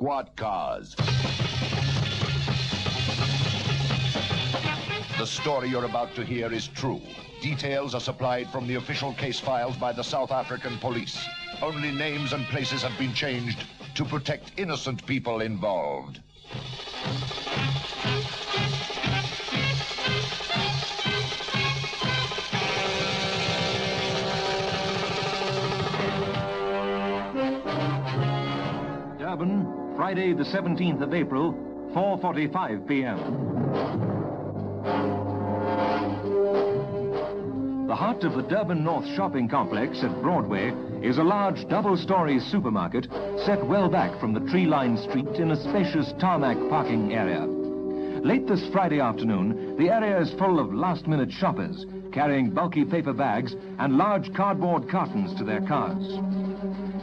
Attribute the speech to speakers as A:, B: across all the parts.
A: squad cars. The story you're about to hear is true. Details are supplied from the official case files by the South African police. Only names and places have been changed to protect innocent people involved.
B: Durban, Friday the 17th of April, 4:45 p.m. The heart of the Durban North shopping complex at Broadway is a large double-story supermarket set well back from the tree-lined street in a spacious tarmac parking area. Late this Friday afternoon, the area is full of last-minute shoppers carrying bulky paper bags and large cardboard cartons to their cars.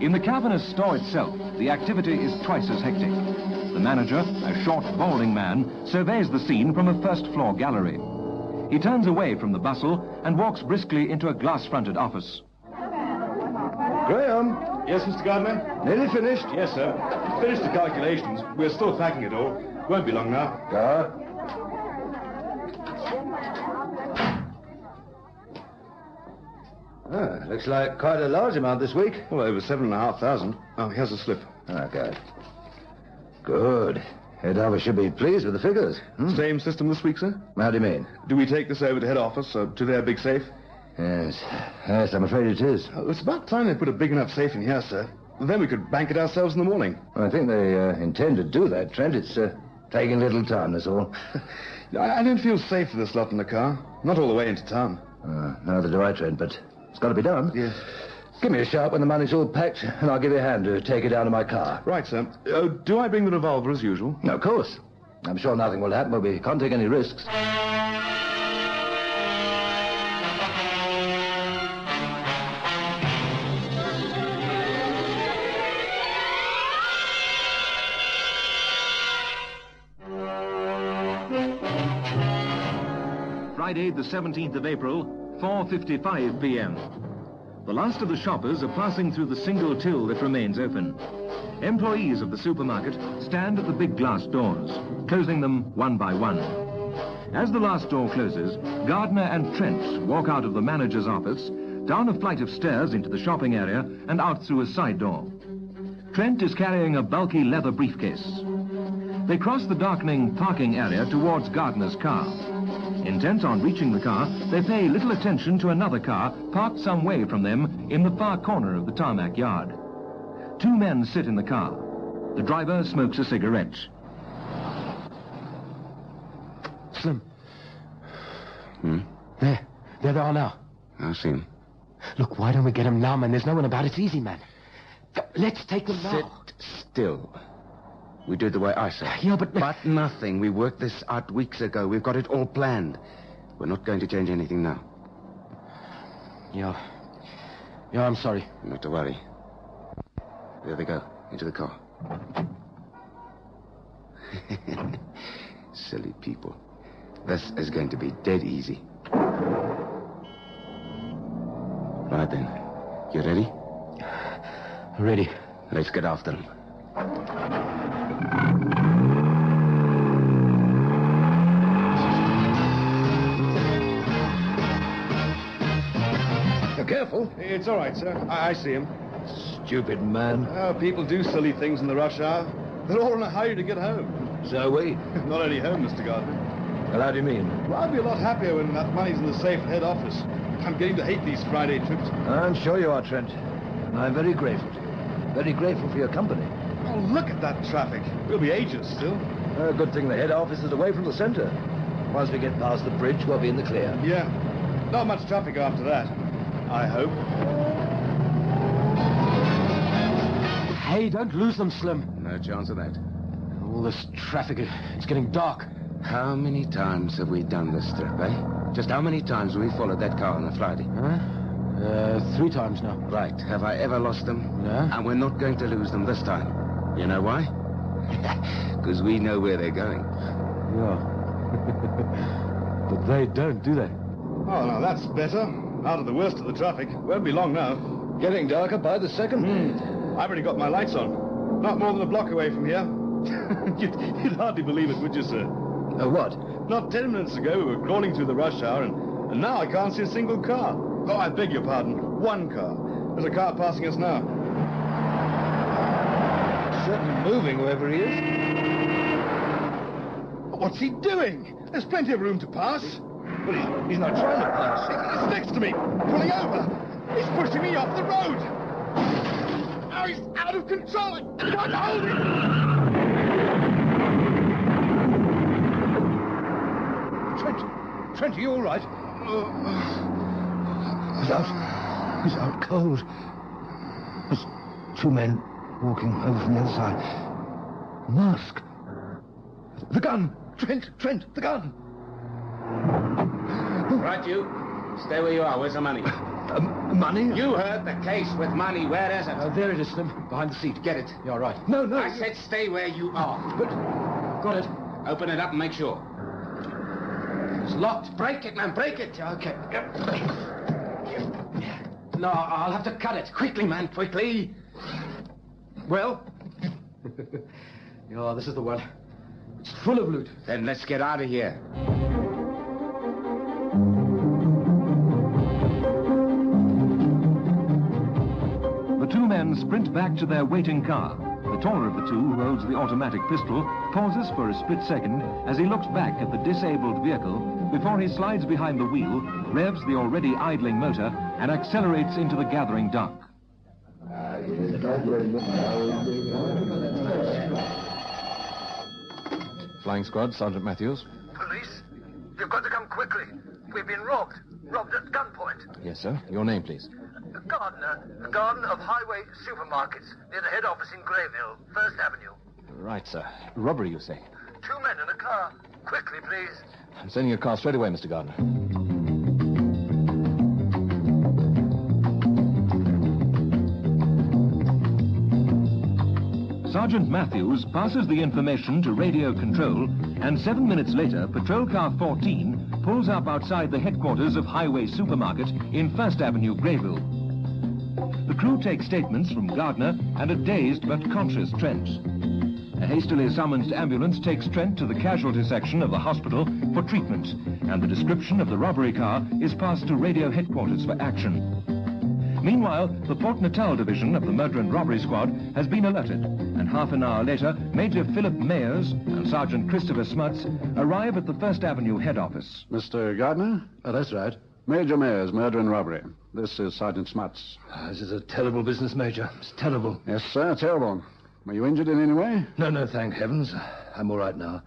B: In the Calvinist store itself, the activity is twice as hectic. The manager, a short, balding man, surveys the scene from a first-floor gallery. He turns away from the bustle and walks briskly into a glass-fronted office.
C: Graham?
D: Yes, Mr. Gardner?
C: Nearly finished?
D: Yes, sir. Finished the calculations. We're still packing it all. Won't be long now.
C: Car? Looks like quite a large amount this week.
D: Well, over 7,500. Oh, here's a slip.
C: Okay. Good. Head office should be pleased with the figures.
D: Same system this week, sir?
C: How do you mean?
D: Do we take this over to head office, to their big safe?
C: Yes. Yes, I'm afraid it is.
D: It's about time they put a big enough safe in here, sir. Then we could bank it ourselves in the morning.
C: I think they intend to do that, Trent. It's taking a little time, that's all.
D: I don't feel safe with this lot in the car. Not all the way into town.
C: Neither do I, Trent, but it's got to be done.
D: Yes.
C: Give me a shout when the money's all packed, and I'll give you a hand to take it down to my car.
D: Right, sir. Do I bring the revolver as usual?
C: No, of course. I'm sure nothing will happen, but we can't take any risks.
B: Friday the 17th of April, 4:55 p.m. The last of the shoppers are passing through the single till that remains open. Employees of the supermarket stand at the big glass doors, closing them one by one. As the last door closes, Gardner and Trent walk out of the manager's office, down a flight of stairs into the shopping area, and out through a side door. Trent is carrying a bulky leather briefcase. They cross the darkening parking area towards Gardner's car. Intent on reaching the car, they pay little attention to another car parked some way from them in the far corner of the tarmac yard. Two men sit in the car. The driver smokes a cigarette.
E: Slim. There they are now.
F: I've seen him.
E: Look, why don't we get him now, man? There's no one about. It's easy, man. Let's take them now.
F: Sit still. We do it the way I say.
E: Yeah, but...
F: But nothing. We worked this out weeks ago. We've got it all planned. We're not going to change anything now.
E: Yeah, I'm sorry.
F: Not to worry. There they go. Into the car. Silly people. This is going to be dead easy. Right then. You ready?
E: Ready.
F: Let's get after them.
C: Careful.
D: It's all right, sir. I see him.
C: Stupid man.
D: Oh, people do silly things in the rush hour. They're all in a hurry to get home.
C: So are we.
D: Not only home, Mr. Gardner.
C: Well, how do you mean?
D: Well, I'd be a lot happier when that money's in the safe at head office. I'm getting to hate these Friday trips.
C: I'm sure you are, Trent. I'm very grateful to you. Very grateful for your company.
D: Oh, look at that traffic. We'll be agents still.
C: Good thing the head office is away from the center. Once we get past the bridge, we'll be in the clear.
D: Yeah. Not much traffic after that. I hope.
E: Hey, don't lose them, Slim.
F: No chance of that.
E: All this traffic, it's getting dark.
F: How many times have we done this trip, eh? Just how many times have we followed that car on a Friday?
E: 3 times now.
F: Right. Have I ever lost them?
E: No.
F: And we're not going to lose them this time. You know why? Because we know where they're going.
E: Yeah. But they don't, do they?
D: Oh, now that's better. Out of the worst of the traffic. Won't be long now.
C: Getting darker by the second.
D: I've already got my lights on. Not more than a block away from here. You'd hardly believe it, would you, sir?
C: What?
D: Not 10 minutes ago, we were crawling through the rush hour, and now I can't see a single car. Oh, I beg your pardon. One car. There's a car passing us now.
C: Certainly moving, whoever he is.
D: What's he doing? There's plenty of room to pass.
C: But he's not trying to pass.
D: He's next to me, pulling over. He's pushing me off the road. Oh, he's out of control. I can't hold him.
C: Trent, are you all right? He's out cold. There's two men walking over from the other side. Mask. The gun! Trent, the gun!
G: Right, you. Stay where you are. Where's the money?
C: Money?
G: You heard the case with money. Where is it?
C: There it is, Slim. Behind the seat. Get it. You're right. No.
G: I said stay where you are.
C: But... Got it.
G: Open it up and make sure. It's locked. Break it, man. Break it.
C: Okay. No, I'll have to cut it. Quickly, man. Quickly. Well? Oh, this is the one. It's full of loot.
G: Then let's get out of here.
B: The two men sprint back to their waiting car. The taller of the two, who holds the automatic pistol, pauses for a split second as he looks back at the disabled vehicle before he slides behind the wheel, revs the already idling motor, and accelerates into the gathering dark.
H: Flying Squad, Sergeant Matthews.
I: Police? You've got to come quickly. We've been robbed. Robbed at gunpoint.
H: Yes, sir. Your name, please.
I: A garden of Highway Supermarkets near the head office in Grayville, 1st Avenue.
H: Right, sir. Robbery, you say?
I: 2 men in a car. Quickly, please.
H: I'm sending a car straight away, Mr. Gardner.
B: Sergeant Matthews passes the information to radio control, and 7 minutes later, patrol car 14 pulls up outside the headquarters of Highway Supermarket in 1st Avenue, Grayville. The crew takes statements from Gardner and a dazed but conscious Trent. A hastily summoned ambulance takes Trent to the casualty section of the hospital for treatment, and the description of the robbery car is passed to radio headquarters for action. Meanwhile, the Port Natal division of the Murder and Robbery Squad has been alerted, and half an hour later, Major Philip Mayers and Sergeant Christopher Smuts arrive at the 1st Avenue head office.
J: Mr. Gardner?
C: Oh, that's right.
J: Major Mayers, Murder and Robbery. This is Sergeant Smuts.
C: This is a terrible business, Major. It's terrible.
J: Yes, sir, terrible. Were you injured in any way?
C: No, thank heavens. I'm all right now.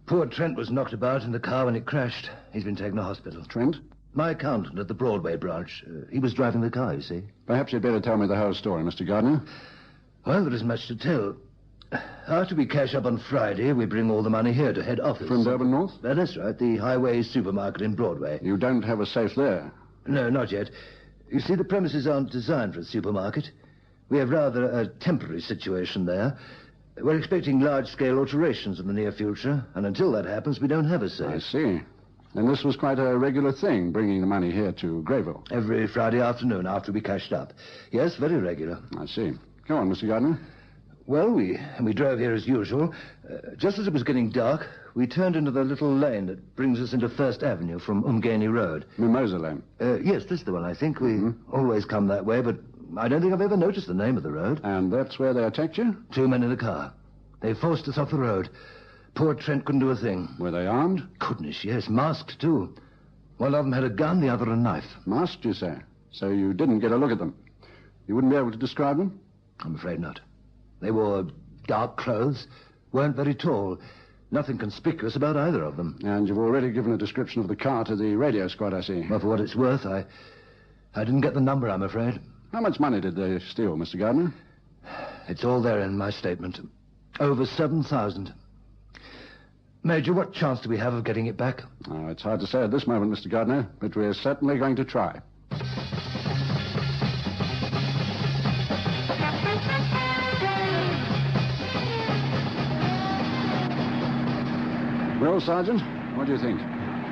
C: Poor Trent was knocked about in the car when it crashed. He's been taken to hospital.
J: Trent?
C: My accountant at the Broadway branch. He was driving the car, you see.
J: Perhaps you'd better tell me the whole story, Mr. Gardner.
C: Well, there isn't much to tell. After we cash up on Friday, we bring all the money here to head office.
J: From Durban North?
C: That's right, the Highway Supermarket in Broadway.
J: You don't have a safe there?
C: No, not yet. You see, the premises aren't designed for a supermarket. We have rather a temporary situation there. We're expecting large-scale alterations in the near future, and until that happens, we don't have a safe.
J: I see. And this was quite a regular thing, bringing the money here to Grayville?
C: Every Friday afternoon after we cashed up. Yes, very regular.
J: I see. Go on, Mr. Gardner.
C: Well, we drove here as usual. Just as it was getting dark, we turned into the little lane that brings us into 1st Avenue from Umgeni Road.
J: Mimosa Lane?
C: Yes, this is the one, I think. We always come that way, but I don't think I've ever noticed the name of the road.
J: And that's where they attacked you?
C: 2 men in a car. They forced us off the road. Poor Trent couldn't do a thing.
J: Were they armed?
C: Goodness, yes. Masked, too. One of them had a gun, the other a knife.
J: Masked, you say? So you didn't get a look at them? You wouldn't be able to describe them?
C: I'm afraid not. They wore dark clothes, weren't very tall. Nothing conspicuous about either of them.
J: And you've already given a description of the car to the radio squad, I see.
C: Well, for what it's worth, I didn't get the number, I'm afraid.
J: How much money did they steal, Mr. Gardner?
C: It's all there in my statement. Over 7,000. Major, what chance do we have of getting it back?
J: Oh, it's hard to say at this moment, Mr. Gardner, but we're certainly going to try. Well, Sergeant, what do you think?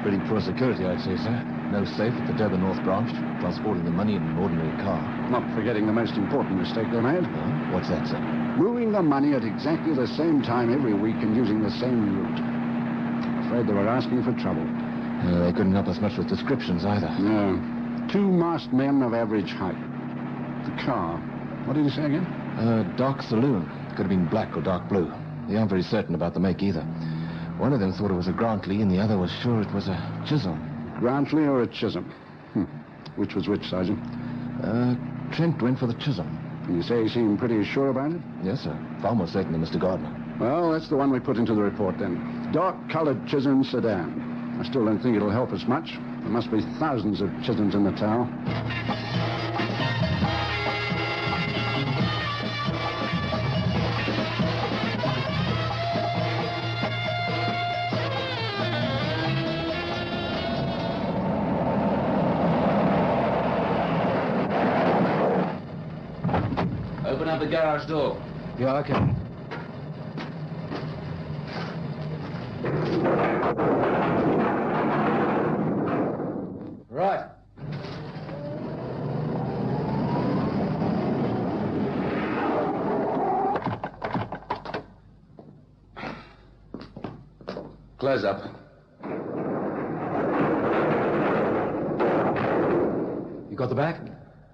H: Pretty poor security, I'd say, sir. No safe at the Durban North branch, transporting the money in an ordinary car.
J: Not forgetting the most important mistake they made.
H: What's that, sir?
J: moving the money at exactly the same time every week and using the same route. I'm afraid they were asking for trouble.
H: They couldn't help us much with descriptions either.
J: No. 2 masked men of average height. The car. What did you say again?
H: Dark saloon. Could have been black or dark blue. They aren't very certain about the make either. One of them thought it was a Grantley and the other was sure it was a Chisholm.
J: Grantley or a Chisholm? Which was which, Sergeant?
H: Trent went for the Chisholm.
J: And you say he seemed pretty sure about it?
H: Yes, sir. Far more certain than Mr. Gardner.
J: Well, that's the one we put into the report then. Dark-colored Chisholm sedan. I still don't think it'll help us much. There must be thousands of Chisholms in the town.
G: Open up the garage door.
H: Yeah, I can.
G: Right. Close up.
H: You got the bag?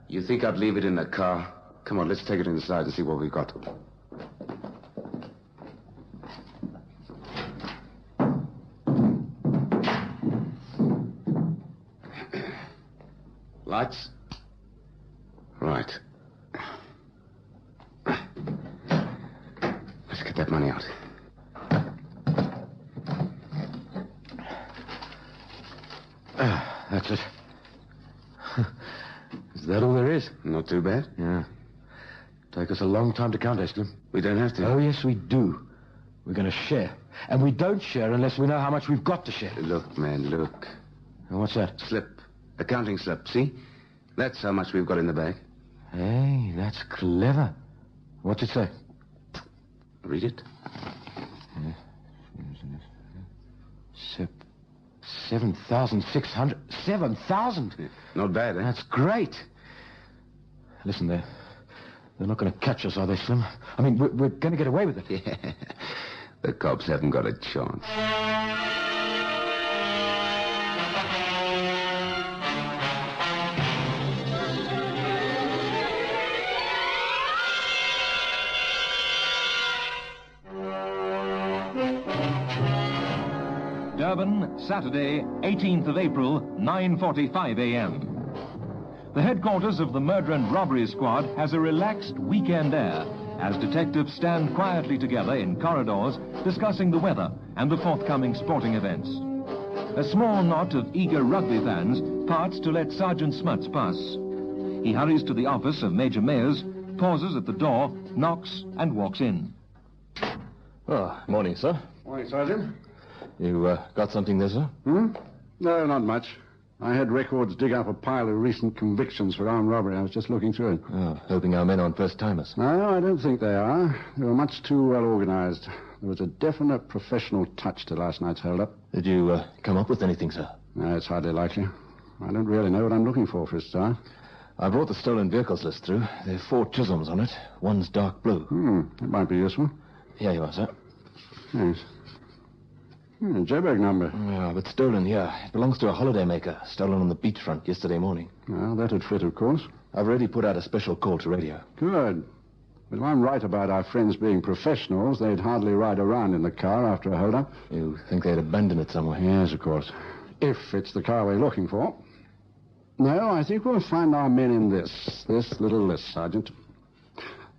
F: You think I'd leave it in the car? Come on, let's take it inside and see what we've got. Lights? Right. Let's get that money out.
H: That's it. Is that all there is?
F: Not too bad.
H: Yeah. Take us a long time to count, Estlin.
F: We don't have to.
H: Oh, yes, we do. We're going to share. And we don't share unless we know how much we've got to share.
F: Look, man, look.
H: What's that?
F: Slip. Accounting slip, see? That's how much we've got in the bag.
H: Hey, that's clever. What's it say?
F: Read it.
H: 7,600. 7,000?
F: Not bad, eh?
H: That's great. Listen, they're not going to catch us, are they, Slim? I mean, we're going to get away with it.
F: Yeah. The cops haven't got a chance.
B: Durban, Saturday, 18th of April, 9:45 a.m. The headquarters of the Murder and Robbery Squad has a relaxed weekend air as detectives stand quietly together in corridors discussing the weather and the forthcoming sporting events. A small knot of eager rugby fans parts to let Sergeant Smuts pass. He hurries to the office of Major Mayers, pauses at the door, knocks and walks in.
H: Oh, morning, sir.
J: Morning, Sergeant.
H: You got something there, sir?
J: No, not much. I had records dig up a pile of recent convictions for armed robbery. I was just looking through it.
H: Oh, hoping our men aren't first-timers.
J: No, I don't think they are. They were much too well organized. There was a definite professional touch to last night's hold-up.
H: Did you come up with anything, sir?
J: No, it's hardly likely. I don't really know what I'm looking for a start.
H: I brought the stolen vehicles list through. There are 4 Chisholms on it. One's dark blue.
J: That might be useful.
H: Here you are, sir.
J: Thanks. JPEG number.
H: Yeah, but stolen here. It belongs to a holidaymaker. Stolen on the beachfront yesterday morning.
J: Well, that'd fit, of course.
H: I've already put out a special call to radio.
J: Good. But if I'm right about our friends being professionals, they'd hardly ride around in the car after a hold-up.
H: You think they'd abandon it somewhere?
J: Yes, of course. If it's the car we're looking for. No, I think we'll find our men in this little list, Sergeant.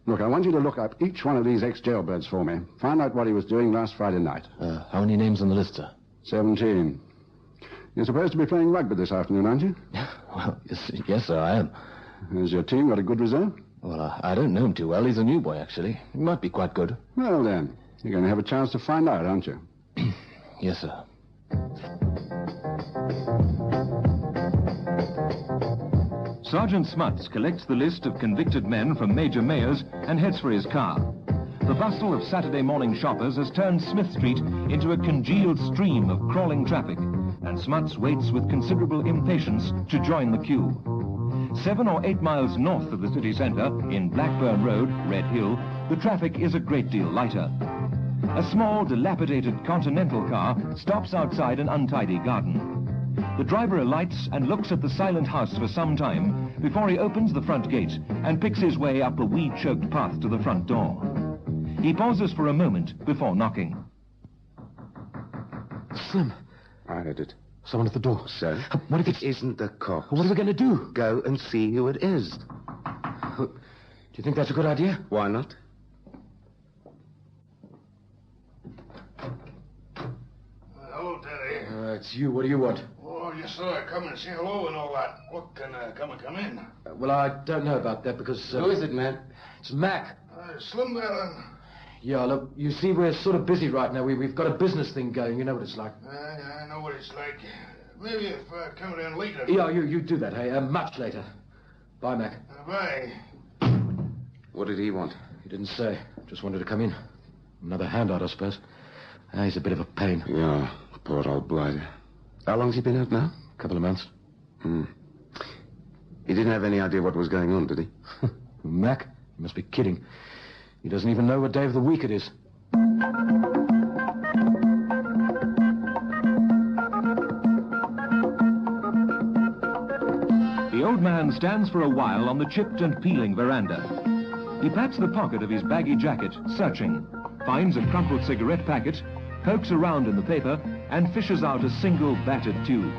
J: Look, I want you to look up each one of these ex-jailbirds for me. Find out what he was doing last Friday night.
H: How many names on the list, sir?
J: 17. You're supposed to be playing rugby this afternoon, aren't you?
H: Well, yes, sir, I am.
J: Has your team got a good reserve?
H: Well, I don't know him too well. He's a new boy, actually. He might be quite good.
J: Well, then, you're going to have a chance to find out, aren't you?
H: Yes, sir.
B: Sergeant Smuts collects the list of convicted men from Major Mayers and heads for his car. The bustle of Saturday morning shoppers has turned Smith Street into a congealed stream of crawling traffic, and Smuts waits with considerable impatience to join the queue. 7 or 8 miles north of the city centre, in Blackburn Road, Red Hill, the traffic is a great deal lighter. A small, dilapidated Continental car stops outside an untidy garden. The driver alights and looks at the silent house for some time before he opens the front gate and picks his way up a weed-choked path to the front door. He pauses for a moment before knocking.
E: Slim.
F: I heard it.
E: Someone at the door.
F: So?
E: What if
F: it isn't the cops?
E: What are we going to do?
F: Go and see who it is.
E: Do you think that's a good idea?
F: Why not?
K: Hello, Teddy.
E: It's you. What do you want?
K: Oh, you saw I come and say hello and all that. What, can I come in?
E: Well, I don't know about that because...
F: Who is it, man?
E: It's Mac.
K: Slim there.
E: Yeah, look, you see, we're sort of busy right now. We've got a business thing going. You know what it's like.
K: I know what it's like. Maybe if I come around later.
E: Yeah, you do that, hey? Much later. Bye, Mac.
K: Bye.
F: What did he want?
E: He didn't say. Just wanted to come in. Another handout, I suppose. He's a bit of a pain.
F: Yeah, poor old blighter. How long's he been out now?
E: A couple of months.
F: He didn't have any idea what was going on, did he?
E: Mac? You must be kidding. He doesn't even know what day of the week it is.
B: The old man stands for a while on the chipped and peeling veranda. He pats the pocket of his baggy jacket, searching, finds a crumpled cigarette packet, pokes around in the paper, and fishes out a single battered tube.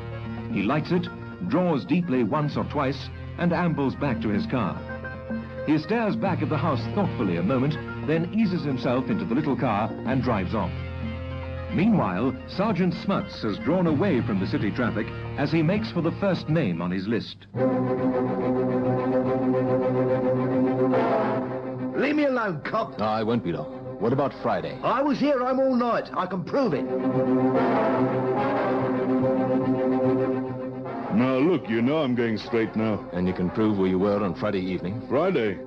B: He lights it, draws deeply once or twice, and ambles back to his car. He stares back at the house thoughtfully a moment, then eases himself into the little car and drives off. Meanwhile, Sergeant Smuts has drawn away from the city traffic as he makes for the first name on his list.
C: Leave me alone, cop.
H: No, I won't be long. What about Friday?
C: I was here. I'm all night. I can prove it.
D: Now, look, you know I'm going straight now.
H: And you can prove where you were on Friday evening?
D: Friday?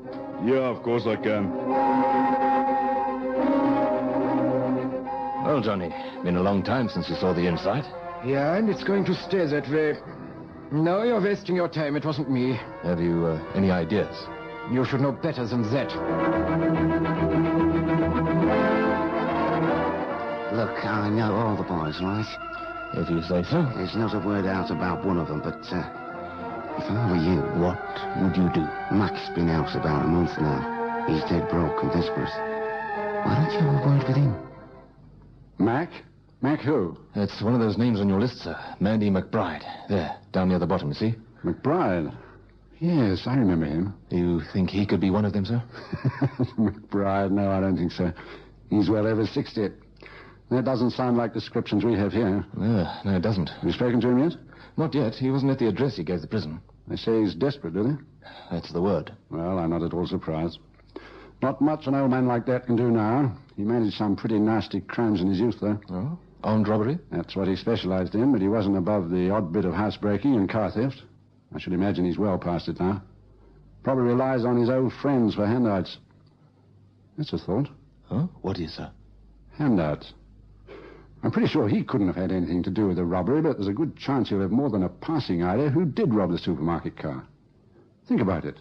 D: Yeah, of course I can.
H: Well, Johnny, been a long time since you saw the inside.
E: Yeah, and it's going to stay that way. No, you're wasting your time. It wasn't me.
H: Have you any ideas?
E: You should know better than that.
F: Look, I know all the boys, right?
H: If you say so.
F: There's not a word out about one of them, but, if I were you...
H: What would you do?
F: Mac's been out about a month now. He's dead broke and desperate. Why don't you have a word with him?
J: Mac? Mac who?
H: It's one of those names on your list, sir. Mandy McBride. There, down near the bottom, you see?
J: McBride? Yes, I remember him.
H: You think he could be one of them, sir?
J: McBride? No, I don't think so. He's well over 60. That doesn't sound like descriptions we have here.
H: No, it doesn't.
J: Have you spoken to him yet?
H: Not yet. He wasn't at the address he gave the prison.
J: They say he's desperate, do they?
H: That's the word.
J: Well, I'm not at all surprised. Not much an old man like that can do now. He managed some pretty nasty crimes in his youth, though.
H: Oh? Armed robbery?
J: That's what he specialized in, but he wasn't above the odd bit of housebreaking and car theft. I should imagine he's well past it now. Probably relies on his old friends for handouts. That's a thought.
H: Huh? What is, sir?
J: Handouts. I'm pretty sure he couldn't have had anything to do with the robbery, but there's a good chance he'll have more than a passing idea who did rob the supermarket car. Think about it.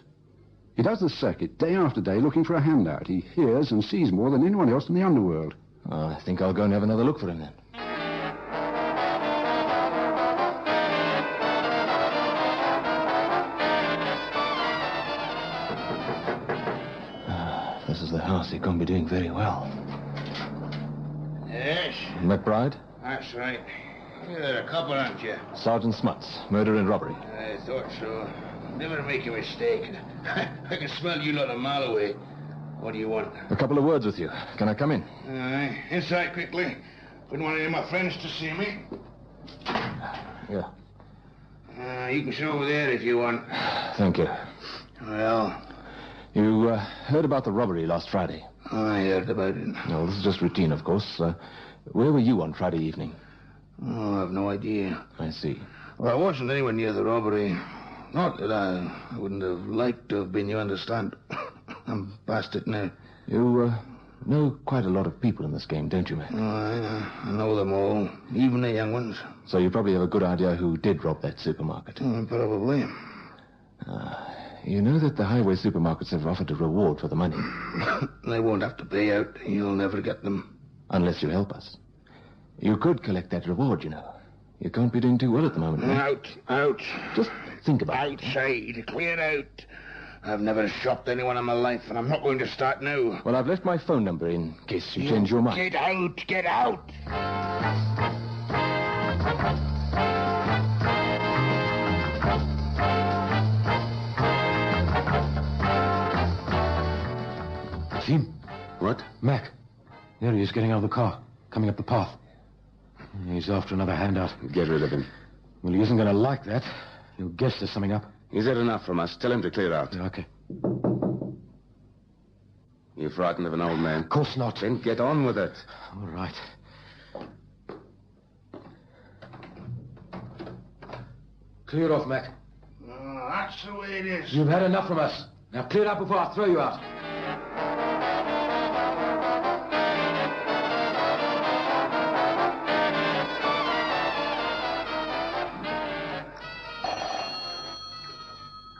J: He does the circuit day after day looking for a handout. He hears and sees more than anyone else in the underworld.
H: I think I'll go and have another look for him then. This is the house. He can't be doing very well.
K: Yes?
H: McBride?
K: That's right. You're a couple, aren't you?
H: Sergeant Smuts. Murder and robbery.
K: I thought so. Never make a mistake. I can smell you lot a mile away. What do you want?
H: A couple of words with you. Can I come in?
K: Aye. Inside quickly. Wouldn't want any of my friends to see me.
H: Yeah.
K: You can sit over there if you want.
H: Thank you.
K: Well?
H: You heard about the robbery last Friday?
K: I heard about it.
H: No, this is just routine, of course. Where were you on Friday evening?
K: Oh, I've no idea.
H: I see.
K: Well, I wasn't anywhere near the robbery. Not that I wouldn't have liked to have been, you understand. I'm past it now.
H: You know quite a lot of people in this game, don't you, man?
K: Oh, I know them all, even the young ones.
H: So you probably have a good idea who did rob that supermarket.
K: Probably.
H: You know that the highway supermarkets have offered a reward for the money.
K: They won't have to pay out. You'll never get them.
H: Unless you help us. You could collect that reward, you know. You can't be doing too well at the moment.
K: Out.
H: Just think about it.
K: Outside. Clear out. I've never shopped anyone in my life, and I'm not going to start now.
H: Well, I've left my phone number in case you change your mind.
K: Get out! Get out!
E: See him?
F: What?
E: Mac. There he is, getting out of the car, coming up the path. He's after another handout.
F: Get rid of him.
E: Well, he isn't going to like that. He'll guess there's something up.
F: He's had enough from us. Tell him to clear out.
E: Yeah, okay.
F: You're frightened of an old man?
E: Of course not.
F: Then get on with it.
E: All right. Clear off, Mac.
K: Oh, that's the way it is.
E: You've had enough from us. Now clear it up before I throw you out.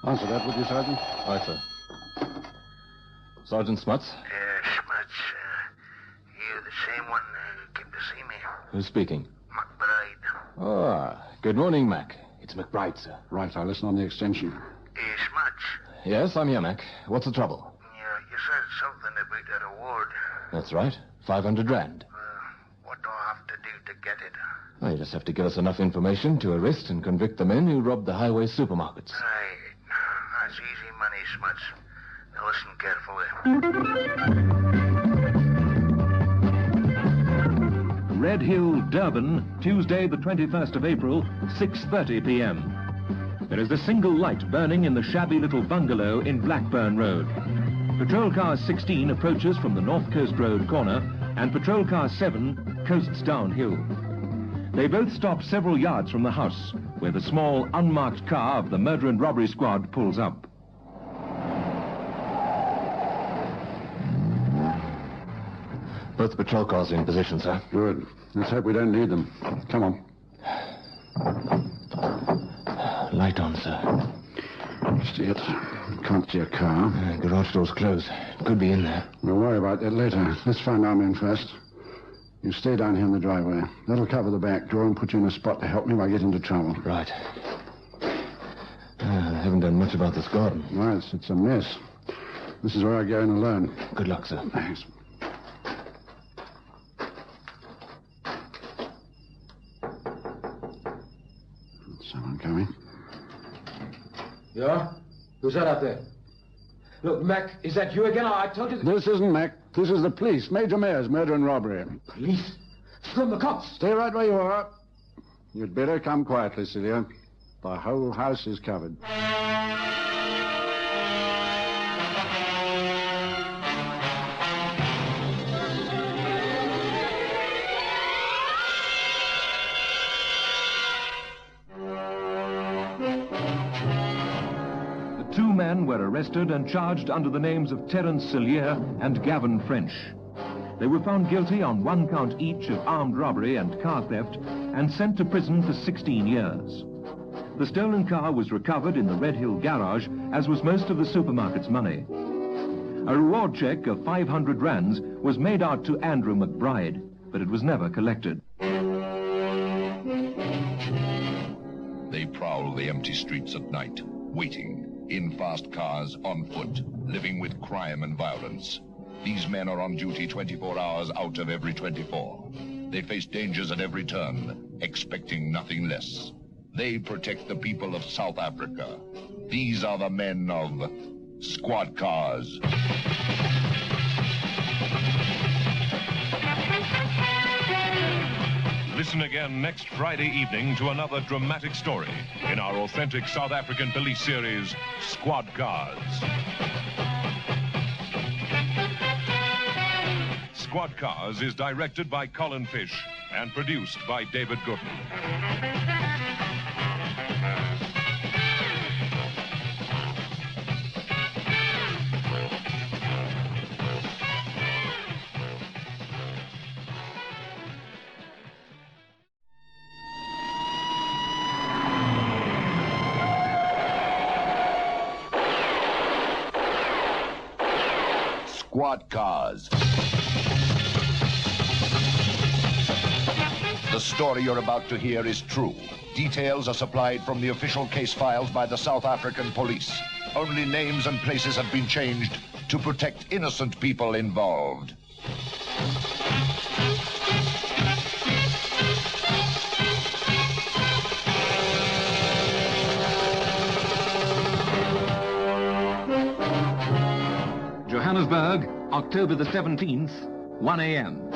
J: Answer that, would you, Sergeant?
H: Aye, sir. Sergeant Smuts?
I: Smuts. You the same one came to see me?
H: Who's speaking?
I: McBride.
H: Ah, good morning, Mac. It's McBride, sir.
J: Right, I'll listen on the extension.
I: Smuts.
H: Yes, I'm here, Mac. What's the trouble?
I: You said something about that award.
H: That's right. 500 rand.
I: What do I have to do to get it?
H: Well, you just have to give us enough information to arrest and convict the men who robbed the highway supermarkets.
I: Aye. That's easy money, Smuts. Now listen carefully.
B: Red Hill, Durban, Tuesday the 21st of April, 6:30 p.m. There is a single light burning in the shabby little bungalow in Blackburn Road. Patrol car 16 approaches from the North Coast Road corner, and patrol car 7 coasts downhill. They both stop several yards from the house, where the small, unmarked car of the murder and robbery squad pulls up.
H: Both patrol cars are in position, sir.
J: Good. Let's hope we don't need them. Come on.
H: Light on, sir.
J: See it. Can't see a car.
H: Garage door's closed. Could be in there.
J: We'll worry about that later. Let's find our men first. You stay down here in the driveway. That'll cover the back door and put you in a spot to help me if I get into trouble.
H: Right. I haven't done much about this garden.
J: Right, it's a mess. This is where I go in alone.
H: Good luck, sir.
J: Thanks. Someone coming.
E: Yeah? Who's that out there? Look, Mac, is that you again? I told you...
J: This isn't Mac. This is the police. Major Mayer's murder and robbery.
E: Police? From the cops.
J: Stay right where you are. You'd better come quietly, Celia. The whole house is covered.
B: Two men were arrested and charged under the names of Terence Cillier and Gavin French. They were found guilty on 1 count each of armed robbery and car theft and sent to prison for 16 years. The stolen car was recovered in the Red Hill garage, as was most of the supermarket's money. A reward check of 500 rands was made out to Andrew McBride, but it was never collected.
A: They prowl the empty streets at night, waiting. In fast cars, on foot, living with crime and violence. These men are on duty 24 hours out of every 24. They face dangers at every turn, expecting nothing less. They protect the people of South Africa. These are the men of squad cars.
L: Listen again next Friday evening to another dramatic story in our authentic South African police series, Squad Cars. Squad Cars is directed by Colin Fish and produced by David Gooden.
A: squad cars. The story you're about to hear is true. Details are supplied from the official case files by the South African police. Only names and places have been changed to protect innocent people involved.
B: Johannesburg, October the 17th, 1 a.m.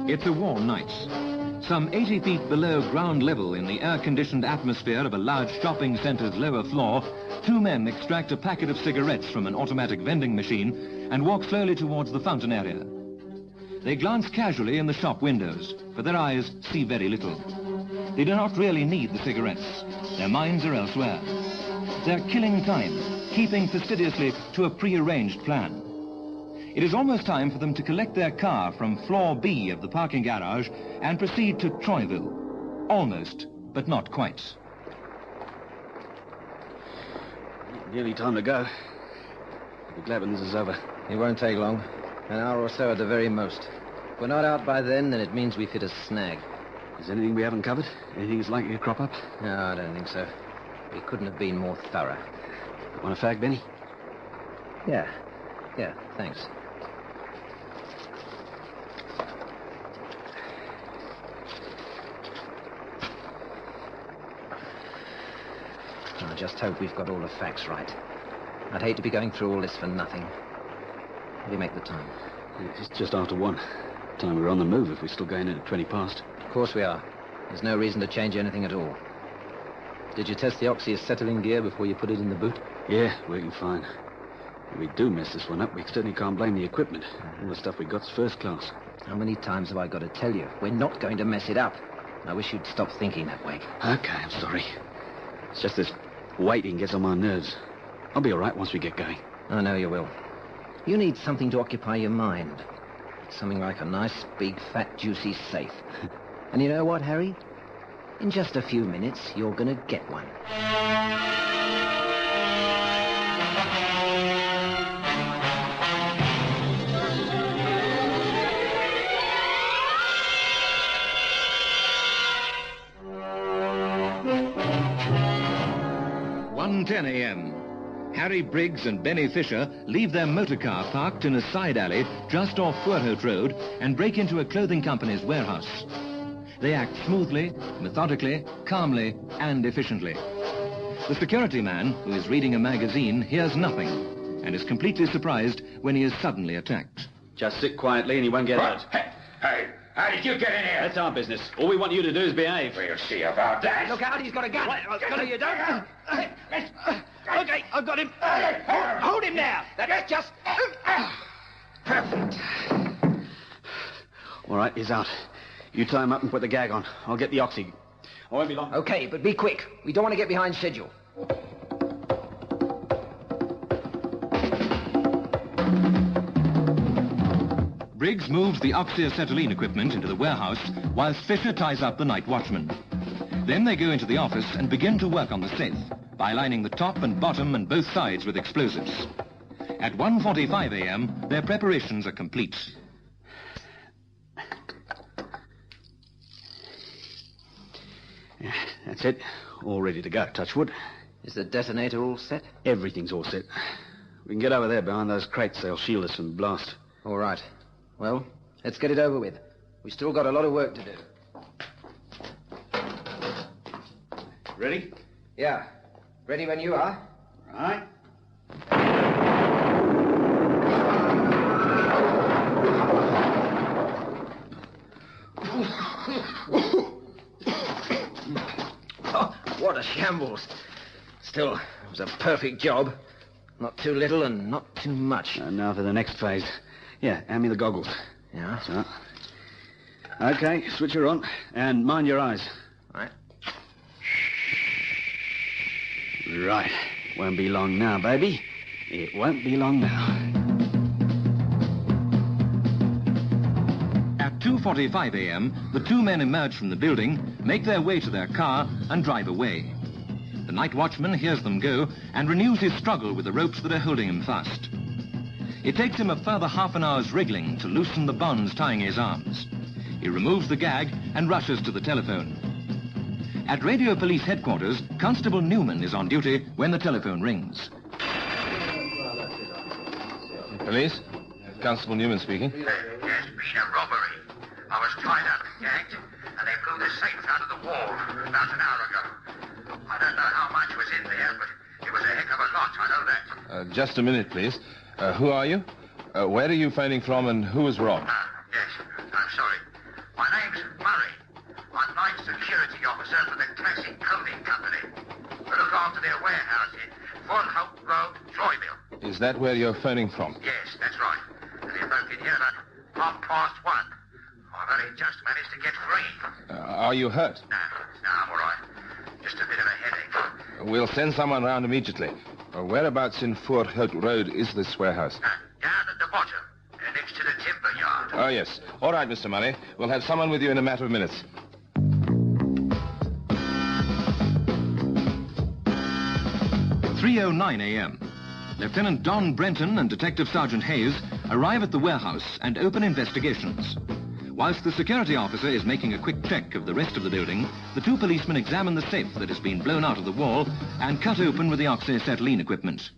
B: It's a warm night. Some 80 feet below ground level in the air-conditioned atmosphere of a large shopping centre's lower floor, two men extract a packet of cigarettes from an automatic vending machine and walk slowly towards the fountain area. They glance casually in the shop windows, but their eyes see very little. They do not really need the cigarettes. Their minds are elsewhere. They're killing time, keeping fastidiously to a pre-arranged plan. It is almost time for them to collect their car from floor B of the parking garage and proceed to Troyville. Almost, but not quite.
F: Nearly time to go. I'll be glad when this is over.
M: It won't take long. An hour or so at the very most. If we're not out by then it means we've hit a snag.
F: Is there anything we haven't covered? Anything that's likely to crop up?
M: No, I don't think so. We couldn't have been more thorough.
F: Want a fag, Benny?
M: Yeah, thanks. I just hope we've got all the facts right. I'd hate to be going through all this for nothing. What do you make the time?
F: It's just after 1. Time we're on the move if we're still going in at 20 past.
M: Of course we are. There's no reason to change anything at all. Did you test the oxy-acetylene gear before you put it in the boot?
F: Yeah, working fine. If we do mess this one up, we certainly can't blame the equipment. All the stuff we got's first class.
M: How many times have I got to tell you? We're not going to mess it up. I wish you'd stop thinking that way.
F: Okay, I'm sorry. It's just this waiting gets on my nerves. I'll be all right once we get going.
M: I know you will. You need something to occupy your mind. Something like a nice, big, fat, juicy safe. And you know what, Harry? In just a few minutes, you're going to get one.
B: (1:10 a.m.) Harry Briggs and Benny Fisher leave their motor car parked in a side alley just off Voorhout Road and break into a clothing company's warehouse. They act smoothly, methodically, calmly, and efficiently. The security man, who is reading a magazine, hears nothing and is completely surprised when he is suddenly attacked.
F: Just sit quietly and he won't get out.
G: Hey, how did you get in here?
F: That's our business. All we want you to do is behave.
G: We'll see about that.
M: Look out, he's got a gun. No, you don't. Okay, I've got him. Hold him now. That's just... Perfect.
F: All right, he's out. You tie him up and put the gag on. I'll get the oxy. I won't be long.
M: Okay, but be quick. We don't want to get behind schedule.
B: Briggs moves the oxy-acetylene equipment into the warehouse whilst Fisher ties up the night watchman. Then they go into the office and begin to work on the safe by lining the top and bottom and both sides with explosives. At 1:45 a.m., their preparations are complete.
F: Yeah, that's it. All ready to go. Touch wood.
M: Is the detonator all set?
F: Everything's all set. We can get over there behind those crates. They'll shield us from the blast.
M: All right. Well, let's get it over with. We've still got a lot of work to do.
F: Ready?
M: Yeah. Ready when you are.
F: Right.
M: Oh, what a shambles. Still, it was a perfect job. Not too little and not too much.
F: And now for the next phase. Yeah, hand me the goggles.
M: Yeah?
F: So. Okay, switch her on. And mind your eyes.
M: Right.
F: Right. Won't be long now, baby. It won't be long now.
B: At 2:45 a.m., the two men emerge from the building, make their way to their car, and drive away. The night watchman hears them go and renews his struggle with the ropes that are holding him fast. It takes him a further half an hour's wriggling to loosen the bonds tying his arms. He removes the gag and rushes to the telephone. At Radio Police Headquarters, Constable Newman is on duty when the telephone rings.
E: Police? Constable Newman speaking.
I: Yes, been a robbery. I was tied up and gagged, and they blew the safe out of the wall about an hour ago. I don't know how much was in there, but it was a heck of a lot, I know that.
E: Just a minute, please. Who are you? Where are you phoning from and who was robbed?
I: Yes, I'm sorry. My name's Murray. I'm night security officer for the Classic Clothing Company. I look after their warehouse in Von Hope Road, Troyville.
E: Is that where you're phoning from?
I: Yes, that's right. And they broke in here about 1:30. I've only just managed to get free.
E: Are you hurt?
I: No, I'm all right. Just a bit of a headache.
E: We'll send someone round immediately. Whereabouts in Fort Hope Road is this warehouse?
I: Down at the bottom, next to the timber yard.
E: Oh, yes. All right, Mr. Murray. We'll have someone with you in a matter of minutes.
B: 3:09 a.m. Lieutenant Don Brenton and Detective Sergeant Hayes arrive at the warehouse and open investigations. Whilst the security officer is making a quick check of the rest of the building, the two policemen examine the safe that has been blown out of the wall and cut open with the oxyacetylene equipment.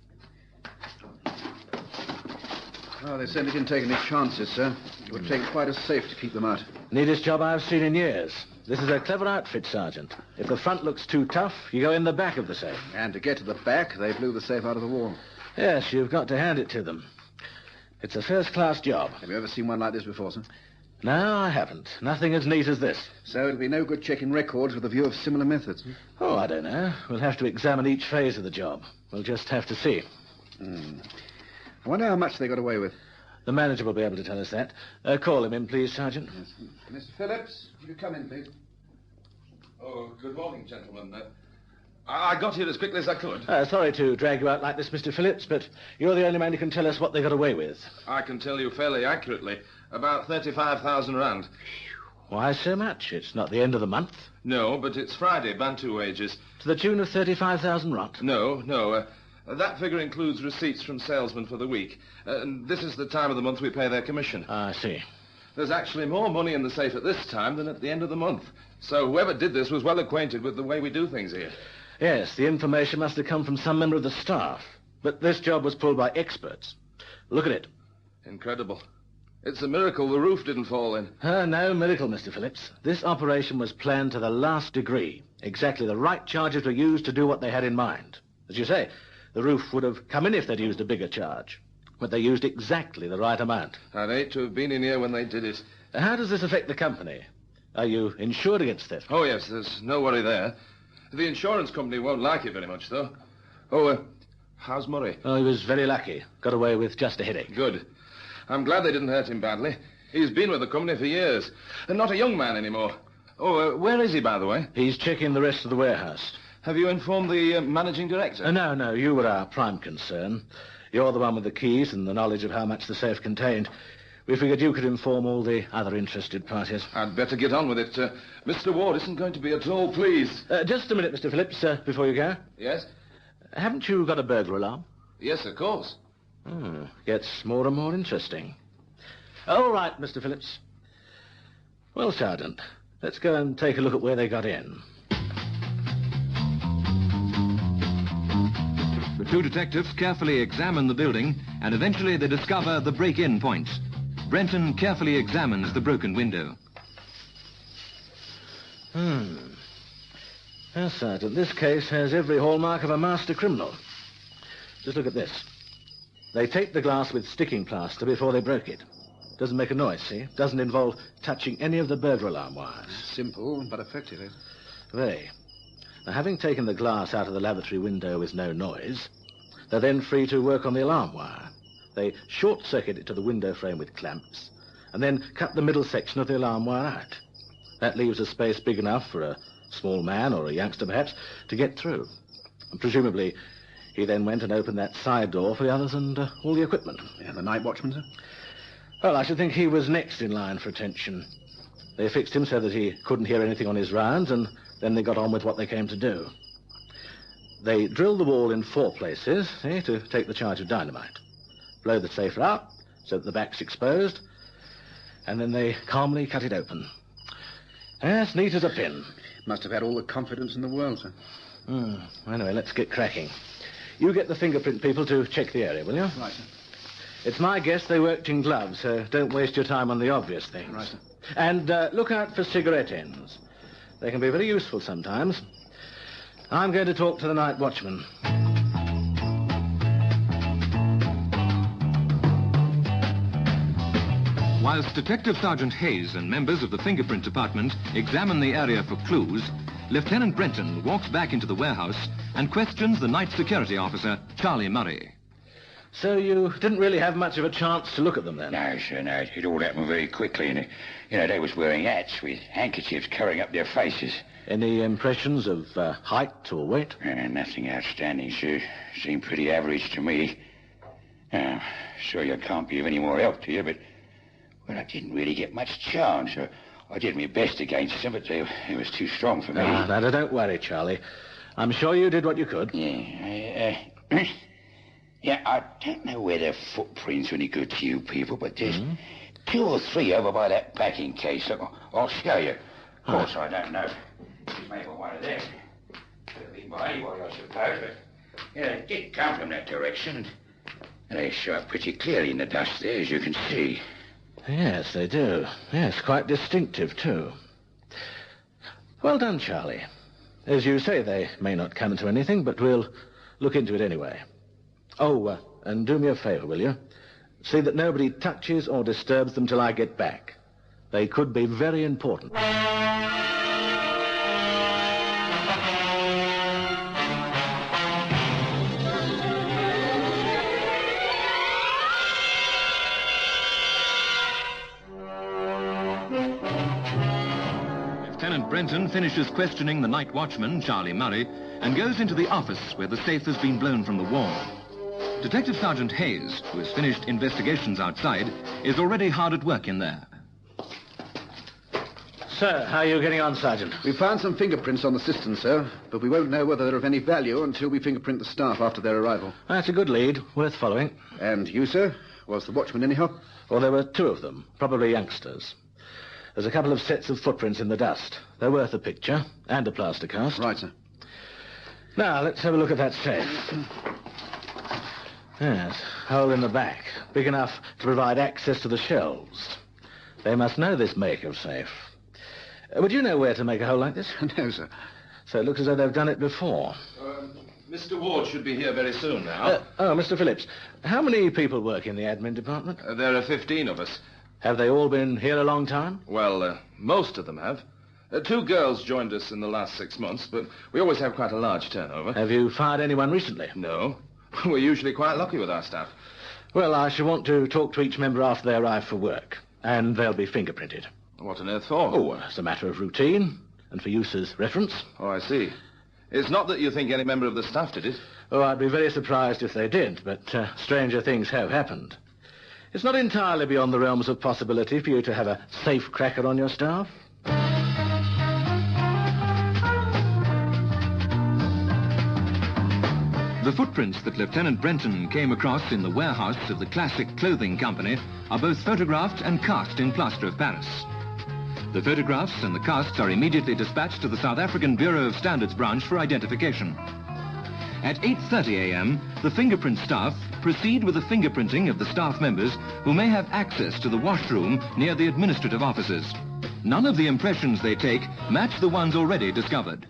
N: Oh, they certainly didn't take any chances, sir. It would take quite a safe to keep them out.
O: Neatest job I've seen in years. This is a clever outfit, Sergeant. If the front looks too tough, you go in the back of the safe.
N: And to get to the back, they blew the safe out of the wall.
O: Yes, you've got to hand it to them. It's a first-class job.
N: Have you ever seen one like this before, sir?
O: No, I haven't. Nothing as neat as this.
N: So it'll be no good checking records with a view of similar methods.
O: Oh, I don't know. We'll have to examine each phase of the job. We'll just have to see.
N: I wonder how much they got away with.
O: The manager will be able to tell us that. Call him in, please, Sergeant.
N: Yes. Mr. Phillips, will you come in, please?
E: Oh, good morning, gentlemen. I got here as quickly as I could.
O: Sorry to drag you out like this, Mr. Phillips, but you're the only man who can tell us what they got away with.
E: I can tell you fairly accurately. About 35,000 rand.
O: Why so much? It's not the end of the month.
E: No, but it's Friday, Bantu wages.
O: To the tune of 35,000 rand?
E: No. That figure includes receipts from salesmen for the week. And this is the time of the month we pay their commission.
O: I see.
E: There's actually more money in the safe at this time than at the end of the month. So whoever did this was well acquainted with the way we do things here.
O: Yes, the information must have come from some member of the staff. But this job was pulled by experts. Look at it.
E: Incredible. It's a miracle the roof didn't fall in.
O: No miracle, Mr. Phillips. This operation was planned to the last degree. Exactly the right charges were used to do what they had in mind. As you say, the roof would have come in if they'd used a bigger charge. But they used exactly the right amount.
E: I'd hate to have been in here when they did it.
O: How does this affect the company? Are you insured against theft?
E: Oh, yes, there's no worry there. The insurance company won't like it very much, though. Oh, how's Murray?
O: Oh, he was very lucky. Got away with just a headache.
E: Good. I'm glad they didn't hurt him badly. He's been with the company for years. And not a young man anymore. Oh, where is he, by the way?
O: He's checking the rest of the warehouse.
E: Have you informed the managing director?
O: No. You were our prime concern. You're the one with the keys and the knowledge of how much the safe contained. We figured you could inform all the other interested parties.
E: I'd better get on with it. Mr. Ward isn't going to be at all pleased.
O: Just a minute, Mr. Phillips, before you go.
E: Yes?
O: Haven't you got a burglar alarm?
E: Yes, of course.
O: Gets more and more interesting. All right, Mr. Phillips. Well, Sergeant, let's go and take a look at where they got in.
B: The two detectives carefully examine the building, and eventually they discover the break-in point. Brenton carefully examines the broken window.
O: Yes, Sergeant, this case has every hallmark of a master criminal. Just look at this. They taped the glass with sticking plaster before they broke it. Doesn't make a noise, see? Doesn't involve touching any of the burglar alarm wires.
N: Simple, but effective, eh?
O: Very. Now, having taken the glass out of the lavatory window with no noise, they're then free to work on the alarm wire. They short-circuit it to the window frame with clamps, and then cut the middle section of the alarm wire out. That leaves a space big enough for a small man, or a youngster perhaps, to get through. And presumably, he then went and opened that side door for the others and all the equipment.
N: Yeah, the night watchman, sir?
O: Well, I should think he was next in line for attention. They fixed him so that he couldn't hear anything on his rounds, and then they got on with what they came to do. They drill the wall in 4 places, to take the charge of dynamite. Blow the safe out so that the back's exposed, and then they calmly cut it open. As neat as a pin.
N: Must have had all the confidence in the world, sir.
O: Anyway, let's get cracking. You get the fingerprint people to check the area, will you?
N: Right, sir.
O: It's my guess they worked in gloves, so don't waste your time on the obvious things.
N: Right, sir.
O: And look out for cigarette ends. They can be very useful sometimes. I'm going to talk to the night watchman.
B: Whilst Detective Sergeant Hayes and members of the fingerprint department examine the area for clues, Lieutenant Brenton walks back into the warehouse and questions the night security officer, Charlie Murray.
O: So you didn't really have much of a chance to look at them then?
I: No, sir, no. It all happened very quickly, and, they was wearing hats with handkerchiefs covering up their faces.
O: Any impressions of height or weight?
I: Nothing outstanding, sir. Seemed pretty average to me. Sure you can't be of any more help to you, but... Well, I didn't really get much chance. I did my best against them, but it was too strong for me.
O: No, don't worry, Charlie. I'm sure you did what you could.
I: Yeah, I don't know where the footprints are any good to you people, but there's 2 or 3 over by that packing case. Look, I'll show you. Of course, I don't know. It's made by one of them. Could have been by anybody, I suppose, but... they did come from that direction, and they show up pretty clearly in the dust there, as you can see.
O: Yes, they do. Yes, quite distinctive, too. Well done, Charlie. As you say, they may not come to anything, but we'll look into it anyway. Oh, and do me a favor, will you? See that nobody touches or disturbs them till I get back. They could be very important.
B: Lieutenant Brenton finishes questioning the night watchman, Charlie Murray, and goes into the office where the safe has been blown from the wall. Detective Sergeant Hayes, who has finished investigations outside, is already hard at work in there.
O: Sir, how are you getting on, Sergeant?
N: We found some fingerprints on the cistern, sir, but we won't know whether they're of any value until we fingerprint the staff after their arrival.
O: That's a good lead, worth following.
N: And you, sir? Was the watchman any help?
O: Well, there were 2 of them, probably youngsters. There's a couple of sets of footprints in the dust. They're worth a picture and a plaster cast.
N: Right, sir.
O: Now, let's have a look at that safe. Yes, hole in the back, big enough to provide access to the shelves. They must know this make of safe. Would you know where to make a hole like this?
N: No, sir.
O: So it looks as though they've done it before.
E: Mr. Ward should be here very soon now.
O: Mr. Phillips, how many people work in the admin department?
E: There are 15 of us.
O: Have they all been here a long time?
E: Well, most of them have. 2 girls joined us in the last 6 months, but we always have quite a large turnover.
O: Have you fired anyone recently?
E: No. We're usually quite lucky with our staff.
O: Well, I shall want to talk to each member after they arrive for work, and they'll be fingerprinted.
E: What on earth for?
O: Oh, it's a matter of routine, and for use as reference.
E: Oh, I see. It's not that you think any member of the staff did it?
O: Oh, I'd be very surprised if they did, but stranger things have happened. It's not entirely beyond the realms of possibility for you to have a safe cracker on your staff.
B: The footprints that Lieutenant Brenton came across in the warehouse of the Classic Clothing Company are both photographed and cast in plaster of Paris. The photographs and the casts are immediately dispatched to the South African Bureau of Standards branch for identification. At 8:30 a.m., the fingerprint staff proceed with the fingerprinting of the staff members who may have access to the washroom near the administrative offices. None of the impressions they take match the ones already discovered.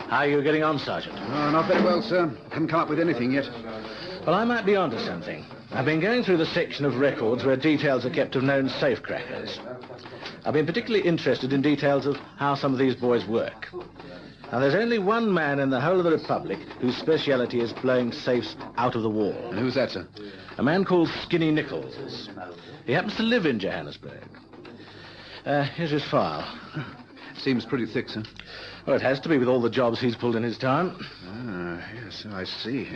O: How are you getting on, Sergeant?
N: Oh, not very well, sir. Haven't come up with anything yet.
O: Well, I might be onto something. I've been going through the section of records where details are kept of known safecrackers. I've been particularly interested in details of how some of these boys work. Now, there's only one man in the whole of the Republic whose speciality is blowing safes out of the wall.
N: And who's that, sir?
O: A man called Skinny Nichols. He happens to live in Johannesburg. Here's his file.
N: Seems pretty thick, sir.
O: Well, it has to be with all the jobs he's pulled in his time.
N: Yes, I see.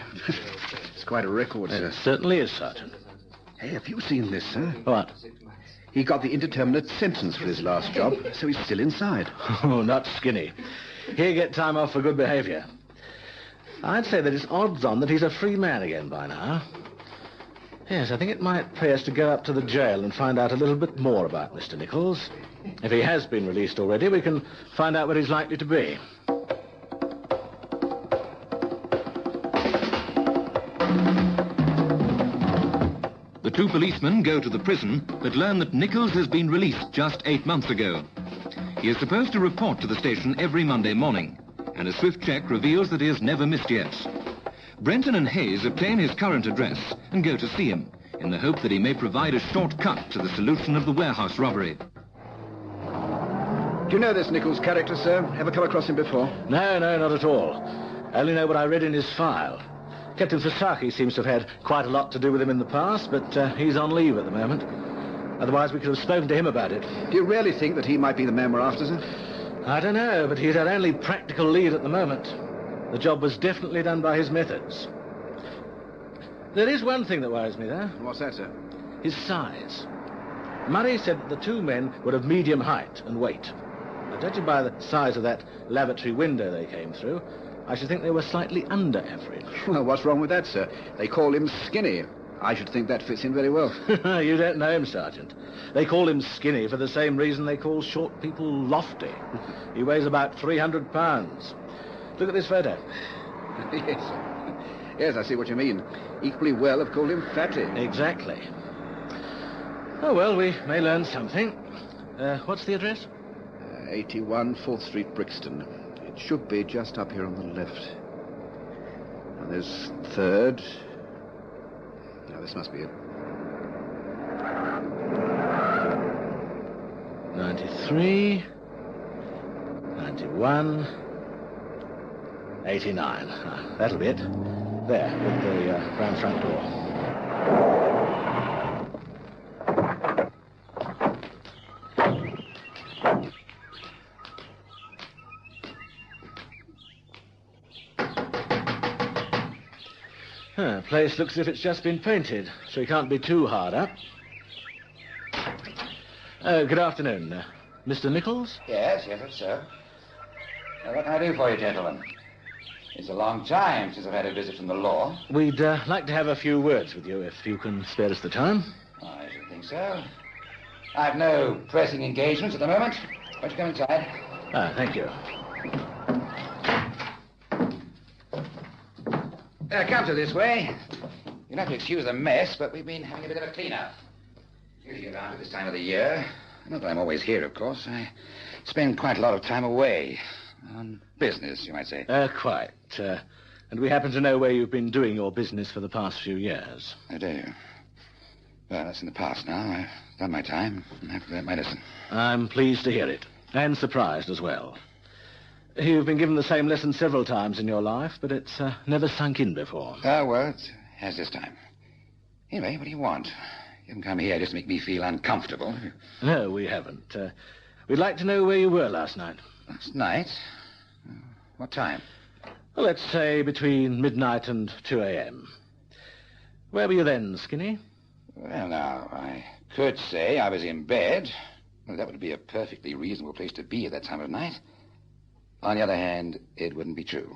N: It's quite a record, sir.
O: It certainly is, Sergeant.
N: Hey, have you seen this, sir?
O: What?
N: He got the indeterminate sentence for his last job, so he's still inside.
O: Oh, not Skinny. He'll get time off for good behavior. I'd say that it's odds on that he's a free man again by now. Yes, I think it might pay us to go up to the jail and find out a little bit more about Mr. Nichols. If he has been released already, we can find out where he's likely to be.
B: The two policemen go to the prison, but learn that Nichols has been released just 8 months ago. He is supposed to report to the station every Monday morning, and a swift check reveals that he has never missed yet. Brenton and Hayes obtain his current address and go to see him, in the hope that he may provide a shortcut to the solution of the warehouse robbery.
N: Do you know this Nichols character, sir? Ever come across him before?
O: No, not at all. I only know what I read in his file. Captain Sasaki seems to have had quite a lot to do with him in the past, but he's on leave at the moment. Otherwise, we could have spoken to him about it.
N: Do you really think that he might be the man we're after, sir?
O: I don't know, but he's our only practical lead at the moment. The job was definitely done by his methods. There is one thing that worries me, though.
N: What's that, sir?
O: His size. Murray said that the two men were of medium height and weight. Now, judging by the size of that lavatory window they came through, I should think they were slightly under average.
N: Well, what's wrong with that, sir? They call him skinny. I should think that fits in very well.
O: You don't know him, Sergeant. They call him skinny for the same reason they call short people lofty. He weighs about 300 pounds. Look at this photo.
N: Yes, sir. Yes, I see what you mean. Equally well have called him fatty.
O: Exactly. Oh, well, we may learn something. What's the address?
N: 81 4th Street, Brixton. It should be just up here on the left. And there's 3rd. No, this must be it.
O: 93, 91, 89. That'll be it. There, with the round front door. Place looks as if it's just been painted, so you can't be too hard up. Good afternoon. Mr. Nichols?
P: Yes, sir. What can I do for you, gentlemen? It's a long time since I've had a visit from the law.
O: We'd like to have a few words with you, if you can spare us the time.
P: I should think so. I've no pressing engagements at the moment. Won't you come inside?
O: Thank you.
P: Come to this way. You'll have to excuse the mess, but we've been having a bit of a clean-up. Usually around at this time of the year. Not that I'm always here, of course. I spend quite a lot of time away. On business, you might say.
O: Quite. And we happen to know where you've been doing your business for the past few years.
P: I do. Well, that's in the past now. I've done my time and have to learn my lesson.
O: I'm pleased to hear it. And surprised as well. You've been given the same lesson several times in your life, but it's never sunk in before.
P: Well, it has this time. Anyway, what do you want? You haven't come here just to make me feel uncomfortable.
O: No, we haven't. We'd like to know where you were last night.
P: Last night? What time?
O: Well, let's say between midnight and 2 a.m. Where were you then, Skinny?
P: Well, now, I could say I was in bed. Well, that would be a perfectly reasonable place to be at that time of night. On the other hand, it wouldn't be true.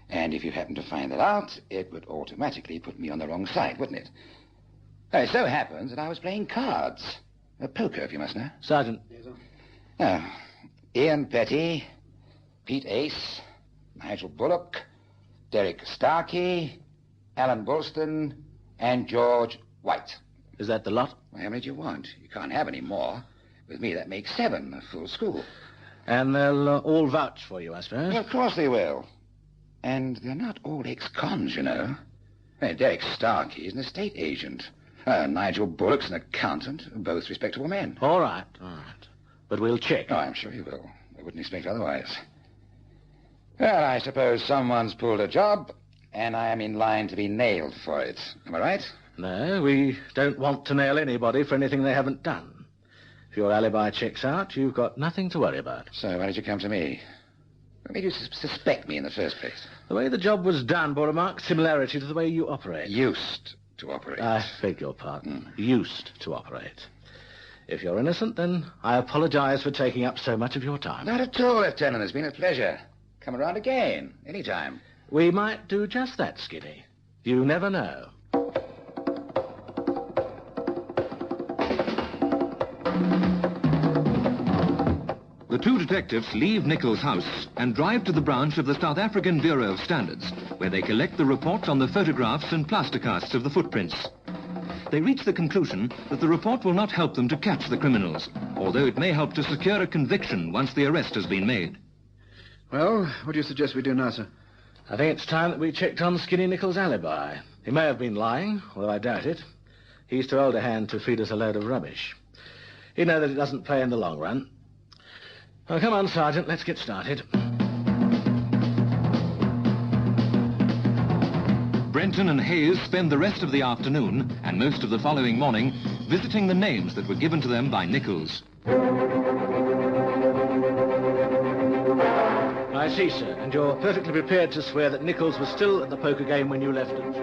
P: And if you happened to find that out, it would automatically put me on the wrong side, wouldn't it? Well, it so happens that I was playing cards. Poker, if you must know.
O: Sergeant.
P: Ian Petty, Pete Ace, Nigel Bullock, Derek Starkey, Alan Bulston, and George White.
O: Is that the lot?
P: Well, how many do you want? You can't have any more. With me, that makes 7, a full school.
O: And they'll all vouch for you, I suppose?
P: Well, of course they will. And they're not all ex-cons, you know. Well, Derek Starkey is an estate agent. Nigel Bullock's an accountant, both respectable men.
O: All right. But we'll check.
P: Oh, I'm sure you will. I wouldn't expect otherwise. Well, I suppose someone's pulled a job, and I am in line to be nailed for it. Am I right?
O: No, we don't want to nail anybody for anything they haven't done. If your alibi checks out, you've got nothing to worry about.
P: So why did you come to me? What made you suspect me in the first place?
O: The way the job was done bore a marked similarity to the way you operate.
P: Used to operate.
O: I beg your pardon. Used to operate. If you're innocent, then I apologize for taking up so much of your time.
P: Not at all, Lieutenant. It's been a pleasure. Come around again, any time.
O: We might do just that, Skinny. You never know.
B: The two detectives leave Nichols' house and drive to the branch of the South African Bureau of Standards, where they collect the report on the photographs and plaster casts of the footprints. They reach the conclusion that the report will not help them to catch the criminals, although it may help to secure a conviction once the arrest has been made.
N: Well, what do you suggest we do now, sir?
O: I think it's time that we checked on Skinny Nichols' alibi. He may have been lying, although I doubt it. He's too old a hand to feed us a load of rubbish. He'd know that it doesn't pay in the long run. Well, come on, Sergeant, let's get started.
B: Brenton and Hayes spend the rest of the afternoon and most of the following morning visiting the names that were given to them by Nichols.
O: I see, sir, and you're perfectly prepared to swear that Nichols was still at the poker game when you left him.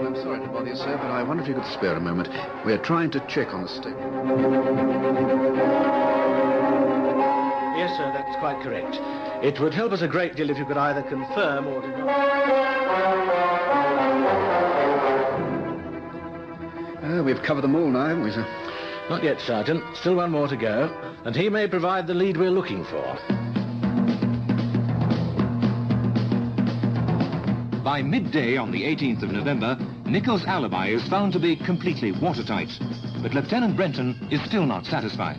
N: I'm sorry to bother you, sir, but I wonder if you could spare a moment. We're trying to check on the stick.
O: Yes, sir, that's quite correct. It would help us a great deal if you could either confirm or deny.
N: We've covered them all now, haven't we, sir?
O: Not yet, Sergeant. Still one more to go, and he may provide the lead we're looking for.
B: By midday on the 18th of November, Nichols' alibi is found to be completely watertight, but Lieutenant Brenton is still not satisfied.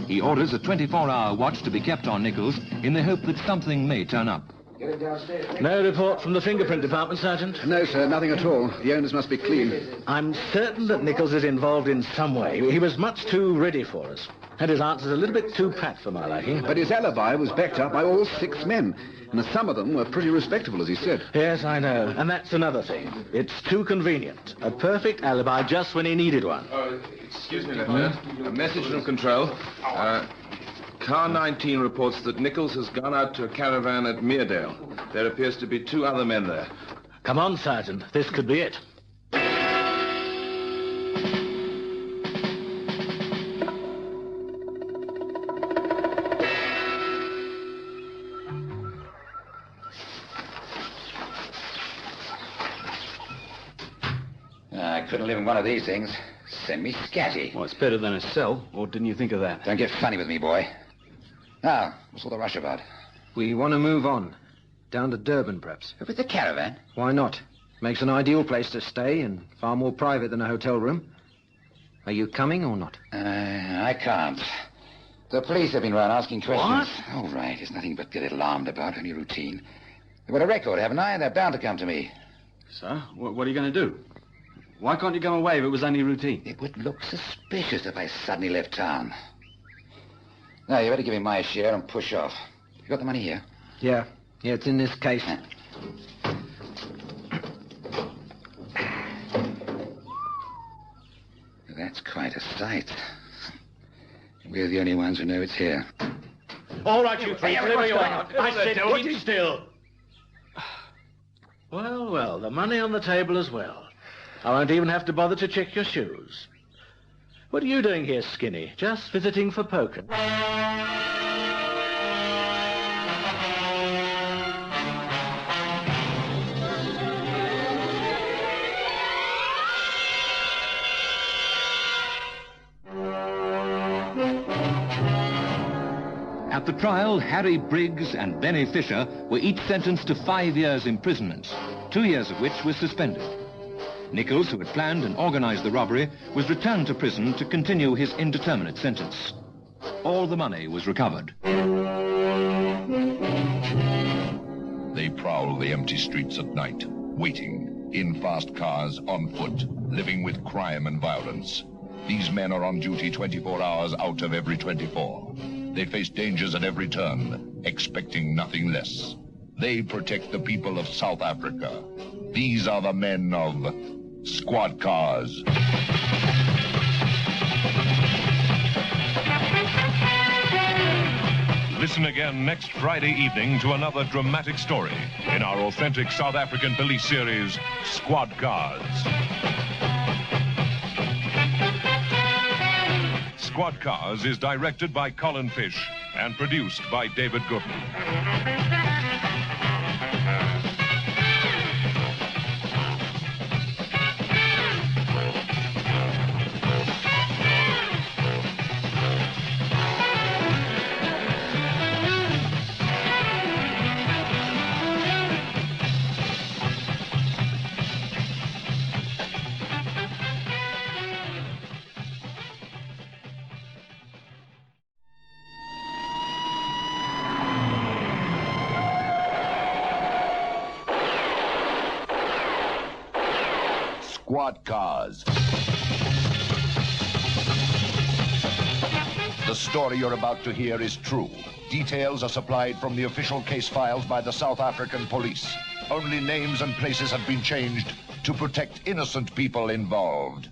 B: He orders a 24-hour watch to be kept on Nichols in the hope that something may turn up.
O: Get it downstairs, Nick. No report from the fingerprint department, Sergeant?
N: No, sir, nothing at all. The owners must be clean.
O: I'm certain that Nichols is involved in some way. He was much too ready for us. Had his answers a little bit too pat for my liking.
N: But his alibi was backed up by all 6 men, and some of them were pretty respectable, as he said.
O: Yes, I know. And that's another thing. It's too convenient. A perfect alibi just when he needed one.
E: Excuse me, Lieutenant. A message from Control. Car 19 reports that Nichols has gone out to a caravan at Meredale. There appears to be 2 other men there.
O: Come on, Sergeant. This could be it.
P: I couldn't live in one of these things. Send me scatty.
F: Well, it's better than a cell, or didn't you think of that?
P: Don't get funny with me, boy. Now, what's all the rush about?
M: We want to move on. Down to Durban, perhaps.
P: With the caravan?
M: Why not? Makes an ideal place to stay and far more private than a hotel room. Are you coming or not?
P: I can't. The police have been round asking questions.
M: What?
P: All right, it's nothing but to get alarmed about, only routine. They've got a record, haven't I? They're bound to come to me.
F: So, what are you going to do? Why can't you go away if it was only routine?
P: It would look suspicious if I suddenly left town. Now, you better give me my share and push off. You got the money here?
M: Yeah, it's in this case.
P: That's quite a sight. We're the only ones who know it's here.
O: All right, you three, whatever you want. I said,
F: Don't
O: keep still. Well, the money on the table as well. I won't even have to bother to check your shoes. What are you doing here, Skinny? Just visiting for poker?
B: At the trial, Harry Briggs and Benny Fisher were each sentenced to 5 years' imprisonment, 2 years of which were suspended. Nichols, who had planned and organized the robbery, was returned to prison to continue his indeterminate sentence. All the money was recovered.
A: They prowl the empty streets at night, waiting, in fast cars, on foot, living with crime and violence. These men are on duty 24 hours out of every 24. They face dangers at every turn, expecting nothing less. They protect the people of South Africa. These are the men of Squad Cars.
L: Listen again next Friday evening to another dramatic story in our authentic South African police series, Squad Cars. Squad Cars is directed by Colin Fish and produced by David Gooden.
A: Squad cars. The story you're about to hear is true. Details are supplied from the official case files by the South African police. Only names and places have been changed to protect innocent people involved.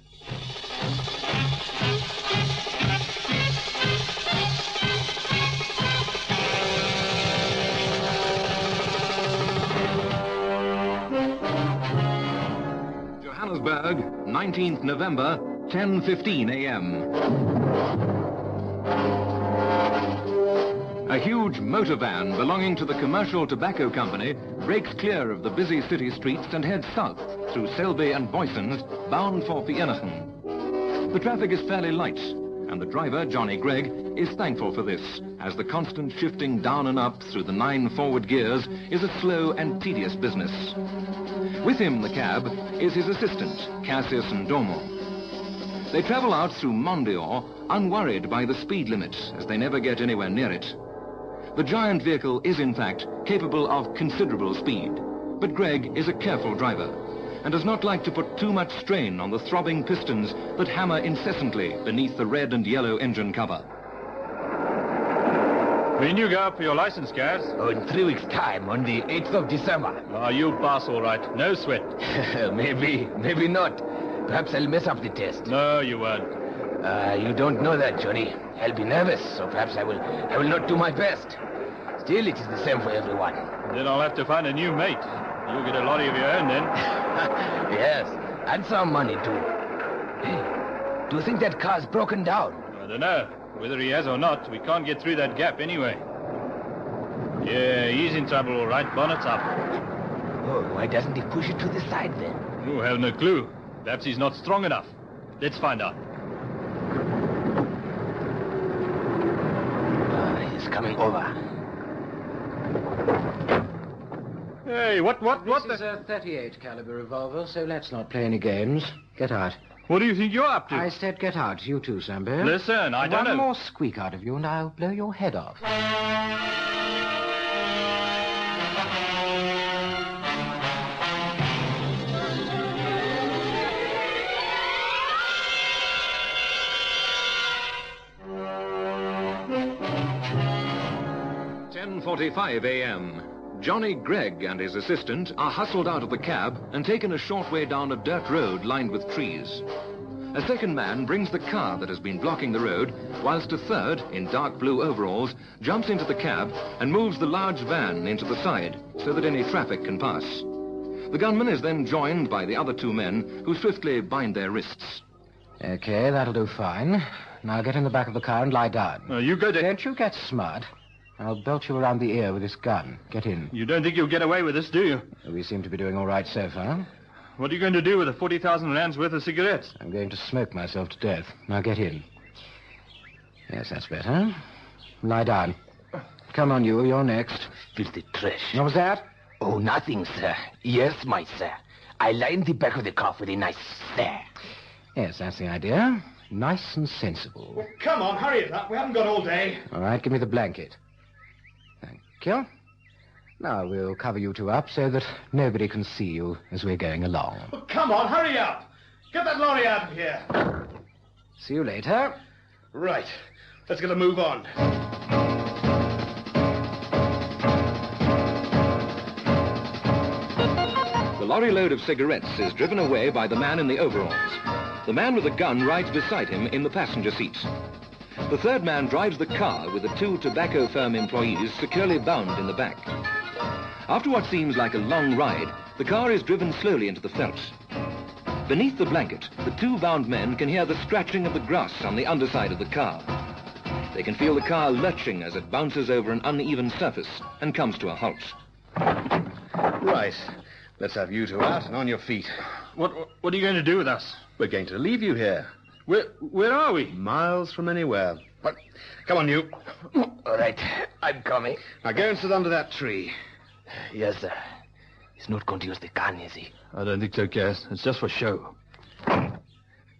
B: Johannesburg, 19th November, 10:15 a.m. A huge motor van belonging to the Commercial Tobacco Company breaks clear of the busy city streets and heads south through Selby and Boysons, bound for Vereeniging. The traffic is fairly light, and the driver, Johnny Gregg, is thankful for this, as the constant shifting down and up through the 9 forward gears is a slow and tedious business. With him, the cab, is his assistant, Cassius Ndomo. They travel out through Mondior, unworried by the speed limit, as they never get anywhere near it. The giant vehicle is, in fact, capable of considerable speed, but Gregg is a careful driver and does not like to put too much strain on the throbbing pistons that hammer incessantly beneath the red and yellow engine cover.
Q: When you go up for your license, Gaz?
G: Oh, in 3 weeks' time, on the 8th of December.
Q: Oh, you'll pass all right. No sweat.
G: Maybe not. Perhaps I'll mess up the test.
Q: No, you won't.
G: You don't know that, Johnny. I'll be nervous, so perhaps I will not do my best. Still, it is the same for everyone.
Q: Then I'll have to find a new mate. You'll get a lorry of your own then.
G: Yes, and some money too. Hey, do you think that car's broken down?
Q: I don't know. Whether he has or not, we can't get through that gap anyway. Yeah, he's in trouble, all right. Bonnet's up.
G: Oh, why doesn't he push it to the side then?
Q: Oh, have no clue. Perhaps he's not strong enough. Let's find out.
G: He's coming over.
Q: Hey, what?
M: This is a .38 caliber revolver, so let's not play any games. Get out.
Q: What do you think you're up to?
M: I said get out. You too, Sambo.
Q: Listen, I don't know.
M: One more squeak out of you and I'll blow your head off.
B: 10:45 a.m. Johnny Gregg and his assistant are hustled out of the cab and taken a short way down a dirt road lined with trees. A second man brings the car that has been blocking the road, whilst a third, in dark blue overalls, jumps into the cab and moves the large van into the side so that any traffic can pass. The gunman is then joined by the other 2 men, who swiftly bind their wrists.
M: Okay, that'll do fine. Now get in the back of the car and lie down.
Q: You go to...
M: Don't you get smart. I'll belt you around the ear with this gun. Get in.
Q: You don't think you'll get away with this, do you?
M: We seem to be doing all right so far.
Q: What are you going to do with the 40,000 rands worth of cigarettes?
M: I'm going to smoke myself to death. Now get in. Yes, that's better. Lie down. Come on, you're next.
G: Filthy trash.
M: What was that?
G: Oh, nothing, sir. Yes, my sir. I lie in the back of the car with a nice sir.
M: Yes, that's the idea. Nice and sensible.
Q: Well, come on, hurry it up. We haven't got all day.
M: All right, give me the blanket. Thank you. Now we'll cover you 2 up so that nobody can see you as we're going along.
Q: Well, come on, hurry up. Get that lorry out of here.
M: See you later.
Q: Right. Let's get a move on.
B: The lorry load of cigarettes is driven away by the man in the overalls. The man with the gun rides beside him in the passenger seat. The third man drives the car with the 2 tobacco firm employees securely bound in the back. After what seems like a long ride, the car is driven slowly into the veldt. Beneath the blanket, the 2 bound men can hear the scratching of the grass on the underside of the car. They can feel the car lurching as it bounces over an uneven surface and comes to a halt.
N: Right. Let's have you two out and on your feet.
Q: What are you going to do with us?
N: We're going to leave you here.
Q: Where are we?
N: Miles from anywhere. But come on, you.
G: All right, I'm coming.
N: Now go and sit under that tree.
G: Yes, sir. He's not going to use the gun, is he?
Q: I don't think so, Cass. It's just for show.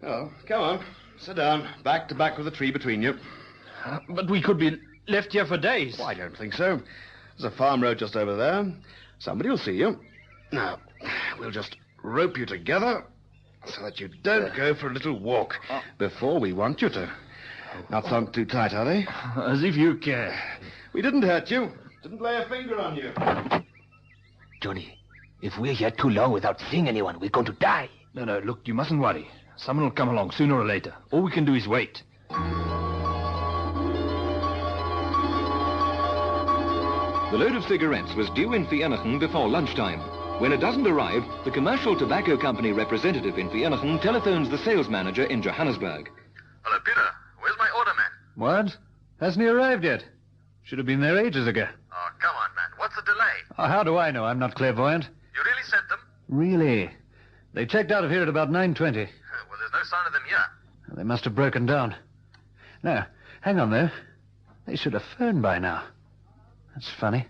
N: Oh, come on. Sit down. Back to back with the tree between you.
Q: But we could be left here for days.
N: Oh, I don't think so. There's a farm road just over there. Somebody will see you. Now, we'll just rope you together so that you don't go for a little walk before we want you to. Not sunk too tight, are they?
Q: As if you care.
N: We didn't hurt you. Didn't lay a finger on you.
G: Johnny, if we're here too long without seeing anyone, we're going to die.
Q: No, look, you mustn't worry. Someone will come along sooner or later. All we can do is wait.
B: The load of cigarettes was due in Vereeniging before lunchtime. When it doesn't arrive, the commercial tobacco company representative in Vereeniging telephones the sales manager in Johannesburg.
I: Hello, Peter. Where's my order, man?
Q: What? Hasn't he arrived yet? Should have been there ages ago.
I: Oh, come on, man. What's the delay?
Q: Oh, how do I know? I'm not clairvoyant.
I: You really sent them?
Q: Really? They checked out of here at about 9:20.
I: Well, there's no sign of them here.
Q: They must have broken down. No, hang on, though. They should have phoned by now. That's funny.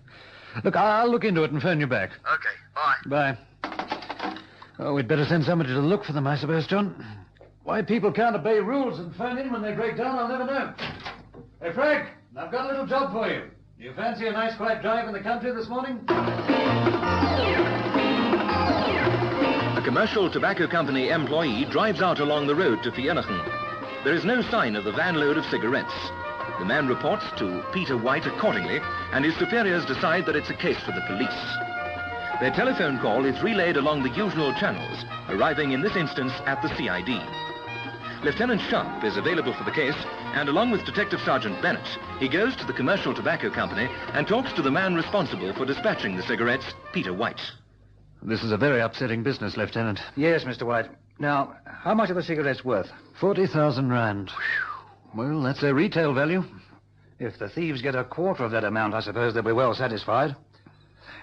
Q: Look, I'll look into it and phone you back.
I: Okay, bye.
Q: Bye. Oh, we'd better send somebody to look for them, I suppose, John. Why people can't obey rules and phone in when they break down, I'll never know. Hey, Frank, I've got a little job for you. Do you fancy a nice quiet drive in the country this morning?
B: A commercial tobacco company employee drives out along the road to Vereeniging. There is no sign of the van load of cigarettes. The man reports to Peter White accordingly, and his superiors decide that it's a case for the police. Their telephone call is relayed along the usual channels, arriving in this instance at the CID. Lieutenant Sharp is available for the case, and along with Detective Sergeant Bennett, he goes to the commercial tobacco company and talks to the man responsible for dispatching the cigarettes, Peter White.
Q: This is a very upsetting business, Lieutenant.
R: Yes, Mr. White. Now, how much are the cigarettes worth?
Q: 40,000 rand. Well, that's their retail value.
R: If the thieves get a quarter of that amount, I suppose they'll be well satisfied.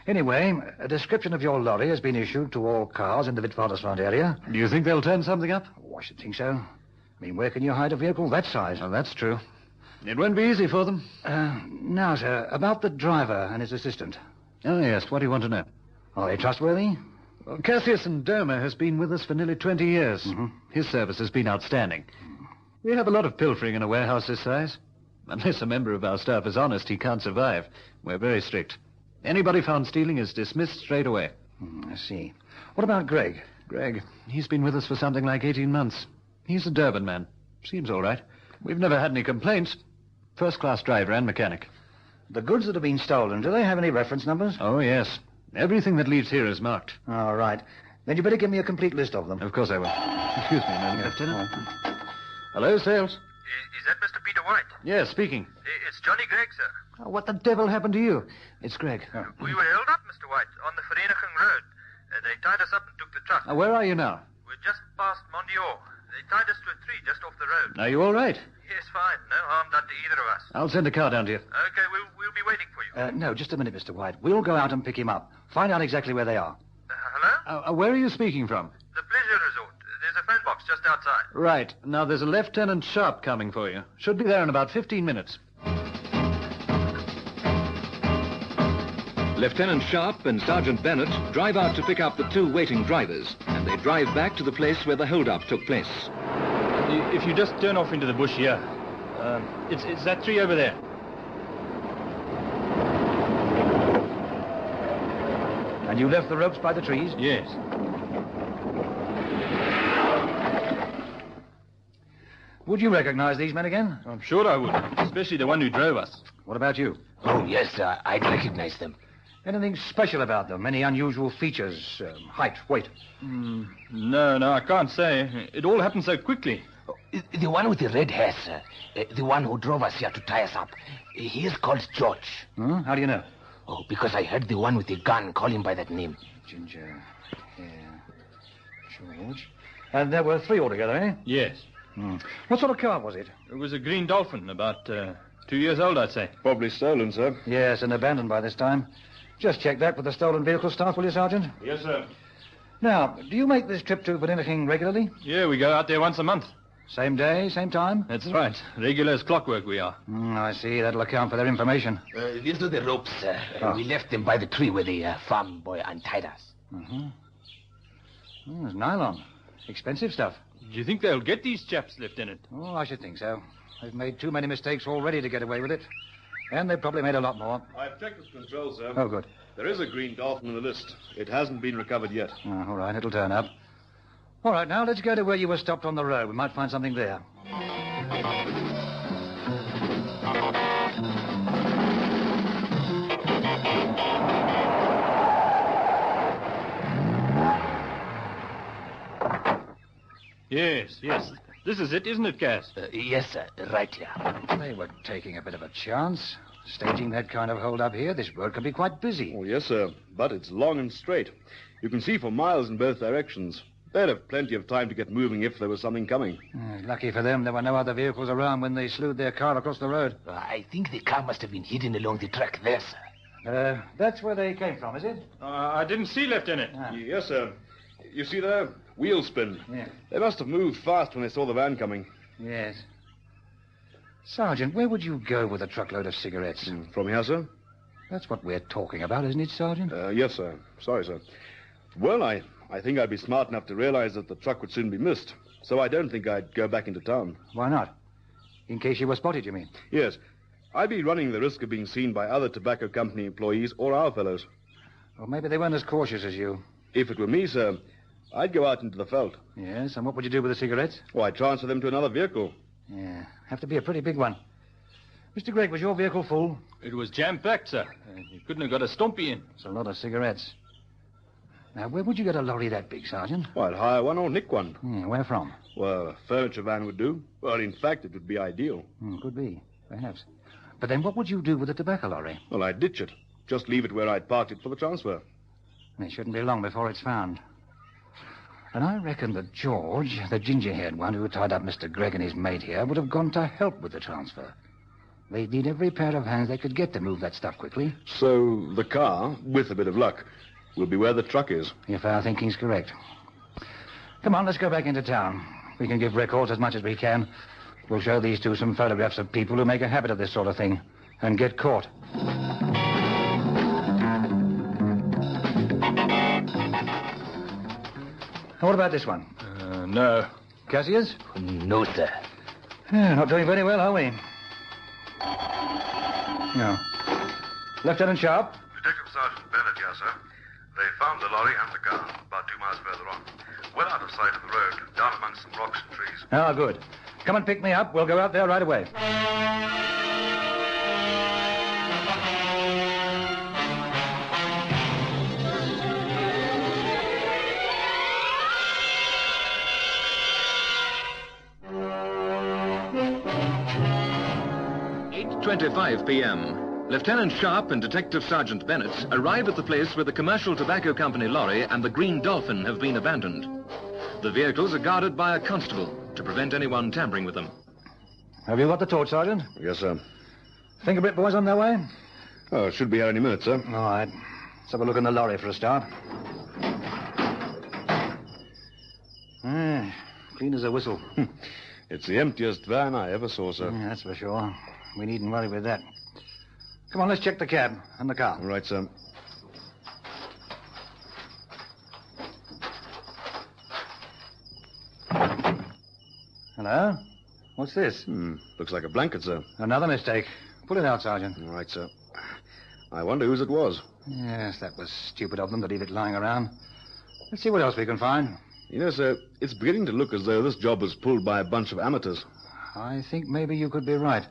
R: Anyway, a description of your lorry has been issued to all cars in the Witwatersrand area.
Q: Do you think they'll turn something up?
R: Oh, I should think so. I mean, where can you hide a vehicle that size?
Q: Oh, that's true. It won't be easy for them.
R: Now, sir, about the driver and his assistant.
Q: Oh, yes. What do you want to know?
R: Are they trustworthy?
Q: Well, Cassius Ndoma has been with us for nearly 20 years. Mm-hmm. His service has been outstanding. We have a lot of pilfering in a warehouse this size. Unless a member of our staff is honest, he can't survive. We're very strict. Anybody found stealing is dismissed straight away.
R: I see. What about Greg?
Q: Greg, he's been with us for something like 18 months. He's a Durban man. Seems all right. We've never had any complaints. First-class driver and mechanic.
R: The goods that have been stolen, do they have any reference numbers?
Q: Oh, yes. Everything that leaves here is marked.
R: All right. Then you better give me a complete list of them.
Q: Of course I will. Excuse me a moment, Lieutenant. Hello, Sales.
I: Is that Mr. Peter White?
Q: Yes, speaking.
I: It's Johnny Gregg, sir.
Q: Oh, what the devil happened to you? It's Greg.
I: We were held up, Mr. White, on the Vereeniging Road. They tied us up and took the truck.
Q: Where are you now?
I: We're just past Mondior. They tied us to a tree just off the road.
Q: Are you all right?
I: Yes, fine. No harm done to either of us.
Q: I'll send a car down to you.
I: Okay, we'll be waiting for you.
R: No, just a minute, Mr. White. We'll go out and pick him up. Find out exactly where they are.
I: Hello?
Q: Where are you speaking from?
I: The Pleasure Resort. There's a phone box just outside.
Q: Right. Now, there's a Lieutenant Sharp coming for you. Should be there in about 15 minutes.
B: Lieutenant Sharp and Sergeant Bennett drive out to pick up the two waiting drivers, and they drive back to the place where the hold-up took place.
Q: If you just turn off into the bush here, it's that tree over there.
R: And you left the ropes by the trees?
Q: Yes.
R: Would you recognize these men again?
Q: I'm sure I would, especially the one who drove us.
R: What about you?
G: Oh, yes, I'd recognize them.
R: Anything special about them? Any unusual features? Height, weight?
Q: No, I can't say. It all happened so quickly.
G: The one with the red hair, sir. The one who drove us here to tie us up. He is called George.
R: How do you know?
G: Oh, because I heard the one with the gun call him by that name.
R: Ginger hair, George. And there were three altogether, eh?
Q: Yes.
R: What sort of car was it?
Q: It was a green Dolphin, about
S: 2 years old, I'd say.
N: Probably stolen, sir.
R: Yes, and abandoned by this time. Just check that with the stolen vehicle staff, will you, Sergeant?
N: Yes, sir.
R: Now, do you make this trip to Hijacking regularly?
S: Yeah, we go out there once a month.
R: Same day, same time?
S: That's right. Regular as clockwork we are.
R: I see. That'll account for their information.
G: These are the ropes, sir. We left them by the tree where the farm boy untied us.
R: Mm-hmm. It's nylon. Expensive stuff.
S: Do you think they'll get these chaps, Lieutenant?
R: Oh, I should think so. They've made too many mistakes already to get away with it. And they've probably made a lot more.
N: I've checked with control, sir.
R: Oh, good.
N: There is a green dolphin on the list. It hasn't been recovered yet.
R: Oh, all right, it'll turn up. All right, now let's go to where you were stopped on the road. We might find something there.
S: Yes. This is it, isn't it, Cass?
G: Yes, sir. Right here.
R: They were taking a bit of a chance. Staging that kind of hold up here, this road can be quite busy.
N: Oh, yes, sir. But it's long and straight. You can see for miles in both directions. They'd have plenty of time to get moving if there was something coming.
R: Lucky for them, there were no other vehicles around when they slewed their car across the road.
G: I think the car must have been hidden along the track there, sir.
R: That's where they came from, is it?
S: I didn't see, Lieutenant.
N: Yes, sir. You see there? Wheel spin.
R: Yeah.
N: They must have moved fast when they saw the van coming.
R: Yes. Sergeant, where would you go with a truckload of cigarettes?
N: From here, sir?
R: That's what we're talking about, isn't it, Sergeant?
N: Yes, sir. Sorry, sir. Well, I think I'd be smart enough to realize that the truck would soon be missed. So I don't think I'd go back into town.
R: Why not? In case you were spotted, you mean?
N: Yes. I'd be running the risk of being seen by other tobacco company employees or our fellows.
R: Well, maybe they weren't as cautious as you.
N: If it were me, sir, I'd go out into the veldt.
R: Yes, and what would you do with the cigarettes?
N: Well, I'd transfer them to another vehicle.
R: Yeah, have to be a pretty big one. Mr. Gregg, was your vehicle full?
S: It was jam-packed, sir. You couldn't have got a stumpy in.
R: It's a lot of cigarettes. Now, where would you get a lorry that big, Sergeant?
N: Well, I'd hire one or nick one.
R: Where from?
N: Well, a furniture van would do. Well, in fact, it would be ideal.
R: Could be, perhaps. But then what would you do with the tobacco lorry?
N: Well, I'd ditch it. Just leave it where I'd parked it for the transfer.
R: It shouldn't be long before it's found. And I reckon that George, the ginger-haired one who tied up Mr. Gregg and his mate here, would have gone to help with the transfer. They'd need every pair of hands they could get to move that stuff quickly.
N: So the car, with a bit of luck, will be where the truck is.
R: If our thinking's correct. Come on, let's go back into town. We can give records as much as we can. We'll show these two some photographs of people who make a habit of this sort of thing and get caught. What about this one?
S: No.
R: Cassius?
G: No, sir.
R: Yeah, not doing very well, are we? No. Lieutenant Sharp?
T: Detective Sergeant Bennett here, sir. They found the lorry and the car about 2 miles further on. Well out of sight of the road, down amongst some rocks and trees.
R: Ah, good. Come and pick me up. We'll go out there right away.
B: .25 p.m. Lieutenant Sharp and Detective Sergeant Bennett arrive at the place where the commercial tobacco company lorry and the Green Dolphin have been abandoned. The vehicles are guarded by a constable to prevent anyone tampering with them.
R: Have you got the torch, Sergeant?
N: Yes, sir.
R: Fingerprint boys on their way?
N: Oh, should be here any minute, sir.
R: All right. Let's have a look in the lorry for a start. Clean as a whistle.
N: It's the emptiest van I ever saw, sir.
R: Yeah, that's for sure. We needn't worry with that. Come on, let's check the cab and the car.
N: All right, sir.
R: Hello? What's this?
N: Looks like a blanket, sir.
R: Another mistake. Pull it out, Sergeant.
N: All right, sir. I wonder whose it was.
R: Yes, that was stupid of them to leave it lying around. Let's see what else we can find.
N: You know, sir, it's beginning to look as though this job was pulled by a bunch of amateurs.
R: I think maybe you could be right.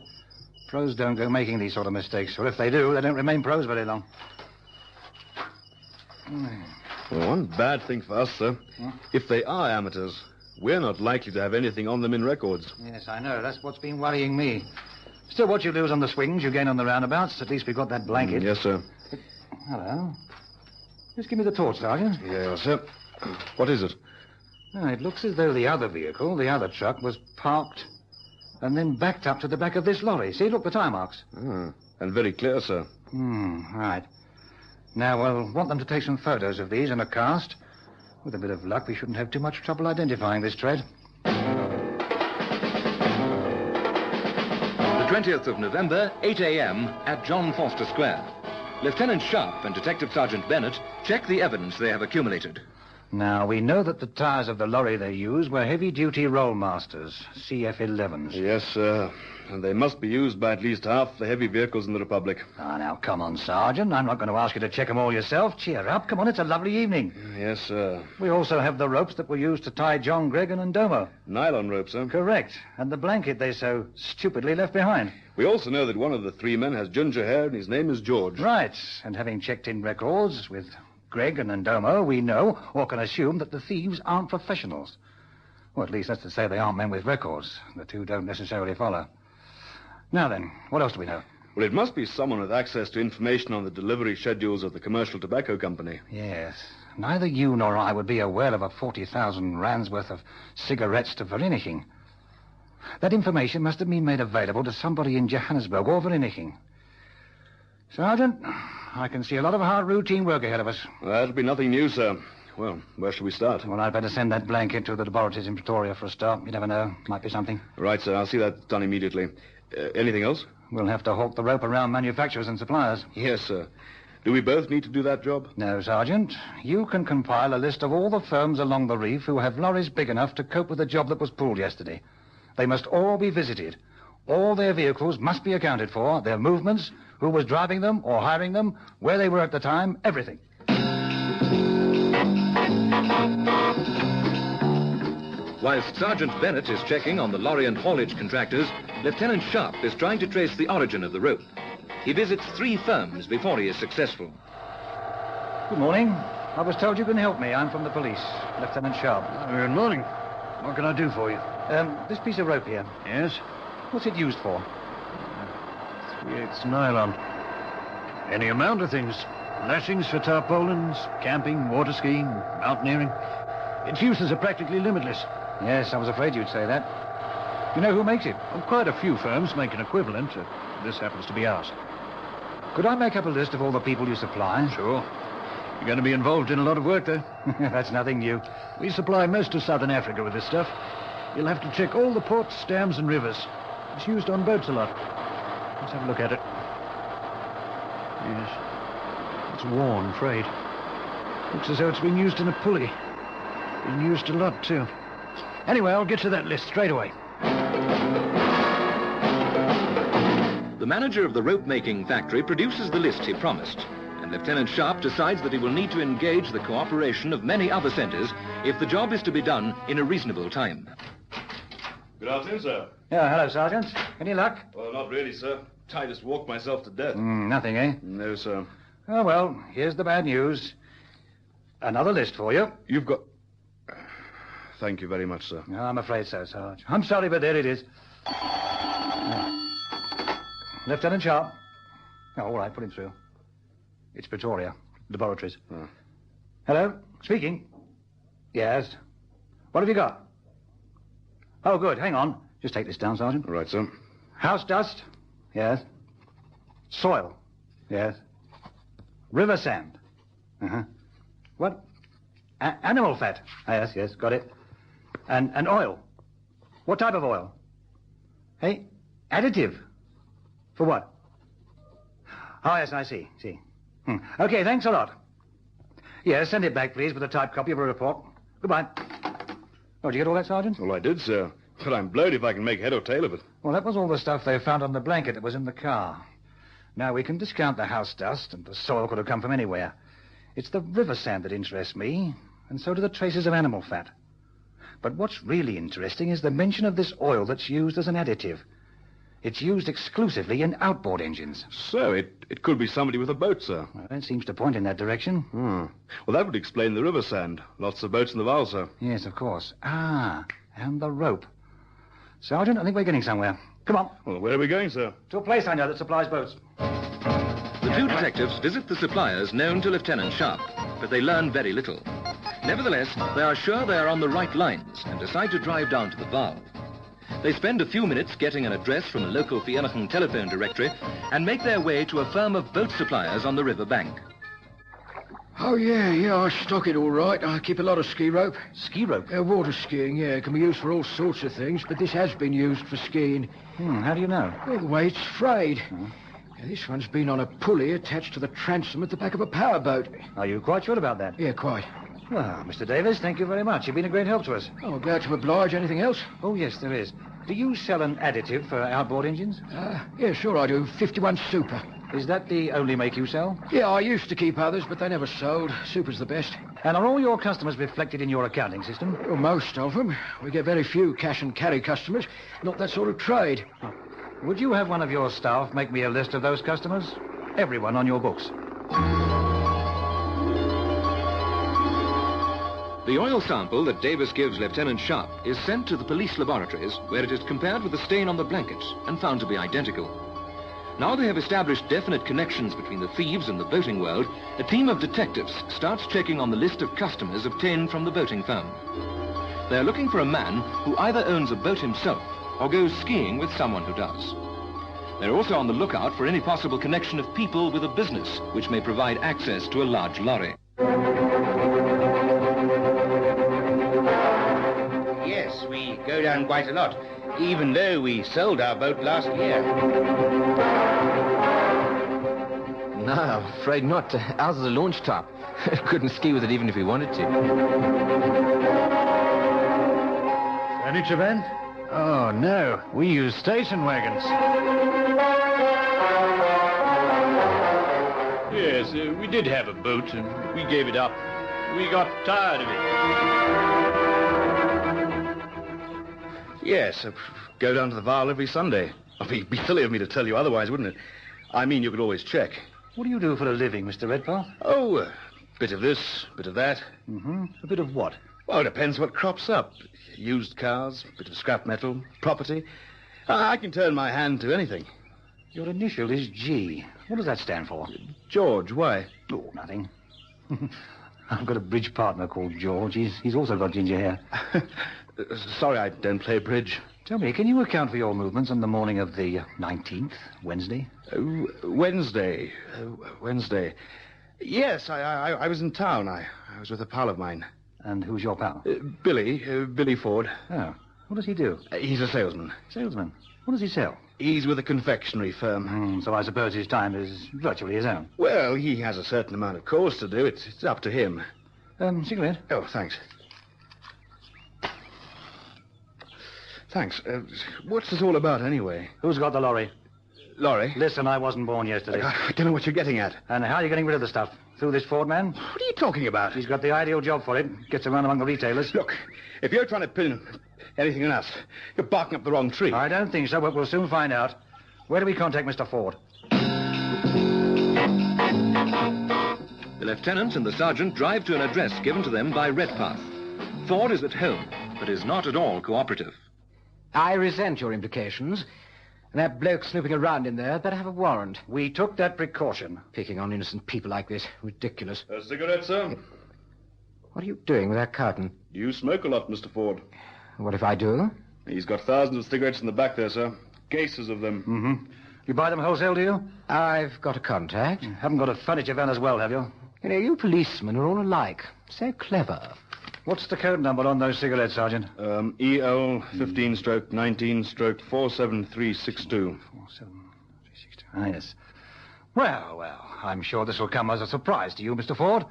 R: Pros don't go making these sort of mistakes, or if they do, they don't remain pros very long.
N: Well, one bad thing for us, sir. If they are amateurs, we're not likely to have anything on them in records.
R: Yes, I know. That's what's been worrying me. Still, what you lose on the swings, you gain on the roundabouts. At least we got that blanket.
N: Yes, sir.
R: Hello. Just give me the torch, Sergeant.
N: Yes, sir. What is it?
R: It looks as though the other vehicle, the other truck, was parked and then backed up to the back of this lorry. See, look, the tire marks.
N: And very clear, sir.
R: Right. Now, we'll want them to take some photos of these in a cast. With a bit of luck, we shouldn't have too much trouble identifying this tread.
B: The 20th of November, 8 a.m. at John Foster Square. Lieutenant Sharp and Detective Sergeant Bennett check the evidence they have accumulated.
R: Now, we know that the tires of the lorry they used were heavy-duty Rollmasters, CF11s.
N: Yes, sir. And they must be used by at least half the heavy vehicles in the Republic.
R: Now, come on, Sergeant. I'm not going to ask you to check them all yourself. Cheer up. Come on, it's a lovely evening.
N: Yes, sir.
R: We also have the ropes that were used to tie John Gregan and Domo.
N: Nylon ropes, sir?
R: Correct. And the blanket they so stupidly left behind.
N: We also know that one of the three men has ginger hair and his name is George.
R: Right. And having checked in records with Greg and Ndomo, we know, or can assume, that the thieves aren't professionals. Well, at least that's to say they aren't men with records. The two don't necessarily follow. Now then, what else do we know?
N: Well, it must be someone with access to information on the delivery schedules of the Commercial Tobacco Company.
R: Yes. Neither you nor I would be aware of a 40,000 rands worth of cigarettes to Vereeniging. That information must have been made available to somebody in Johannesburg or Vereeniging. Sergeant, I can see a lot of hard routine work ahead of us.
N: That'll be nothing new, sir. Well, where shall we start?
R: Well, I'd better send that blanket to the laboratories in Pretoria for a start. You never know. Might be something.
N: Right, sir. I'll see that done immediately. Anything else?
R: We'll have to hawk the rope around manufacturers and suppliers.
N: Yes, sir. Do we both need to do that job?
R: No, Sergeant. You can compile a list of all the firms along the reef who have lorries big enough to cope with the job that was pulled yesterday. They must all be visited. All their vehicles must be accounted for, their movements, who was driving them or hiring them, where they were at the time, everything.
B: Whilst Sergeant Bennett is checking on the lorry and haulage contractors, Lieutenant Sharp is trying to trace the origin of the rope. He visits 3 firms before he is successful.
R: Good morning. I was told you can help me. I'm from the police. Lieutenant Sharp.
Q: Good morning. What can I do for you?
R: This piece of rope here.
Q: Yes?
R: What's it used for?
Q: 3/8 nylon. Any amount of things. Lashings for tarpaulins, camping, water skiing, mountaineering. Its uses are practically limitless.
R: Yes, I was afraid you'd say that. You know who makes it?
Q: Well, quite a few firms make an equivalent. This happens to be ours.
R: Could I make up a list of all the people you supply?
Q: Sure. You're going to be involved in a lot of work, though.
R: That's nothing new.
Q: We supply most of Southern Africa with this stuff. You'll have to check all the ports, dams, and rivers. It's used on boats a lot. Let's have a look at it. Yes. It's worn, frayed. Looks as though it's been used in a pulley. Been used a lot, too. Anyway, I'll get to that list straight away.
B: The manager of the rope-making factory produces the list he promised, and Lieutenant Sharp decides that he will need to engage the cooperation of many other centres if the job is to be done in a reasonable time.
N: Good afternoon, sir.
R: Yeah, hello, Sergeant. Any luck?
N: Well, not really, sir. I just walked myself to death.
R: Nothing, eh?
N: No, sir.
R: Oh, well, here's the bad news. Another list for you.
N: You've got... Thank you very much, sir.
R: No, I'm afraid so, Sarge. I'm sorry, but there it is. Lieutenant Sharp. Oh, all right, put him through. It's Pretoria. Laboratories.
N: Oh.
R: Hello? Speaking. Yes. What have you got? Oh, good. Hang on. Just take this down, Sergeant.
N: All right, sir.
R: House dust. Yes. Soil. Yes. River sand. Uh-huh. What? Animal fat. Yes, yes, got it. And oil. What type of oil? Hey, additive. For what? Oh, yes, I see. Okay, thanks a lot. Yes, send it back, please, with a typed copy of a report. Goodbye. Oh, did you get all that, Sergeant?
N: Well, I did, sir. But I'm blowed if I can make head or tail of it.
R: Well, that was all the stuff they found on the blanket that was in the car. Now, we can discount the house dust, and the soil could have come from anywhere. It's the river sand that interests me, and so do the traces of animal fat. But what's really interesting is the mention of this oil that's used as an additive. It's used exclusively in outboard engines.
N: So, it could be somebody with a boat, sir.
R: Well, it seems to point in that direction.
N: Well, that would explain the river sand. Lots of boats in the Vaal, sir.
R: Yes, of course. And the rope. Sergeant, I think we're getting somewhere. Come on.
N: Well, where are we going, sir?
R: To a place I know that supplies boats.
B: The 2 detectives visit the suppliers known to Lieutenant Sharp, but they learn very little. Nevertheless, they are sure they are on the right lines and decide to drive down to the Vaal. They spend a few minutes getting an address from a local Hijacking telephone directory and make their way to a firm of boat suppliers on the river bank.
U: Oh, yeah, I stock it all right. I keep a lot of ski rope.
Q: Ski rope?
U: Water skiing, yeah. It can be used for all sorts of things, but this has been used for skiing.
Q: How do you know?
U: Well, the way it's frayed. This one's been on a pulley attached to the transom at the back of a powerboat.
Q: Are you quite sure about that?
U: Yeah, quite.
Q: Well, Mr. Davis, thank you very much. You've been a great help to us.
U: Oh, glad to oblige. Anything else?
Q: Oh, yes, there is. Do you sell an additive for outboard engines?
U: Yeah, sure I do. 51 Super.
Q: Is that the only make you sell?
U: Yeah, I used to keep others, but they never sold. Super's the best.
Q: And are all your customers reflected in your accounting system?
U: Well, most of them. We get very few cash and carry customers. Not that sort of trade.
Q: Would you have one of your staff make me a list of those customers? Everyone on your books.
B: The oil sample that Davis gives Lieutenant Sharp is sent to the police laboratories, where it is compared with the stain on the blankets and found to be identical. Now they have established definite connections between the thieves and the boating world, a team of detectives starts checking on the list of customers obtained from the boating firm. They are looking for a man who either owns a boat himself or goes skiing with someone who does. They're also on the lookout for any possible connection of people with a business which may provide access to a large lorry.
I: Yes, we go down quite a lot, even though we sold our boat last year.
G: No, I'm afraid not. Ours is a launch top. Couldn't ski with it even if we wanted to.
Q: Furniture van? Oh, no. We use station wagons.
S: Yes, we did have a boat, and we gave it up. We got tired of it.
N: Yes, go down to the Vaal every Sunday. It'd be silly of me to tell you otherwise, wouldn't it? I mean, you could always check.
Q: What do you do for a living, Mr. Redpath?
N: Oh, a bit of this, bit of that.
Q: A bit of what?
N: Well, it depends what crops up. Used cars, bit of scrap metal, property. I can turn my hand to anything.
Q: Your initial is G. What does that stand for?
N: George, why?
Q: Oh, nothing. I've got a bridge partner called George. He's also got ginger hair.
N: Sorry, I don't play bridge.
Q: Tell me, can you account for your movements on the morning of the 19th, Wednesday?
N: Wednesday. Yes, I was in town. I was with a pal of mine.
Q: And who's your pal?
N: Billy Ford.
Q: Oh, what does he do?
N: He's a salesman.
Q: Salesman? What does he sell?
N: He's with a confectionery firm.
Q: So I suppose his time is virtually his own.
N: Well, he has a certain amount of calls to do. It's up to him.
Q: Cigarette?
N: Oh, thanks. Thanks. What's this all about, anyway?
Q: Who's got the lorry?
N: Lorry?
Q: Listen, I wasn't born yesterday.
N: I don't know what you're getting at.
Q: And how are you getting rid of the stuff? Through this Ford man?
N: What are you talking about?
Q: He's got the ideal job for it. Gets around among the retailers.
N: Look, if you're trying to pin anything on us, you're barking up the wrong tree.
Q: I don't think so, but we'll soon find out. Where do we contact Mr. Ford?
B: The lieutenant and the sergeant drive to an address given to them by Redpath. Ford is at home, but is not at all cooperative.
M: I resent your implications. And that bloke snooping around in there better have a warrant.
Q: We took that precaution.
M: Picking on innocent people like this. Ridiculous.
N: A cigarette, sir?
M: What are you doing with that carton?
N: You smoke a lot, Mr. Ford.
M: What if I do?
N: He's got thousands of cigarettes in the back there, sir. Cases of them.
Q: You buy them wholesale, do you?
M: I've got a contact.
Q: Haven't got a furniture van as well, have you?
M: You know, you policemen are all alike. So clever.
Q: What's the code number on those cigarettes, Sergeant?
N: EL 15/19/47362.
Q: 47362. Ah, yes. Well, I'm sure this will come as a surprise to you, Mr. Ford.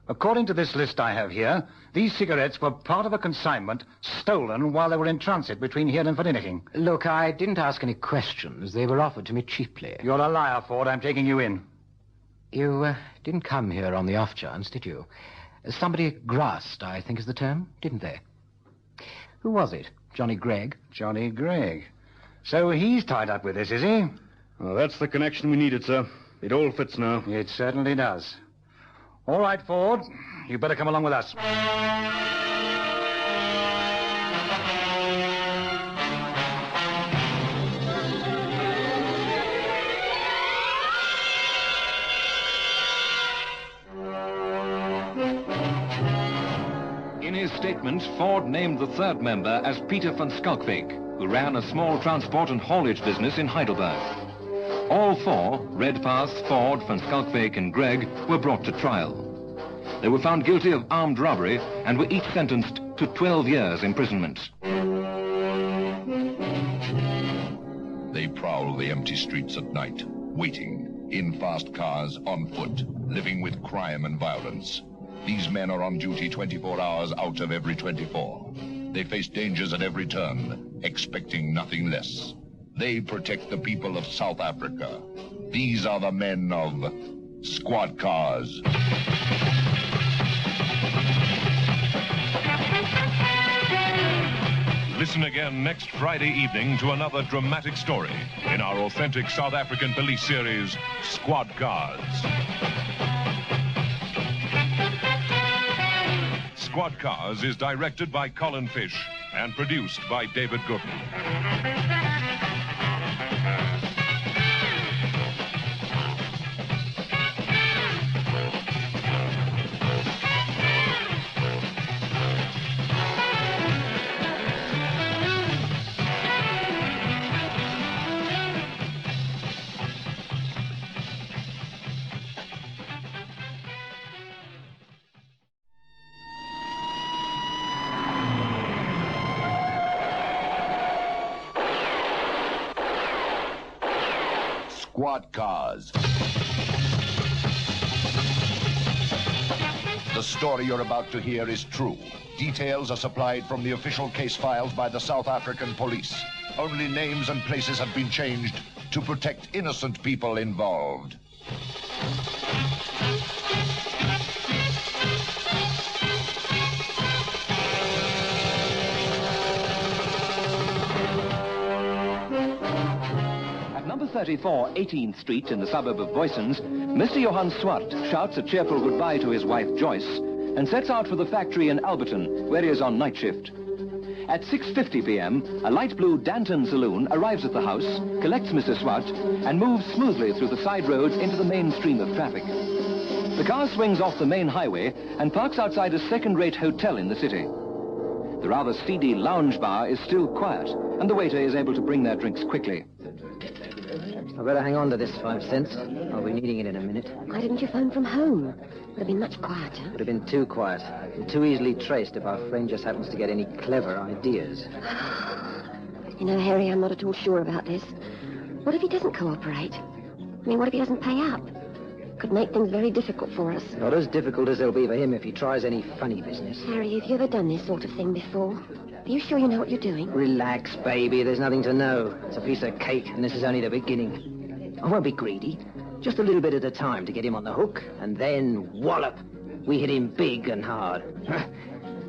Q: According to this list I have here, these cigarettes were part of a consignment stolen while they were in transit between here and Hijacking.
M: Look, I didn't ask any questions. They were offered to me cheaply.
Q: You're a liar, Ford. I'm taking you in.
M: You didn't come here on the off chance, did you? Somebody grasped, I think is the term, didn't they? Who was it? Johnny Gregg?
Q: Johnny Gregg. So he's tied up with this, is he?
N: Well, that's the connection we needed, sir. It all fits now.
Q: It certainly does. All right, Ford. You better come along with us.
B: In his statement, Ford named the third member as Peter van Skalkbeek, who ran a small transport and haulage business in Heidelberg. All four, Redpath, Ford, Van Skalkbeek and Gregg, were brought to trial. They were found guilty of armed robbery and were each sentenced to 12 years imprisonment.
A: They prowl the empty streets at night, waiting, in fast cars, on foot, living with crime and violence. These men are on duty 24 hours out of every 24. They face dangers at every turn, expecting nothing less. They protect the people of South Africa. These are the men of Squad Cars.
L: Listen again next Friday evening to another dramatic story in our authentic South African police series, Squad Cars. Squad Cars is directed by Colin Fish and produced by David Gooden.
A: Squad Cars. The story you're about to hear is true. Details are supplied from the official case files by the South African police. Only names and places have been changed to protect innocent people involved.
B: Number 34, 18th Street in the suburb of Boysons, Mr. Johann Swart shouts a cheerful goodbye to his wife Joyce and sets out for the factory in Alberton, where he is on night shift. At 6:50 p.m., a light blue Danton saloon arrives at the house, collects Mr. Swart, and moves smoothly through the side roads into the main stream of traffic. The car swings off the main highway and parks outside a second-rate hotel in the city. The rather seedy lounge bar is still quiet, and the waiter is able to bring their drinks quickly.
M: I better hang on to this 5 cents. I'll be needing it in a minute.
C: Why didn't you phone from home? Would have been much quieter.
M: Would have been too quiet and too easily traced if our friend just happens to get any clever ideas.
C: You know, Harry, I'm not at all sure about this. What if he doesn't cooperate? I mean, what if he doesn't pay up? Could make things very difficult for us.
M: Not as difficult as it'll be for him if he tries any funny business.
C: Harry, have you ever done this sort of thing before? Are you sure you know what you're doing?
M: Relax, baby. There's nothing to know. It's a piece of cake, and this is only the beginning. I won't be greedy. Just a little bit at a time to get him on the hook, and then wallop. We hit him big and hard.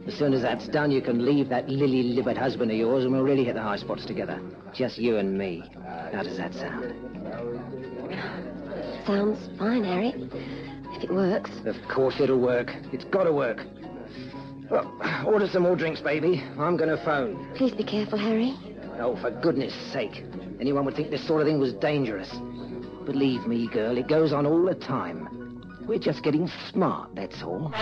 M: As soon as that's done, you can leave that lily-livered husband of yours, and we'll really hit the high spots together. Just you and me. How does that sound?
C: Sounds fine, Harry. If it works.
M: Of course it'll work. It's got to work. Well, order some more drinks, baby. I'm going to phone.
C: Please be careful, Harry.
M: Oh, for goodness sake. Anyone would think this sort of thing was dangerous. Believe me, girl, it goes on all the time. We're just getting smart, that's all.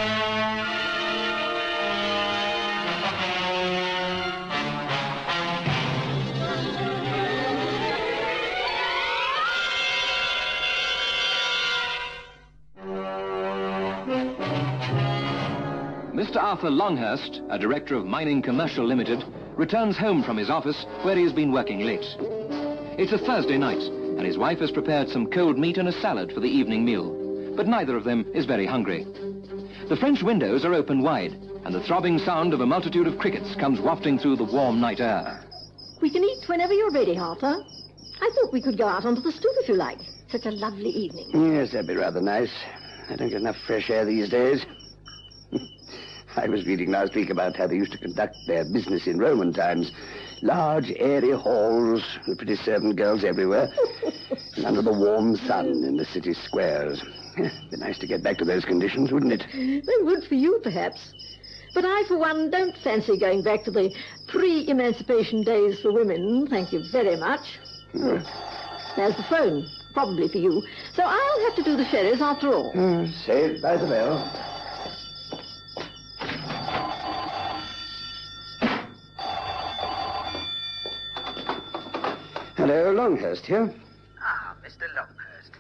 B: Mr. Arthur Longhurst, a director of Mining Commercial Limited, returns home from his office where he has been working late. It's a Thursday night, and his wife has prepared some cold meat and a salad for the evening meal. But neither of them is very hungry. The French windows are open wide, and the throbbing sound of a multitude of crickets comes wafting through the warm night air.
V: We can eat whenever you're ready, Arthur. I thought we could go out onto the stoop if you like. Such a lovely evening.
W: Yes, that'd be rather nice. I don't get enough fresh air these days. I was reading last week about how they used to conduct their business in Roman times. Large, airy halls with pretty servant girls everywhere. And under the warm sun in the city squares. Be nice to get back to those conditions, wouldn't it?
V: They would for you, perhaps. But I, for one, don't fancy going back to the pre-emancipation days for women. Thank you very much. There's the phone, probably for you. So I'll have to do the sherries after all.
W: Saved by the bell. Hello, Longhurst here.
D: Ah, Mr. Longhurst.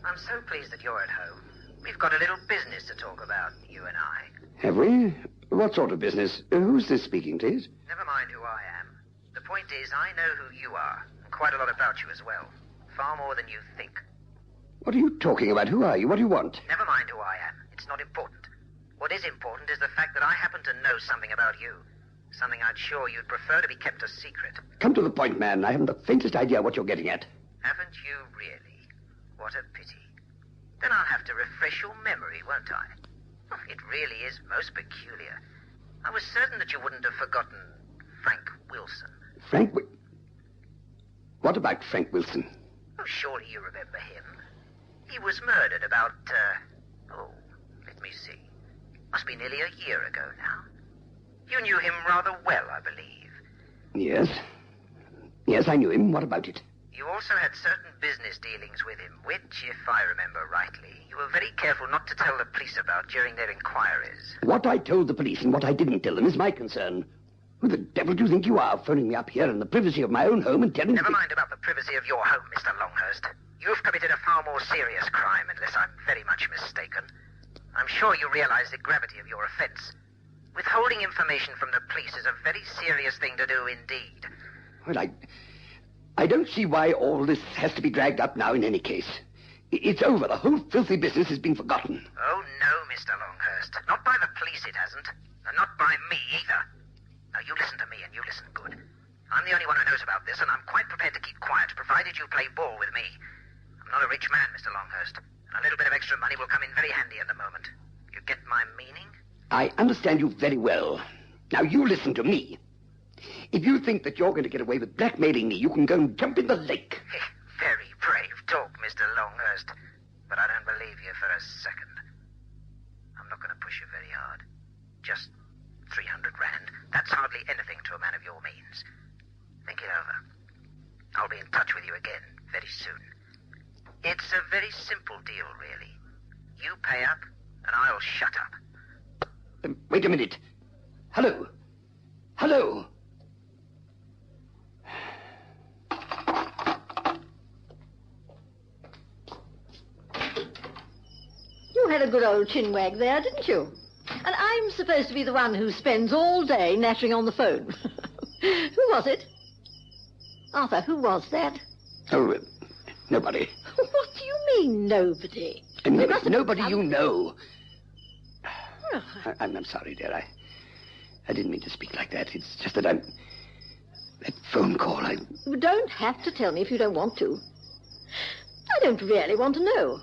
D: I'm so pleased that you're at home. We've got a little business to talk about, you and I.
W: Have we? What sort of business? Who's this speaking, please?
D: Never mind who I am. The point is, I know who you are, and quite a lot about you as well. Far more than you think.
W: What are you talking about? Who are you? What do you want?
D: Never mind who I am. It's not important. What is important is the fact that I happen to know something about you. Something I'd sure you'd prefer to be kept a secret.
W: Come to the point, man. I haven't the faintest idea what you're getting at.
D: Haven't you really? What a pity. Then I'll have to refresh your memory, won't I? Oh, it really is most peculiar. I was certain that you wouldn't have forgotten Frank Wilson.
W: What about Frank Wilson?
D: Oh, surely you remember him. He was murdered about, let me see. Must be nearly a year ago now. You knew him rather well, I believe.
W: Yes. Yes, I knew him. What about it?
D: You also had certain business dealings with him, which, if I remember rightly, you were very careful not to tell the police about during their inquiries.
W: What I told the police and what I didn't tell them is my concern. Who the devil do you think you are, phoning me up here in the privacy of my own home and telling me...
D: Never mind about the privacy of your home, Mr. Longhurst. You've committed a far more serious crime, unless I'm very much mistaken. I'm sure you realize the gravity of your offense. Withholding information from the police is a very serious thing to do indeed.
W: Well, I don't see why all this has to be dragged up now in any case. It's over. The whole filthy business has been forgotten.
D: Oh, no, Mr. Longhurst. Not by the police, it hasn't. And not by me, either. Now, you listen to me, and you listen good. I'm the only one who knows about this, and I'm quite prepared to keep quiet, provided you play ball with me. I'm not a rich man, Mr. Longhurst. And a little bit of extra money will come in very handy at the moment. You get my meaning?
W: I understand you very well. Now, you listen to me. If you think that you're going to get away with blackmailing me, you can go and jump in the lake.
D: Very brave talk, Mr. Longhurst. But I don't believe you for a second. I'm not going to push you very hard. Just 300 rand. That's hardly anything to a man of your means. Think it over. I'll be in touch with you again very soon. It's a very simple deal, really. You pay up, and I'll shut up.
W: Wait a minute. Hello. Hello.
V: You had a good old chinwag there, didn't you? And I'm supposed to be the one who spends all day nattering on the phone. Who was it? Arthur, who was that?
W: Oh, nobody.
V: What do you mean, nobody?
W: Nobody you know. I'm sorry, dear. I didn't mean to speak like that. It's just that that phone call,
V: You don't have to tell me if you don't want to. I don't really want to know.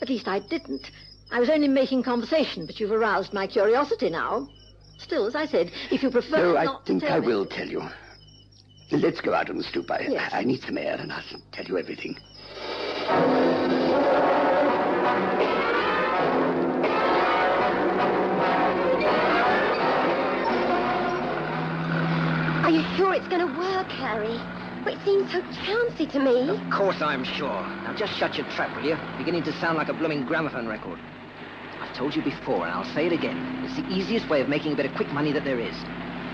V: At least I didn't. I was only making conversation, but you've aroused my curiosity now. Still, as I said, if you prefer
W: No,
V: not
W: I
V: to
W: think
V: tell
W: I
V: me...
W: will tell you. Let's go out on the stoop.
V: Yes.
W: I need some air, and I'll tell you everything.
C: Are you sure it's going to work, Harry? Well, it seems so chancy to me.
M: Of course I'm sure. Now just shut your trap, will you? Beginning to sound like a blooming gramophone record. I've told you before, and I'll say it again. It's the easiest way of making a bit of quick money that there is.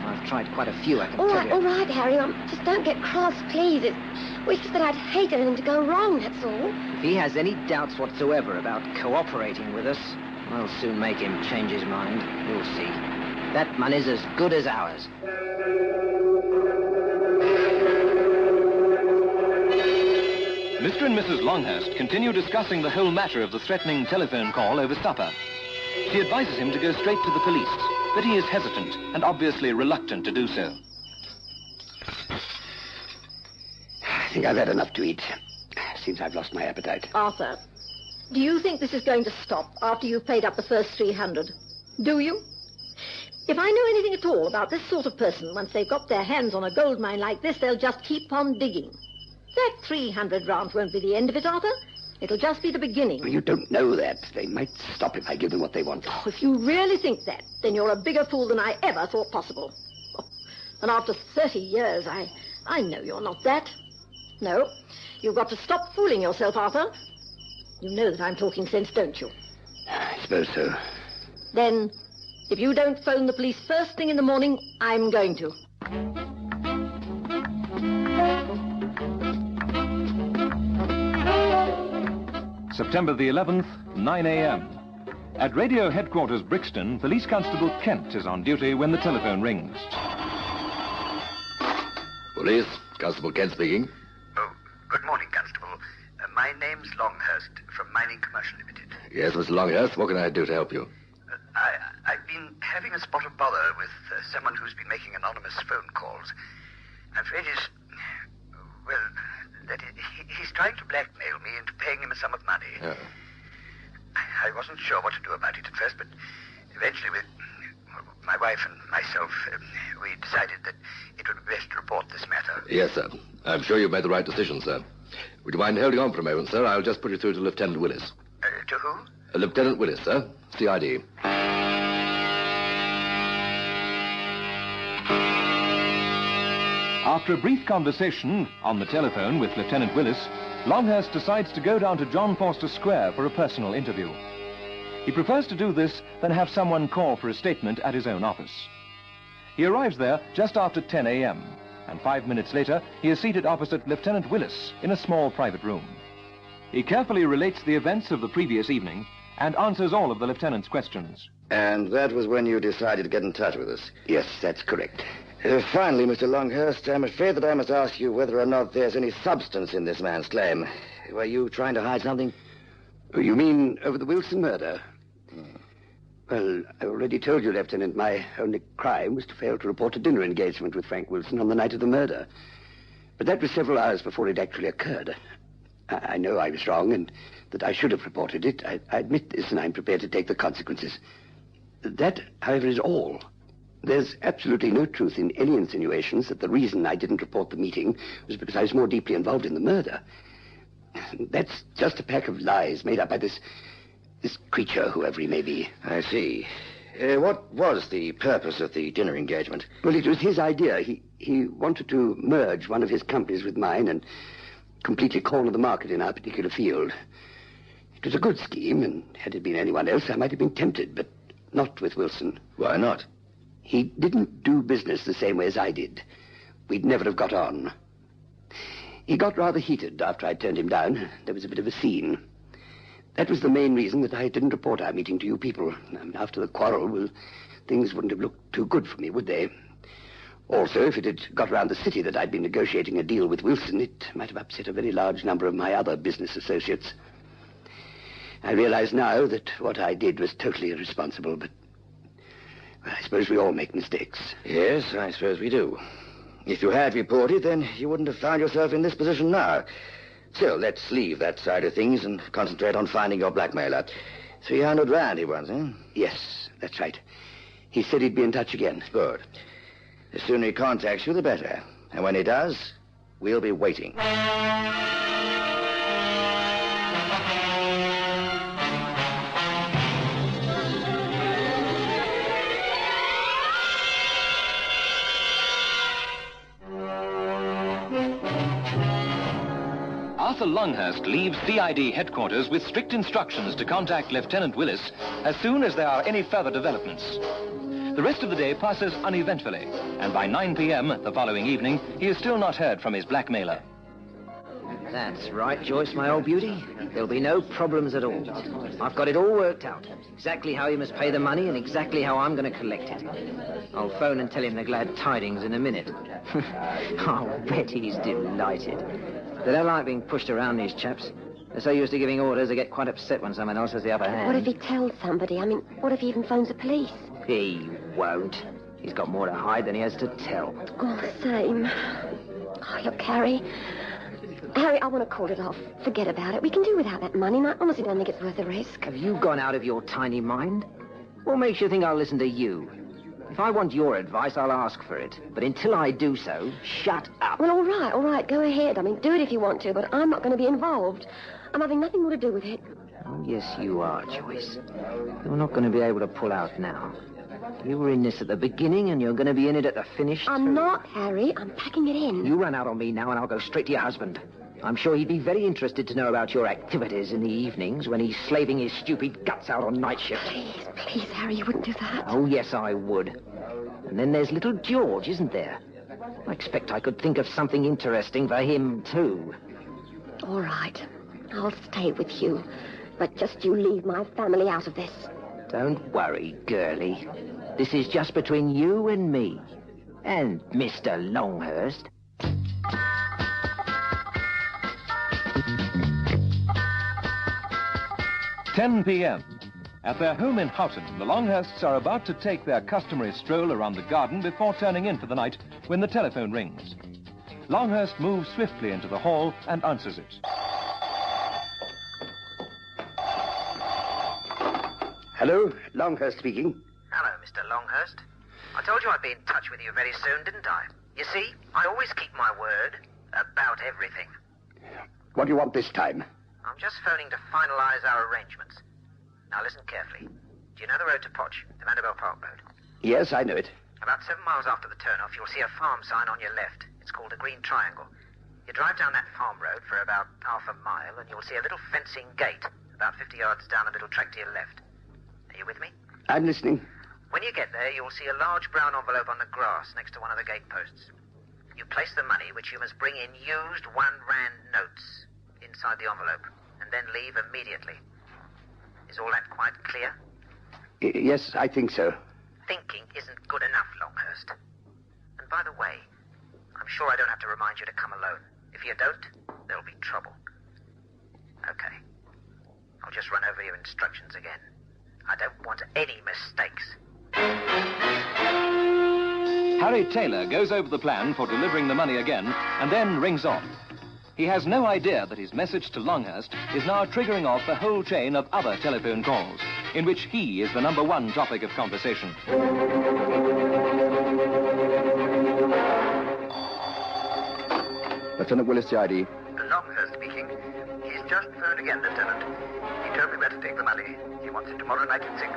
M: I've tried quite a few, I can tell you.
C: All right, Harry. Just don't get cross, please. It's just that I'd hate anything to go wrong, that's all.
M: If he has any doubts whatsoever about cooperating with us, I'll soon make him change his mind. You'll see. That money's as good as ours.
B: Mr. and Mrs. Longhurst continue discussing the whole matter of the threatening telephone call over supper. She advises him to go straight to the police, but he is hesitant and obviously reluctant to do so.
W: I think I've had enough to eat. Seems I've lost my appetite.
V: Arthur, do you think this is going to stop after you've paid up the first 300? Do you? If I know anything at all about this sort of person, once they've got their hands on a gold mine like this, they'll just keep on digging. That 300 rounds won't be the end of it, Arthur. It'll just be the beginning.
W: You don't know that. They might stop if I give them what they want.
V: Oh, if you really think that, then you're a bigger fool than I ever thought possible. Oh, and after 30 years, I know you're not that. No, you've got to stop fooling yourself, Arthur. You know that I'm talking sense, don't you?
W: I suppose so.
V: Then, if you don't phone the police first thing in the morning, I'm going to.
B: September the 11th, 9 a.m. At radio headquarters Brixton, Police Constable Kent is on duty when the telephone rings.
H: Police, Constable Kent speaking.
D: Oh, good morning, Constable. My name's Longhurst, from Mining Commercial Limited.
H: Yes, Mr. Longhurst, what can I do to help you?
D: I've been having a spot of bother with someone who's been making anonymous phone calls. I'm afraid he's trying to blackmail me into paying him a sum of money.
H: Oh.
D: I wasn't sure what to do about it at first, but eventually my wife and myself, we decided that it would be best to report this matter.
H: Yes, sir. I'm sure you've made the right decision, sir. Would you mind holding on for a moment, sir? I'll just put you through to Lieutenant Willis.
D: To who?
H: Lieutenant Willis, sir. CID.
B: After a brief conversation on the telephone with Lieutenant Willis, Longhurst decides to go down to John Forster Square for a personal interview. He prefers to do this than have someone call for a statement at his own office. He arrives there just after 10 a.m., and 5 minutes later, he is seated opposite Lieutenant Willis in a small private room. He carefully relates the events of the previous evening and answers all of the lieutenant's questions.
W: And that was when you decided to get in touch with us? Yes, that's correct. Finally, Mr. Longhurst, I'm afraid that I must ask you whether or not there's any substance in this man's claim. Were you trying to hide something? Oh, you mean over the Wilson murder? Well, I already told you, Lieutenant, my only crime was to fail to report a dinner engagement with Frank Wilson on the night of the murder. But that was several hours before it actually occurred. I know I was wrong and that I should have reported it. I admit this, and I'm prepared to take the consequences. That, however, is all. There's absolutely no truth in any insinuations that the reason I didn't report the meeting was because I was more deeply involved in the murder. That's just a pack of lies made up by this creature, whoever he may be. I see. What was the purpose of the dinner engagement? Well, it was his idea. He wanted to merge one of his companies with mine and completely corner the market in our particular field. It was a good scheme, and had it been anyone else, I might have been tempted, but not with Wilson.
H: Why not?
W: He didn't do business the same way as I did. We'd never have got on. He got rather heated after I turned him down. There was a bit of a scene. That was the main reason that I didn't report our meeting to you people. And after the quarrel, well, things wouldn't have looked too good for me, would they? Also, if it had got around the city that I'd been negotiating a deal with Wilson, it might have upset a very large number of my other business associates. I realize now that what I did was totally irresponsible, but well, I suppose we all make mistakes.
H: Yes, I suppose we do. If you had reported, then you wouldn't have found yourself in this position now. Still, let's leave that side of things and concentrate on finding your blackmailer. 300 rand he wants, eh?
W: Yes, that's right. He said he'd be in touch again.
H: Good. The sooner he contacts you, the better. And when he does, we'll be waiting.
B: Arthur Longhurst leaves CID headquarters with strict instructions to contact Lieutenant Willis as soon as there are any further developments. The rest of the day passes uneventfully, and by 9 p.m. the following evening, he has still not heard from his blackmailer.
M: That's right, Joyce, my old beauty. There'll be no problems at all. I've got it all worked out. Exactly how he must pay the money and exactly how I'm going to collect it. I'll phone and tell him the glad tidings in a minute. I'll bet he's delighted. They don't like being pushed around, these chaps. They're so used to giving orders, they get quite upset when someone else has the upper hand.
C: What if he tells somebody? I mean, what if he even phones the police?
M: He won't. He's got more to hide than he has to tell.
C: All the same. Oh, look, Harry, I want to call it off. Forget about it. We can do without that money, and I honestly don't think it's worth the risk.
M: Have you gone out of your tiny mind? What makes you think I'll listen to you? If I want your advice, I'll ask for it. But until I do so, shut up.
C: Well, all right, go ahead. I mean, do it if you want to, but I'm not going to be involved. I'm having nothing more to do with it.
M: Oh, yes, you are, Joyce. You're not going to be able to pull out now. You were in this at the beginning, and you're going to be in it at the finish.
C: I'm not, Harry. I'm packing it in.
M: You run out on me now, and I'll go straight to your husband. I'm sure he'd be very interested to know about your activities in the evenings when he's slaving his stupid guts out on night shift.
C: Please, Harry, you wouldn't do that.
M: Oh, yes, I would. And then there's little George, isn't there? I expect I could think of something interesting for him, too.
C: All right. I'll stay with you. But just you leave my family out of this.
M: Don't worry, girlie. This is just between you and me. And Mr. Longhurst.
B: "10 p.m. At their home in Houghton, the Longhursts are about to take their customary stroll around the garden before turning in for the night when the telephone rings. Longhurst moves swiftly into the hall and answers it.
H: Hello, Longhurst speaking.
D: Hello, Mr. Longhurst. I told you I'd be in touch with you very soon, didn't I? You see, I always keep my word about everything.
H: What do you want this time?
D: I'm just phoning to finalize our arrangements. Now listen carefully. Do you know the road to Potch, the Vanderbilt Park Road?
H: Yes, I know it.
D: About 7 miles after the turnoff, you'll see a farm sign on your left. It's called a green triangle. You drive down that farm road for about half a mile, and you'll see a little fencing gate about 50 yards down a little track to your left. Are you with me?
H: I'm listening.
D: When you get there, you'll see a large brown envelope on the grass next to one of the gate posts. You place the money, which you must bring in used 1 rand notes, inside the envelope, and then leave immediately. Is all that quite clear?
H: Yes, I think so.
D: Thinking isn't good enough, Longhurst. And by the way, I'm sure I don't have to remind you to come alone. If you don't, there'll be trouble. Okay. I'll just run over your instructions again. I don't want any mistakes.
B: Harry Taylor goes over the plan for delivering the money again and then rings off. He has no idea that his message to Longhurst is now triggering off a whole chain of other telephone calls, in which he is the #1 topic of conversation.
H: Lieutenant Willis, the ID.
D: Longhurst speaking. He's just phoned again, Lieutenant. He told me where to take the money. He wants it tomorrow night at 6.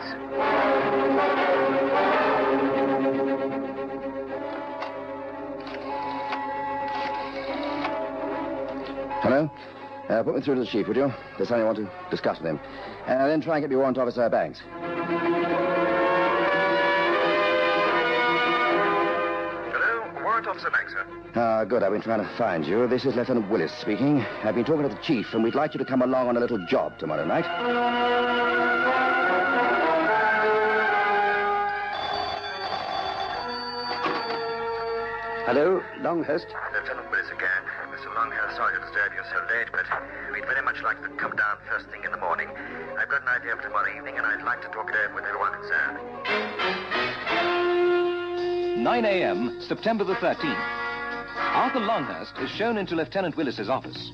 H: Hello? Put me through to the chief, would you? There's something I want to discuss with him. Then try and get me Warrant Officer Banks.
T: Hello, Warrant Officer Banks, sir.
H: Good. I've been trying to find you. This is Lieutenant Willis speaking. I've been talking to the chief, and we'd like you to come along on a little job tomorrow night. Hello, Longhurst.
T: Lieutenant Willis again. Mr. Longhurst, sorry to disturb you so late, but we'd very much like to come down first thing in the morning. I've got an idea for tomorrow evening, and I'd like to talk it over with everyone concerned.
B: 9 a.m., September the 13th. Arthur Longhurst is shown into Lieutenant Willis's office.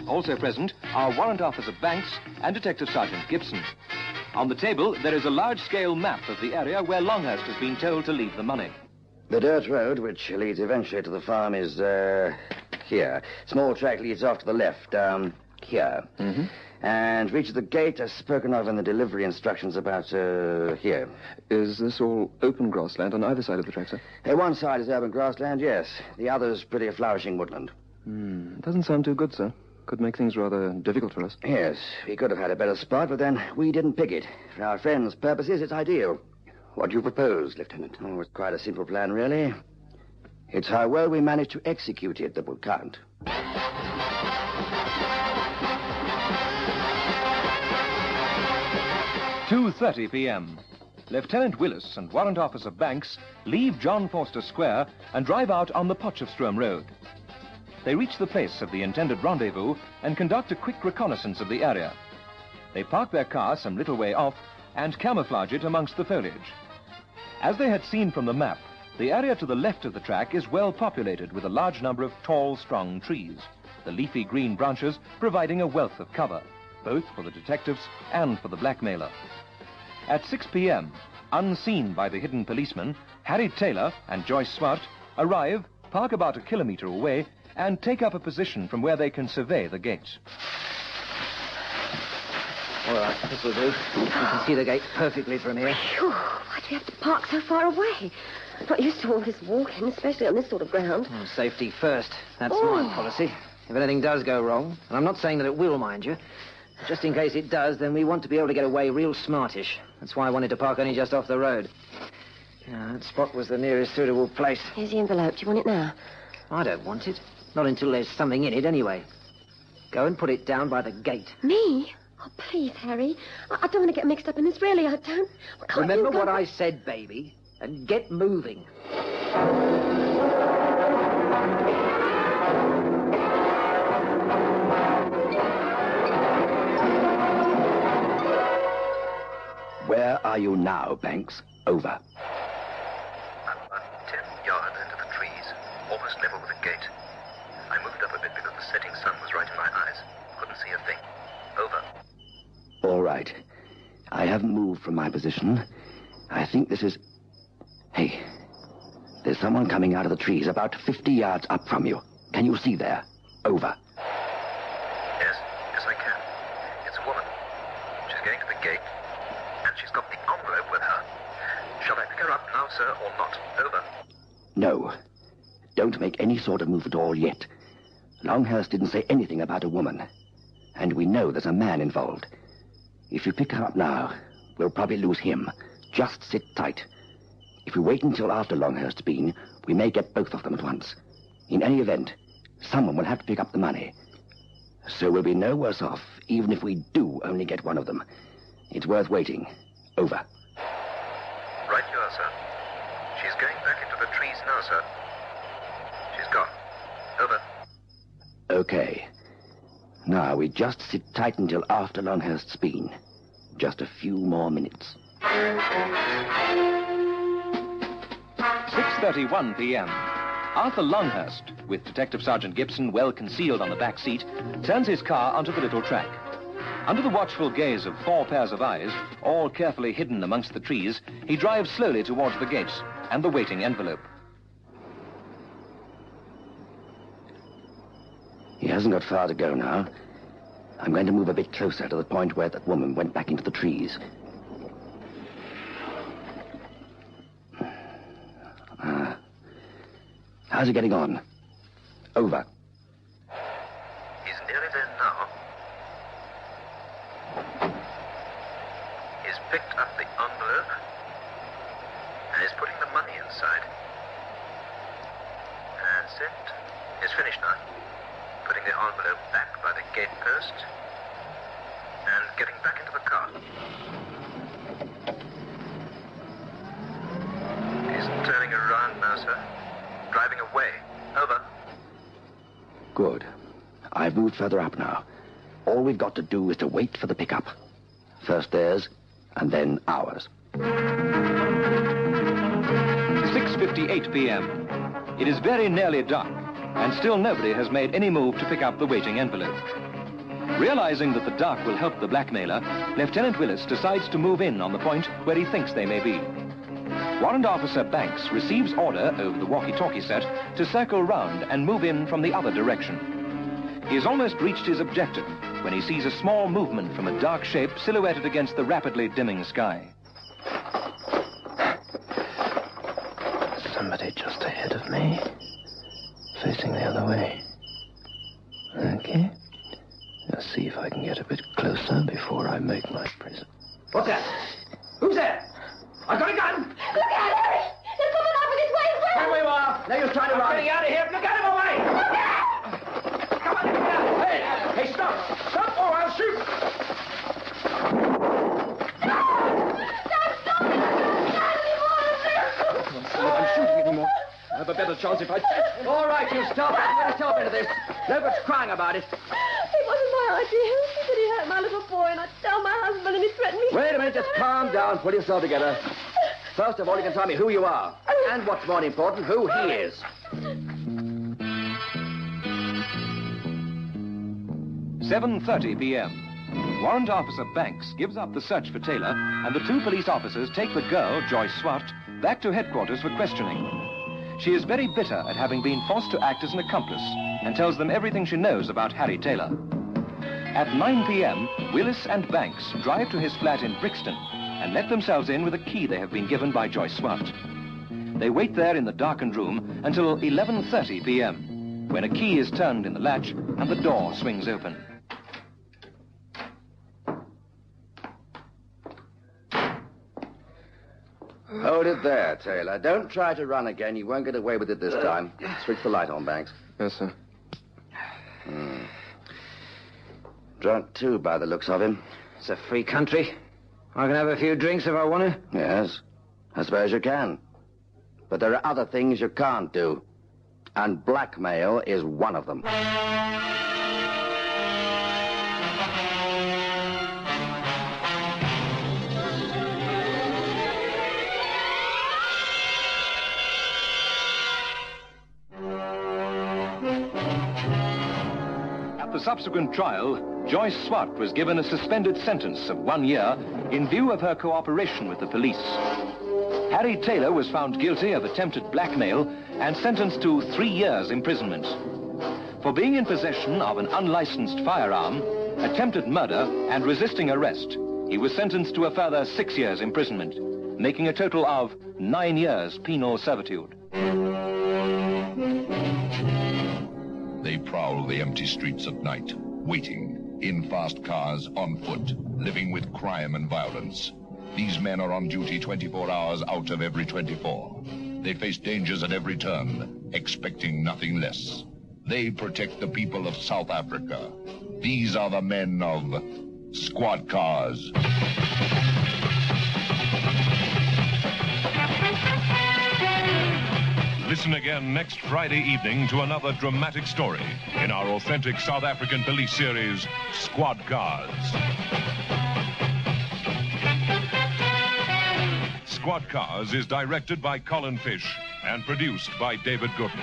B: Also present are Warrant Officer Banks and Detective Sergeant Gibson. On the table, there is a large-scale map of the area where Longhurst has been told to leave the money.
H: The dirt road, which leads eventually to the farm, is, here. Small track leads off to the left, here. Mm-hmm. And reaches the gate as spoken of in the delivery instructions about, here.
E: Is this all open grassland on either side of the track, sir?
H: One side is urban grassland, yes. The other's pretty flourishing woodland.
E: Doesn't sound too good, sir. Could make things rather difficult for us.
H: Yes, we could have had a better spot, but then we didn't pick it. For our friends' purposes, it's ideal. What do you propose, Lieutenant? Oh, it's quite a simple plan, really. It's how well we manage to execute it that will count.
B: 2:30 p.m. Lieutenant Willis and Warrant Officer Banks leave John Forster Square and drive out on the Potchefstroom Road. They reach the place of the intended rendezvous and conduct a quick reconnaissance of the area. They park their car some little way off and camouflage it amongst the foliage. As they had seen from the map, the area to the left of the track is well populated with a large number of tall, strong trees, the leafy green branches providing a wealth of cover, both for the detectives and for the blackmailer. At 6 p.m., unseen by the hidden policeman, Harry Taylor and Joyce Swart arrive, park about a kilometer away, and take up a position from where they can survey the gate.
M: All right, this will do. You can see the gate perfectly from here.
C: Phew, why'd we have to park so far away? Not used to all this walking, especially on this sort of ground.
M: Safety first. That's my policy. If anything does go wrong, and I'm not saying that it will, mind you, just in case it does, then we want to be able to get away real smartish. That's why I wanted to park only just off the road. That spot was the nearest suitable place.
C: Here's the envelope. Do you want it now?
M: I don't want it. Not until there's something in it, anyway. Go and put it down by the gate.
C: Me? Oh, please, Harry. I don't want to get mixed up in this, really, I don't. Well, can't
M: Remember
C: you go...
M: what I said, baby, and get moving.
W: Where are you now, Banks? Over.
T: I'm about 10 yards into the trees, almost level with the gate. I moved up a bit because the setting sun was right in my eyes. Couldn't see a thing. Over.
W: All right. I haven't moved from my position. I think this is... Hey, there's someone coming out of the trees about 50 yards up from you. Can you see there? Over.
T: Yes, I can. It's a woman. She's going to the gate, and she's got the envelope with her. Shall I pick her up now, sir, or not? Over.
W: No. Don't make any sort of move at all yet. Longhurst didn't say anything about a woman. And we know there's a man involved. If you pick her up now, we'll probably lose him. Just sit tight. If we wait until after Longhurst's been, we may get both of them at once. In any event, someone will have to pick up the money. So we'll be no worse off, even if we do only get one of them. It's worth waiting. Over.
T: Right you are, sir. She's going back into the trees now, sir. She's gone. Over.
W: Okay. Now, we just sit tight until after Longhurst's been. Just a few more minutes.
B: 6:31 p.m. Arthur Longhurst, with Detective Sergeant Gibson well concealed on the back seat, turns his car onto the little track. Under the watchful gaze of 4 pairs of eyes, all carefully hidden amongst the trees, he drives slowly towards the gates and the waiting envelope.
W: He hasn't got far to go now. I'm going to move a bit closer to the point where that woman went back into the trees. How's he getting on? Over.
T: He's nearly there now. He's picked up the envelope, and he's putting the money inside. That's it. He's finished now. Putting the envelope back by the gate post, and getting back into the car. He's turning around now, sir. Driving away. Over.
W: Good. I've moved further up now. All we've got to do is to wait for the pickup. First theirs, and then ours.
B: 6:58 p.m. It is very nearly dark, and still nobody has made any move to pick up the waiting envelope. Realizing that the dark will help the blackmailer, Lieutenant Willis decides to move in on the point where he thinks they may be. Warrant Officer Banks receives order over the walkie-talkie set to circle round and move in from the other direction. He has almost reached his objective when he sees a small movement from a dark shape silhouetted against the rapidly dimming sky.
E: Somebody just ahead of me, facing the other way. Okay. Let's see if I can get a bit closer before I make my present.
M: What's that? Who's there? I've got a gun!
V: Look out, Harry! They're coming over this way as well!
M: Here we are! Now you're trying to run.
V: I'm getting
M: out of here! Look out of the way! Look out! Come on, get down! Hey, stop! Stop or I'll shoot!
U: I'm shooting anymore. I have a better chance if I...
M: All right, you stop. Get yourself into this. Nobody's crying about it.
V: It wasn't my idea. He said he hurt my little boy, and I'd tell my husband, and he threatened me.
M: Wait a minute, just calm down. Pull yourself together. First of all, you can tell me who you are. And what's more important, who he is.
B: 7:30 p.m. Warrant Officer Banks gives up the search for Taylor, and the 2 police officers take the girl, Joyce Swart, back to headquarters for questioning. She is very bitter at having been forced to act as an accomplice and tells them everything she knows about Harry Taylor. At 9 p.m., Willis and Banks drive to his flat in Brixton and let themselves in with a key they have been given by Joyce Swart. They wait there in the darkened room until 11:30 p.m., when a key is turned in the latch and the door swings open.
W: Hold it there, Taylor. Don't try to run again. You won't get away with it this time. Switch the light on, Banks.
E: Yes, sir.
H: Drunk, too, by the looks of him.
M: It's a free country. I can have a few drinks if I want to.
H: Yes, I suppose you can. But there are other things you can't do. And blackmail is one of them.
B: At the subsequent trial, Joyce Swart was given a suspended sentence of 1 year in view of her cooperation with the police. Harry Taylor was found guilty of attempted blackmail and sentenced to 3 years imprisonment. For being in possession of an unlicensed firearm, attempted murder, and resisting arrest, he was sentenced to a further 6 years imprisonment, making a total of 9 years penal servitude.
A: They prowl the empty streets at night, waiting, in fast cars, on foot, living with crime and violence. These men are on duty 24 hours out of every 24. They face dangers at every turn, expecting nothing less. They protect the people of South Africa. These are the men of Squad Cars.
L: Listen again next Friday evening to another dramatic story in our authentic South African police series, Squad Cars. Squad Cars is directed by Colin Fish and produced by David Gooden.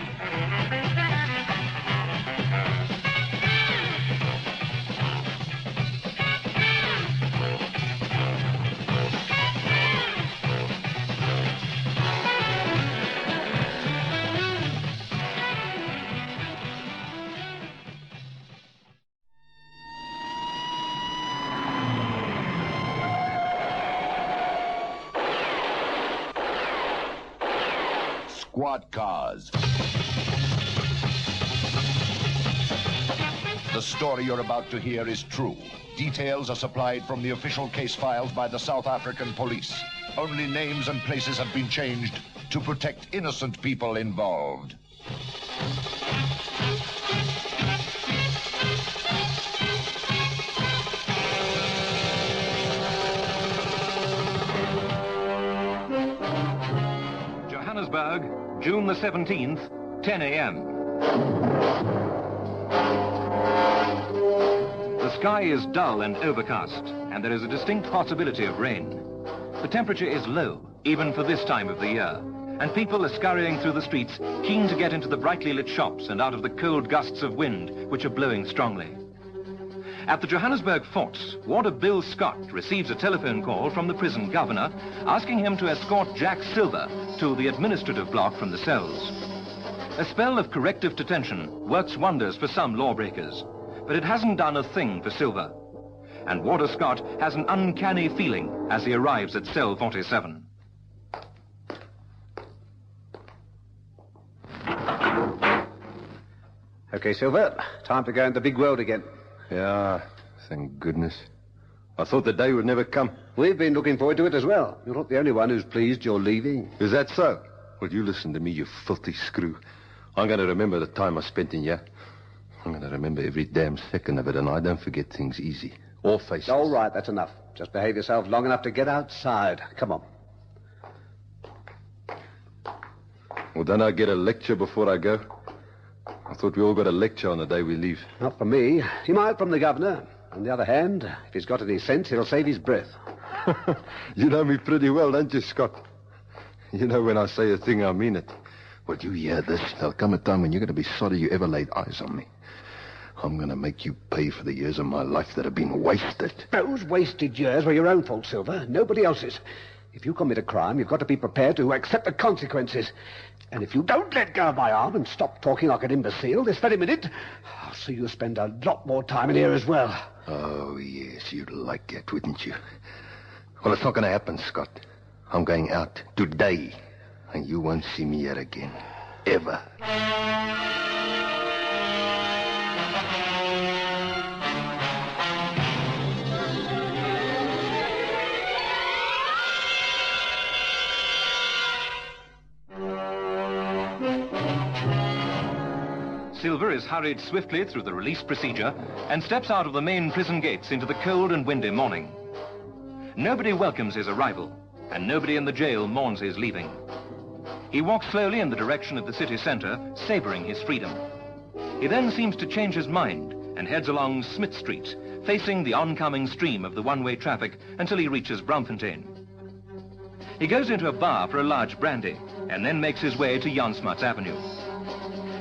A: Squad Cars. The story you're about to hear is true. Details are supplied from the official case files by the South African police. Only names and places have been changed to protect innocent people involved.
B: Johannesburg, June the 17th, 10 a.m. The sky is dull and overcast, and there is a distinct possibility of rain. The temperature is low, even for this time of the year, and people are scurrying through the streets, keen to get into the brightly lit shops and out of the cold gusts of wind which are blowing strongly. At the Johannesburg forts, Warder Bill Scott receives a telephone call from the prison governor asking him to escort Jack Silver to the administrative block from the cells. A spell of corrective detention works wonders for some lawbreakers, but it hasn't done a thing for Silver. And Warder Scott has an uncanny feeling as he arrives at cell 47.
J: Okay, Silver, time to go in the big world again.
K: Yeah, thank goodness. I thought the day would never come.
J: We've been looking forward to it as well. You're not the only one who's pleased you're leaving.
K: Is that so? Well, you listen to me, you filthy screw. I'm going to remember the time I spent in here. I'm going to remember every damn second of it, and I don't forget things easy. Or faces.
J: All right, that's enough. Just behave yourself long enough to get outside. Come on.
K: Well, don't I get a lecture before I go? I thought we all got a lecture on the day we leave.
J: Not from me. He might from the governor. On the other hand, if he's got any sense, he'll save his breath.
K: You know me pretty well, don't you, Scott? You know when I say a thing, I mean it. Well, you hear this. There'll come a time when you're going to be sorry you ever laid eyes on me. I'm going to make you pay for the years of my life that have been wasted.
J: Those wasted years were your own fault, Silver. Nobody else's. If you commit a crime, you've got to be prepared to accept the consequences. And if you don't let go of my arm and stop talking like an imbecile this very minute, I'll see you spend a lot more time in here as well.
K: Oh, yes, you'd like it, wouldn't you? Well, it's not going to happen, Scott. I'm going out today, and you won't see me here again. Ever.
B: Silver is hurried swiftly through the release procedure and steps out of the main prison gates into the cold and windy morning. Nobody welcomes his arrival, and nobody in the jail mourns his leaving. He walks slowly in the direction of the city centre, savouring his freedom. He then seems to change his mind and heads along Smith Street, facing the oncoming stream of the one-way traffic until he reaches Braamfontein. He goes into a bar for a large brandy and then makes his way to Jan Smuts Avenue.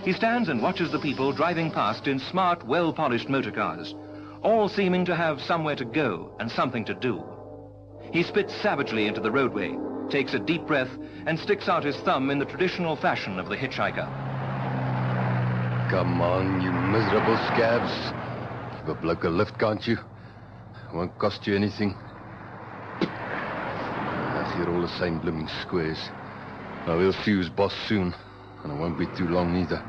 B: He stands and watches the people driving past in smart, well-polished motor cars, all seeming to have somewhere to go and something to do. He spits savagely into the roadway, takes a deep breath, and sticks out his thumb in the traditional fashion of the hitchhiker.
K: Come on, you miserable scabs. Give a bloke a lift, can't you? It won't cost you anything. You're all the same blooming squares. Now, we'll see who's boss soon, and it won't be too long neither.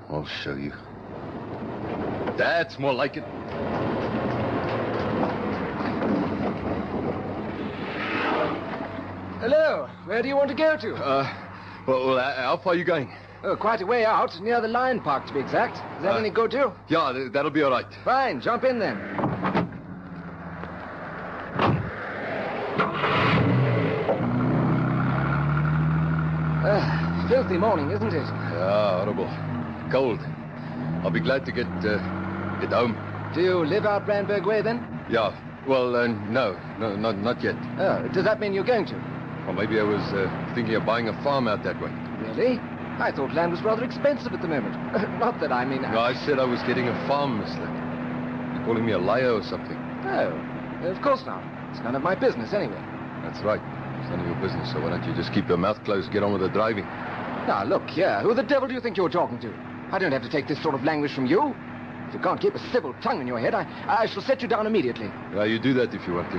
K: I'll show you. That's more like it.
U: Hello, where do you want to go to?
K: Well, how far are you going?
U: Oh, quite a way out, near the Lion Park to be exact. Is that any good to you?
K: Yeah, that'll be all right.
U: Fine, jump in then. Filthy morning, isn't it?
K: Yeah, horrible. Cold. I'll be glad to get home.
U: Do you live out Brandberg way then?
K: Yeah. Well, no, not yet.
U: Oh, does that mean you're going to?
K: Or maybe I was thinking of buying a farm out that way.
U: Really? I thought land was rather expensive at the moment. Not that I mean...
K: No, I said I was getting a farm, Miss Lick. You're calling me a liar or something?
U: Oh, of course not. It's none of my business anyway.
K: That's right. It's none of your business, so why don't you just keep your mouth closed, get on with the driving?
U: Now, look here. Who the devil do you think you're talking to? I don't have to take this sort of language from you. If you can't keep a civil tongue in your head, I shall set you down immediately.
K: Yeah, you do that if you want to.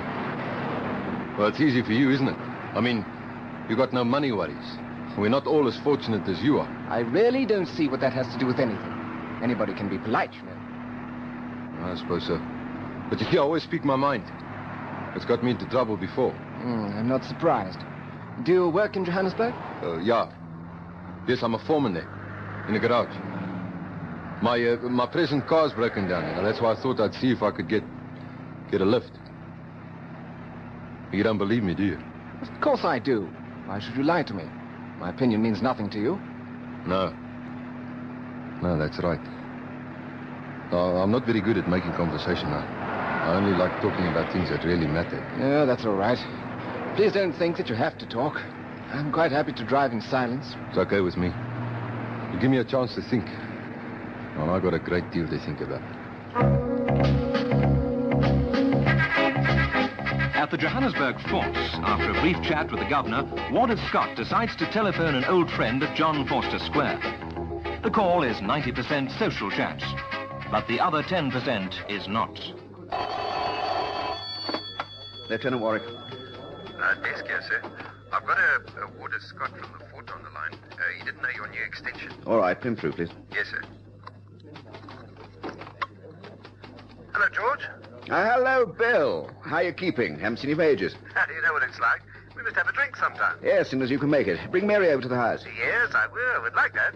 K: Well, it's easy for you, isn't it? I mean, you got no money worries. We're not all as fortunate as you are.
U: I really don't see what that has to do with anything. Anybody can be polite, you know.
K: I suppose so. But you see, I always speak my mind. It's got me into trouble before.
U: I'm not surprised. Do you work in Johannesburg?
K: Yeah. Yes, I'm a foreman there, in a garage. My present car's broken down, you know. That's why I thought I'd see if I could get a lift. You don't believe me, do you?
U: Of course I do. Why should you lie to me? My opinion means nothing to you.
K: No, that's right. I'm not very good at making conversation now. I only like talking about things that really matter.
U: Yeah, that's all right. Please don't think that you have to talk. I'm quite happy to drive in silence.
K: It's okay with me. You give me a chance to think. Well, I've got a great deal to think about.
B: At the Johannesburg Force, after a brief chat with the governor, Warder Scott decides to telephone an old friend at John Forster Square. The call is 90% social chat, but the other 10% is not.
H: Lieutenant Warwick.
T: Desk here, sir. I've got a Warder Scott from the fort on the line. He didn't know your new extension.
H: All right, pin through, please.
T: Yes, sir. Hello, George.
H: Hello, Bill. How are you keeping? Haven't seen you for ages.
T: You know what it's like. We must have a drink sometime.
H: Yes, as soon as you can make it. Bring Mary over to the house.
T: Yes, I will. Would like that.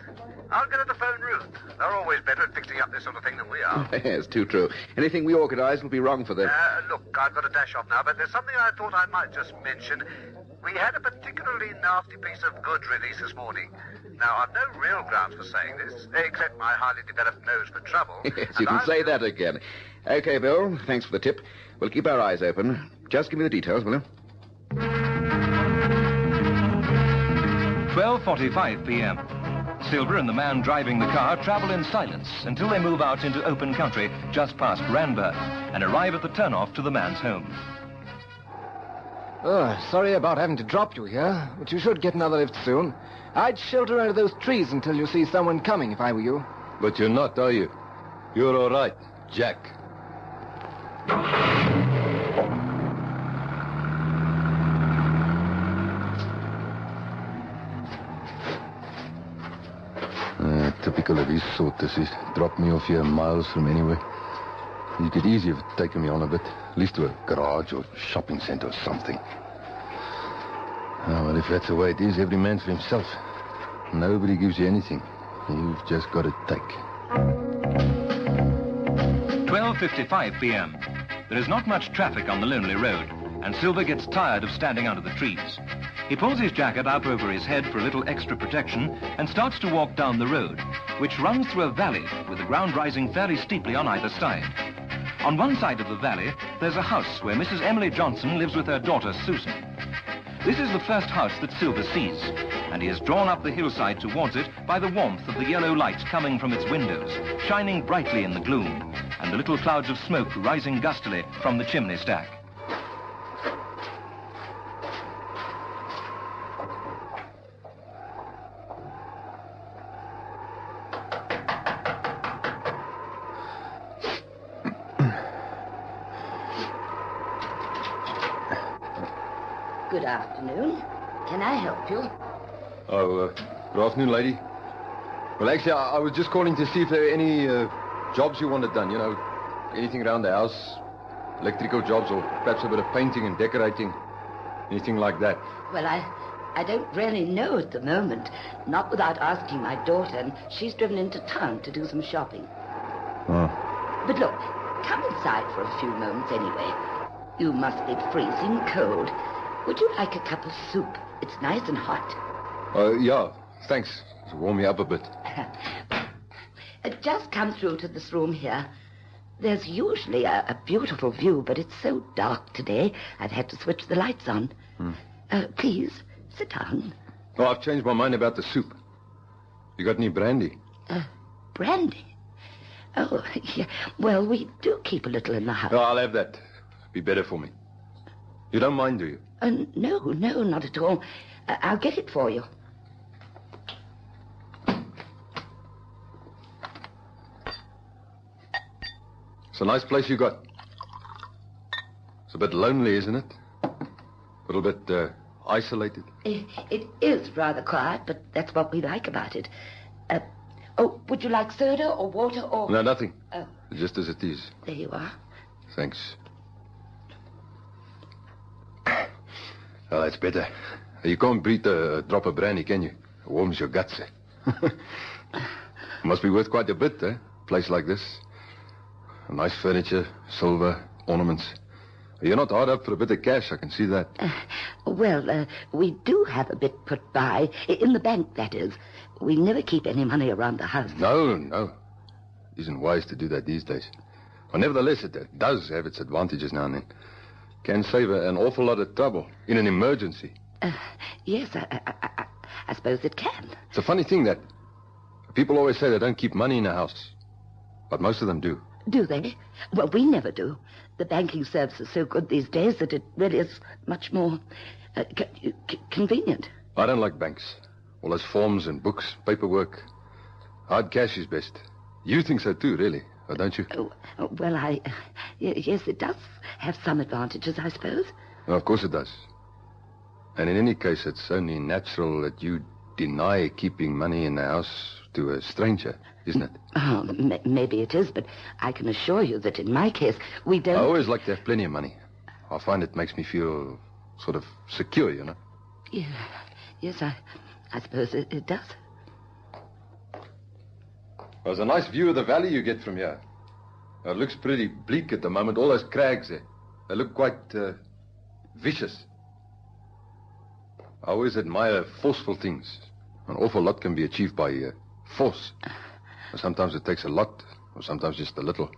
T: I'll get her to phone Ruth. They're always better at fixing up this sort of thing than we are.
H: Yes, too true. Anything we organise will be wrong for them.
T: Look, I've got to dash off now, but there's something I thought I might just mention. We had a particularly nasty piece of goods release this morning. Now, I've no real grounds for saying this, except my highly developed nose for trouble.
H: Yes, you can say that again. Okay, Bill, thanks for the tip. We'll keep our eyes open. Just give me the details, will you?
B: 12:45 p.m. Silver and the man driving the car travel in silence until they move out into open country just past Randburg and arrive at the turnoff to the man's home.
U: Oh, sorry about having to drop you here, but you should get another lift soon. I'd shelter under those trees until you see someone coming if I were you.
K: But you're not, are you? You're all right, Jack. Typical of his sort, this is. Drop me off here miles from anywhere. He could easily have taken me on a bit. At least to a garage or shopping centre or something. Oh, well, if that's the way it is, every man for himself. Nobody gives you anything. You've just got to take.
B: 12:55 p.m. There is not much traffic on the lonely road, and Silver gets tired of standing under the trees. He pulls his jacket up over his head for a little extra protection and starts to walk down the road, which runs through a valley with the ground rising fairly steeply on either side. On one side of the valley, there's a house where Mrs. Emily Johnson lives with her daughter, Susan. This is the first house that Silver sees, and he is drawn up the hillside towards it by the warmth of the yellow light coming from its windows, shining brightly in the gloom, and the little clouds of smoke rising gustily from the chimney stack.
F: Good afternoon. Can I help you?
K: Oh, good afternoon, lady. Well, actually, I was just calling to see if there are any jobs you wanted done, you know, anything around the house, electrical jobs, or perhaps a bit of painting and decorating, anything like that.
F: Well, I don't really know at the moment. Not without asking my daughter, and she's driven into town to do some shopping.
K: Oh.
F: But look, come inside for a few moments anyway. You must be freezing cold. Would you like a cup of soup? It's nice and hot.
K: Yeah, thanks. It'll warm me up a bit.
F: Just come through to this room here. There's usually a beautiful view, but it's so dark today, I've had to switch the lights on. Please, sit down.
K: Oh, I've changed my mind about the soup. You got any brandy?
F: Brandy? Oh, yeah. Well, we do keep a little in the house.
K: Oh, I'll have that. Be better for me. You don't mind, do you?
F: No, not at all. I'll get it for you.
K: It's a nice place you got. It's a bit lonely, isn't it? A little bit isolated.
F: It is rather quiet, but that's what we like about it. Would you like soda or water or...
K: No, nothing.
F: Oh.
K: Just as it is.
F: There you are.
K: Thanks. Well, that's better. You can't breathe a drop of brandy, can you? It warms your guts. Must be worth quite a bit, eh? A place like this. Nice furniture, silver, ornaments. You're not hard up for a bit of cash, I can see that.
F: We do have a bit put by. In the bank, that is. We never keep any money around the house.
K: No. It isn't wise to do that these days. But nevertheless, it does have its advantages now and then. Can save an awful lot of trouble in an emergency.
F: Yes, I suppose it can.
K: It's a funny thing that people always say they don't keep money in a house. But most of them do.
F: Do they? Well, we never do. The banking service is so good these days that it really is much more convenient.
K: I don't like banks. All those forms and books, paperwork. Hard cash is best. You think so too, really, or don't you?
F: Well, yes, it does have some advantages, I suppose.
K: Well, of course it does. And in any case, it's only natural that you deny keeping money in the house to a stranger, isn't it?
F: Oh, maybe it is, but I can assure you that in my case, we don't...
K: I always like to have plenty of money. I find it makes me feel sort of secure, you know?
F: Yeah. Yes, I suppose it does.
K: There's a nice view of the valley you get from here. It looks pretty bleak at the moment. All those crags there. They look quite vicious. I always admire forceful things. An awful lot can be achieved by force. Sometimes it takes a lot, or sometimes just a little.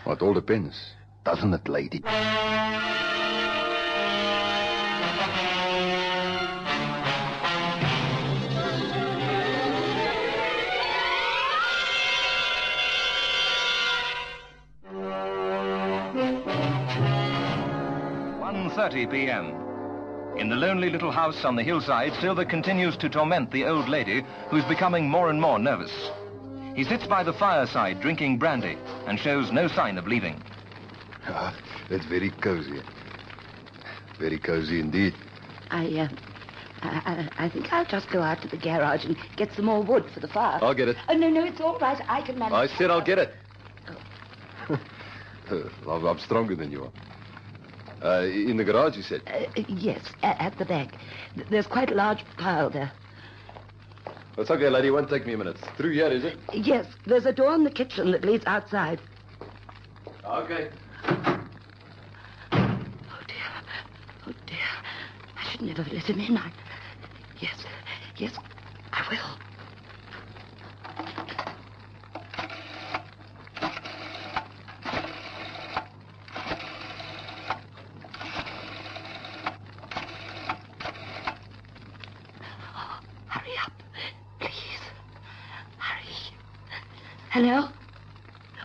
K: Well, it all depends, doesn't it, lady?
B: p.m. In the lonely little house on the hillside, Silver continues to torment the old lady, who's becoming more and more nervous. He sits by the fireside drinking brandy and shows no sign of leaving.
K: Ah, that's very cozy. Very cozy indeed.
F: I think I'll just go out to the garage and get some more wood for the fire.
K: I'll get it.
F: Oh, no, it's all right. I can manage.
K: I said I'll get it. Oh. I'm stronger than you are. In the garage, you said?
F: Yes, at the back. There's quite a large pile there.
K: It's okay, lady. It won't take me a minute. Through here, is it?
F: Yes, there's a door in the kitchen that leads outside.
K: Okay.
F: Oh, dear. I should never have let him in. Yes, I will. Hurry up, please. Hurry. Hello?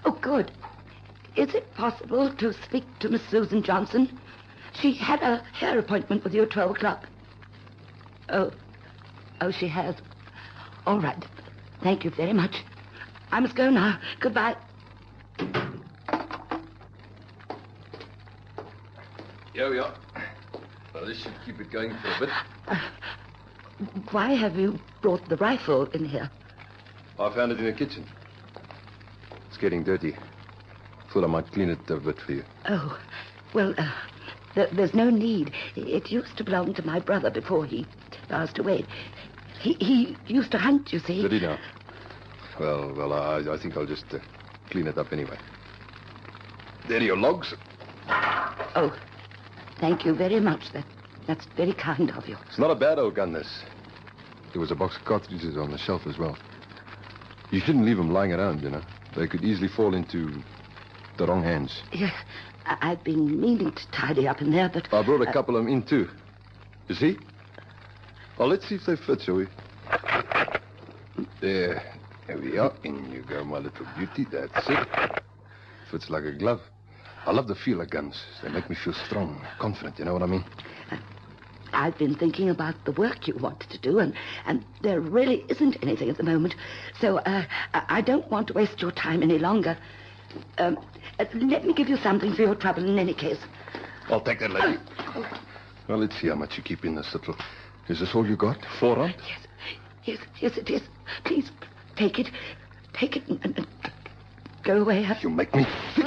F: Oh, good. Is it possible to speak to Miss Susan Johnson? She had a hair appointment with you at 12 o'clock. Oh, she has. All right. Thank you very much. I must go now. Goodbye.
K: Here we are. Well, this should keep it going for a bit.
F: Why have you brought the rifle in here?
K: I found it in the kitchen. It's getting dirty. Thought I might clean it a bit for you.
F: Oh, well, there's no need. It used to belong to my brother before he passed away. He used to hunt, you see.
K: Did he now? Well, I think I'll just clean it up anyway. There are your logs.
F: Oh, thank you very much. That's very kind of you.
K: It's not a bad old gun, this. There was a box of cartridges on the shelf as well. You shouldn't leave them lying around, you know. They could easily fall into the wrong hands.
F: Yeah, I've been meaning to tidy up in there, but...
K: I brought a couple of them in, too. You see? Well, let's see if they fit, shall we? There we are. In you go, my little beauty. That's it. Fits like a glove. I love the feel of guns. They make me feel strong, confident, you know what I mean?
F: I've been thinking about the work you wanted to do, and there really isn't anything at the moment. So I don't want to waste your time any longer. Let me give you something for your trouble in any case.
K: I'll take that, lady. Well, let's see how much you keep in this little... Is this all you got? 4 on?
F: Yes, it is. Please, take it. Take it and go away.
K: You make me sick.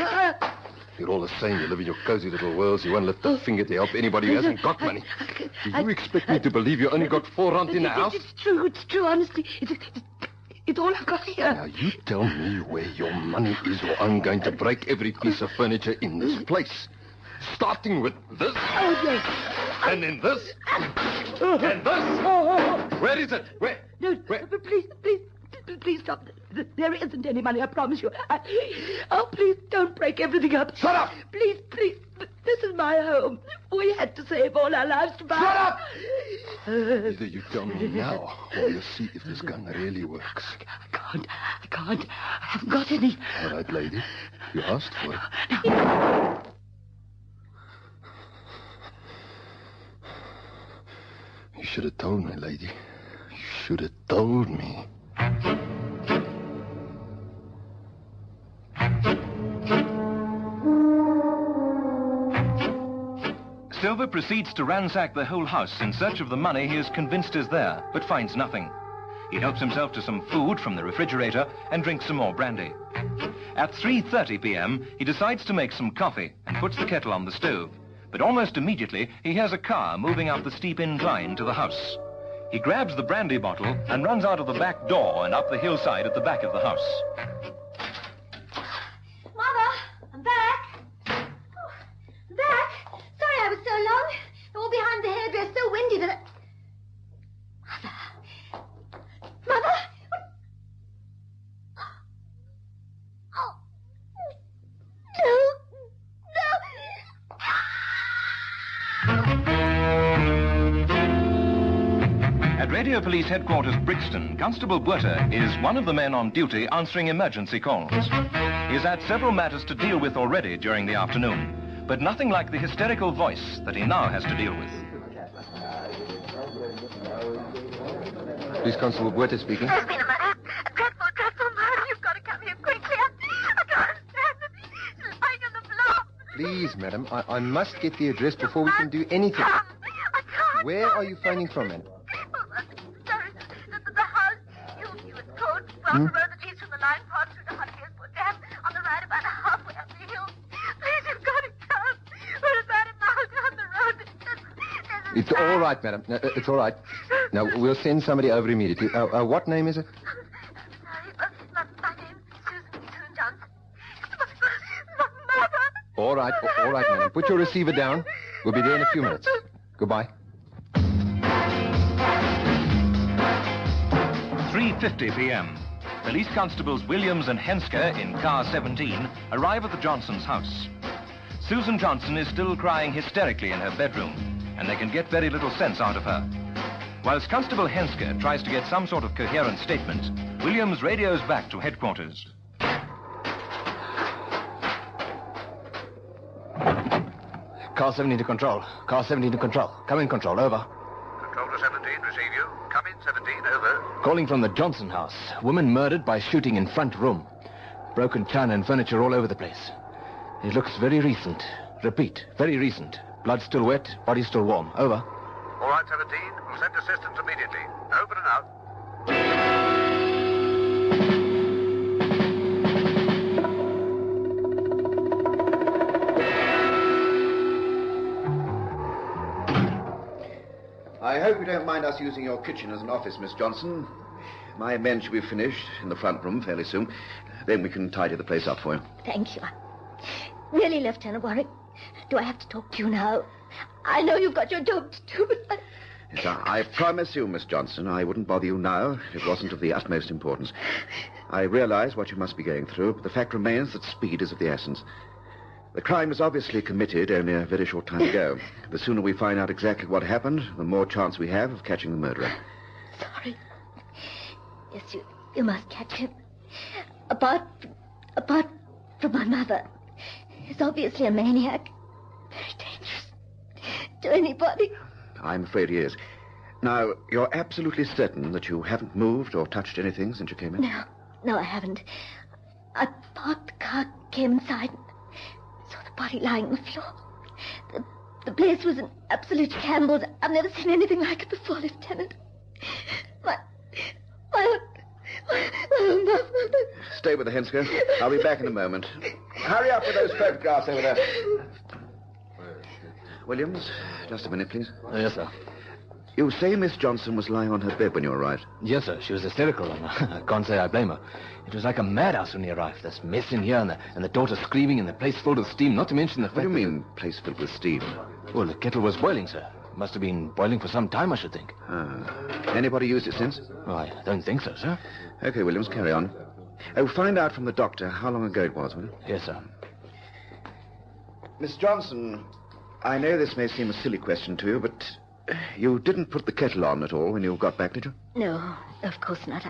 K: You're all the same. You live in your cozy little worlds. You won't lift a finger to help anybody who hasn't got money. Do you expect me to believe you only got 4 rand in the house?
F: It's true, honestly. It's all I've got here.
K: Now, you tell me where your money is, or I'm going to break every piece of furniture in this place. Starting with this.
F: Oh, yes.
K: And then this. And this. Where is it? Where?
F: No, please stop. There isn't any money, I promise you. Oh, please don't break everything up.
K: Shut up!
F: Please. This is my home. We had to save all our lives to buy.
K: Shut up! Either you tell me now, or you'll see if this gun really works.
F: I can't. I haven't got any.
K: All right, lady. You asked for it. You should have told me, lady. You should have told me.
B: Silver proceeds to ransack the whole house in search of the money he is convinced is there, but finds nothing. He helps himself to some food from the refrigerator and drinks some more brandy. At 3:30 p.m., he decides to make some coffee and puts the kettle on the stove. But almost immediately, he hears a car moving up the steep incline to the house. He grabs the brandy bottle and runs out of the back door and up the hillside at the back of the house.
C: Mother, I'm back. Oh, I'm back. Sorry I was so long. All behind the hairdress, so windy that Mother? Oh.
B: At Radio Police Headquarters, Brixton, Constable Buerter is one of the men on duty answering emergency calls. He's had several matters to deal with already during the afternoon, but nothing like the hysterical voice that he now has to deal with.
K: Police Constable Buerter speaking.
C: There's been a murder. A dreadful murder. You've got to come here quickly. I can't stand it. It's lying on the floor.
O: Please, madam, I must get the address before we can do anything.
C: I can't.
O: Where are you phoning from, madam?
C: Sorry, the house. You was called from the road that leads from the line part through the Hijacking Dam on the right about halfway up the hill. Please, you've got to come. We're about a mile down the road.
O: It's all right, madam. No, it's all right. Now, we'll send somebody over immediately. What name is it?
C: My name's Susan Johnson. My mother.
O: All right, madam. Put your receiver down. We'll be there in a few minutes. Goodbye.
B: 3:50 p.m. Police Constables Williams and Henske in car 17 arrive at the Johnsons' house. Susan Johnson is still crying hysterically in her bedroom, and they can get very little sense out of her. Whilst Constable Henske tries to get some sort of coherent statement, Williams radios back to headquarters.
U: Car 17 to control. Car 17 to control. Come in, control. Over.
T: Control to 17, receive you. Come in, 17, over.
U: Calling from the Johnson house. Woman murdered by shooting in front room. Broken china and furniture all over the place. It looks very recent. Repeat, very recent. Blood still wet, body still warm. Over.
T: All right, 17, we'll send assistance immediately. Over and out.
H: I hope you don't mind us using your kitchen as an office, Miss Johnson. My men should be finished in the front room fairly soon. Then we can tidy the place up for you.
C: Thank you. Really, Lieutenant Warwick, do I have to talk to you now? I know you've got your job to do, but
H: Yes, I promise you, Miss Johnson, I wouldn't bother you now if it wasn't of the utmost importance. I realize what you must be going through, but the fact remains that speed is of the essence. The crime was obviously committed only a very short time ago. The sooner we find out exactly what happened, the more chance we have of catching the murderer.
C: Sorry. Yes, you must catch him. Apart from my mother. He's obviously a maniac. Very dangerous to anybody.
H: I'm afraid he is. Now, you're absolutely certain that you haven't moved or touched anything since you came in?
C: No, I haven't. I parked the car, came inside, and saw the body lying on the floor. The place was in absolute shambles. I've never seen anything like it before, Lieutenant. My mother.
H: Stay with the Henske. I'll be back in a moment. Hurry up with those photographs over there. Williams, just a minute, please.
U: Yes, sir.
H: You say Miss Johnson was lying on her bed when you arrived?
U: Yes, sir. She was hysterical, and I can't say I blame her. It was like a madhouse when he arrived. There's mess in here, and the daughter screaming, and the place filled with steam, not to mention the fact...
H: What do you mean, place filled with steam?
U: Well, the kettle was boiling, sir. Must have been boiling for some time, I should think.
H: Anybody used it since?
U: Oh, I don't think so, sir.
H: Okay, Williams, carry on. Oh, find out from the doctor how long ago it was, will you?
U: Yes, sir.
H: Miss Johnson, I know this may seem a silly question to you, but you didn't put the kettle on at all when you got back, did you?
C: No, of course not.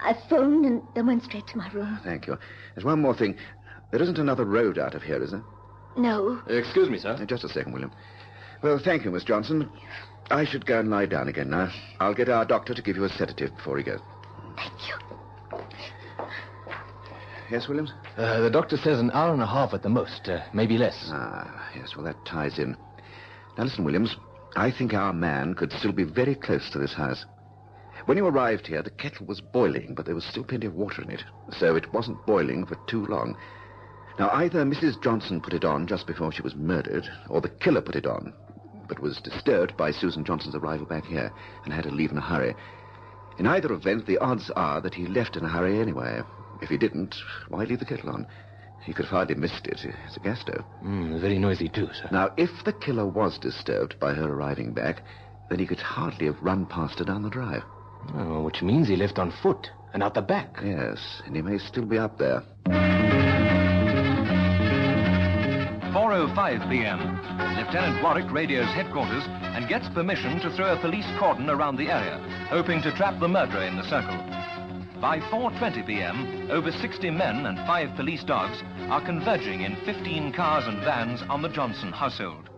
C: I phoned and then went straight to my room.
H: Thank you. There's one more thing. There isn't another road out of here, is there?
C: No.
U: Excuse me, sir.
H: Just a second, William. Well, thank you, Miss Johnson. I should go and lie down again now. I'll get our doctor to give you a sedative before he goes.
C: Thank you.
H: Yes, Williams?
U: The doctor says an hour and a half at the most, maybe less.
H: Yes, well, that ties in. Now, listen, Williams. I think our man could still be very close to this house. When you arrived here, the kettle was boiling, but there was still plenty of water in it, so it wasn't boiling for too long. Now, either Mrs. Johnson put it on just before she was murdered, or the killer put it on, but was disturbed by Susan Johnson's arrival back here and had to leave in a hurry. In either event, the odds are that he left in a hurry anyway. If he didn't, why leave the kettle on? He could have hardly missed it. It's a gas stove.
U: Very noisy too, sir.
H: Now, if the killer was disturbed by her arriving back, then he could hardly have run past her down the drive.
U: Oh, which means he left on foot and out the back.
H: Yes, and he may still be up there.
B: 4:05 p.m. Lieutenant Warwick radios headquarters and gets permission to throw a police cordon around the area, hoping to trap the murderer in the circle. By 4:20 p.m., over 60 men and 5 police dogs are converging in 15 cars and vans on the Johnson household.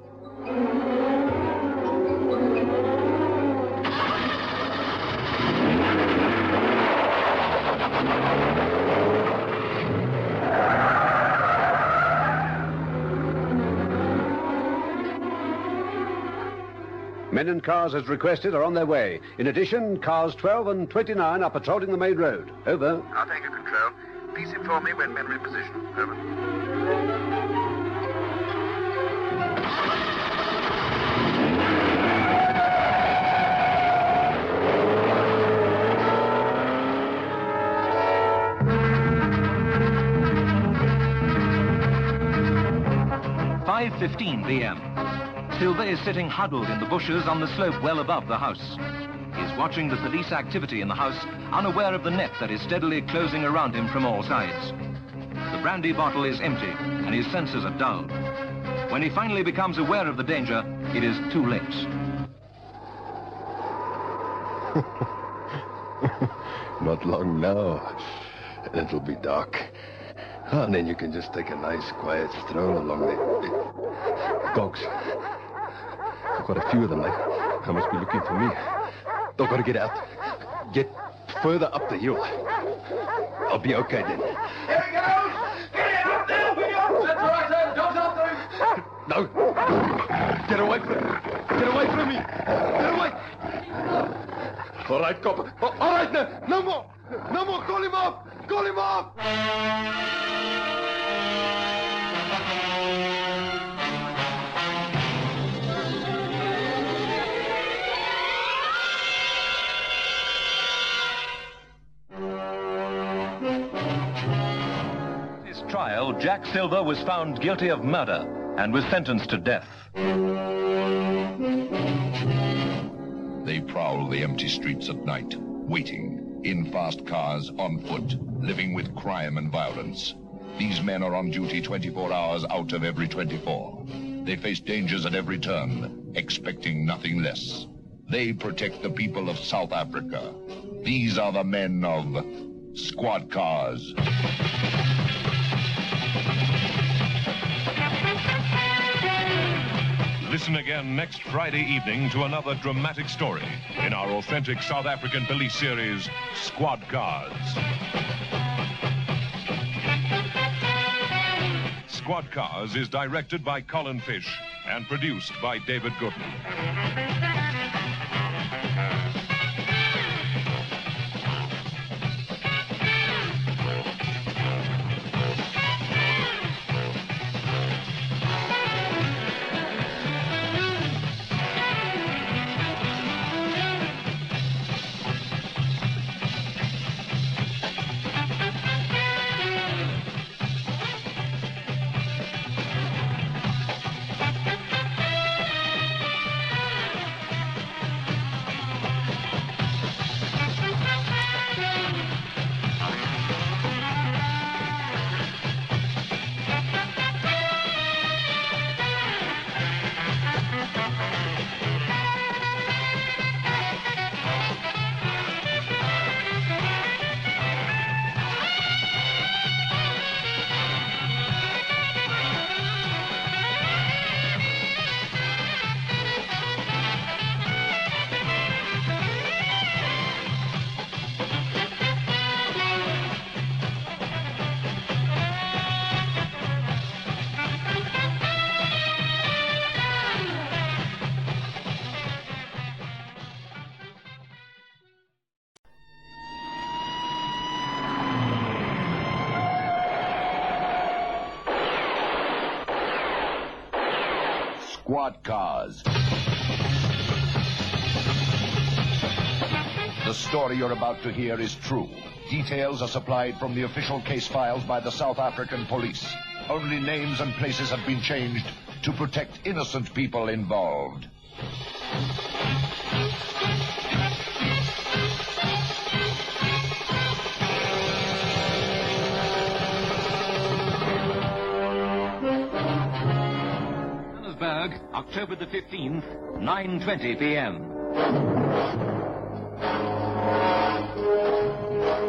J: Men and cars, as requested, are on their way. In addition, cars 12 and 29 are patrolling the main road. Over.
T: I'll take your control. Please inform me when men are in position. Over.
B: 5:15 p.m. Silva is sitting huddled in the bushes on the slope well above the house. He is watching the police activity in the house, unaware of the net that is steadily closing around him from all sides. The brandy bottle is empty, and his senses are dulled. When he finally becomes aware of the danger, it is too late.
K: Not long now. It'll be dark. Oh, and then you can just take a nice, quiet stroll along the dogs. I've got a few of them. They must be looking for me. They've got to get out. Get further up the hill. I'll be okay then.
G: Here he goes! Get it up there! That's right, sir. Dogs up there!
K: No! Get away from me! Get away from me! Get away! All right, cop. All right, no more! No more! Call him off! Call him off!
B: This trial, Jack Silva was found guilty of murder and was sentenced to death.
A: They prowl the empty streets at night, waiting, in fast cars, on foot, living with crime and violence. These men are on duty 24 hours out of every 24. They face dangers at every turn, expecting nothing less. They protect the people of South Africa. These are the men of Squad Cars.
L: Listen again next Friday evening to another dramatic story in our authentic South African police series, Squad Cars. Squad Cars is directed by Colin Fish and produced by David Gooden.
A: Squad Cars. The story you're about to hear is true. Details are supplied from the official case files by the South African police. Only names and places have been changed to protect innocent people involved.
B: October the 15th, 9:20 p.m.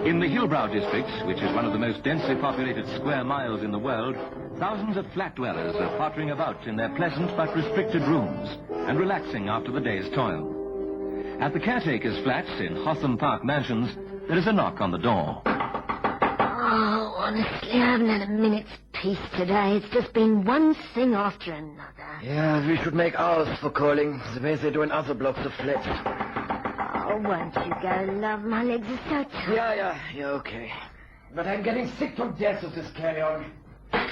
B: In the Hillbrow district, which is one of the most densely populated square miles in the world, thousands of flat dwellers are pottering about in their pleasant but restricted rooms and relaxing after the day's toil. At the caretaker's flats in Hotham Park Mansions, there is a knock on the door.
C: Oh, honestly, I haven't had a minute's peace today. It's just been one thing after another.
G: Yeah, we should make hours for calling, the way they do in other blocks of flats.
C: Oh, won't you go, love? My legs are so tired.
G: Yeah, okay. But I'm getting sick to death of this carry-on.
F: I'm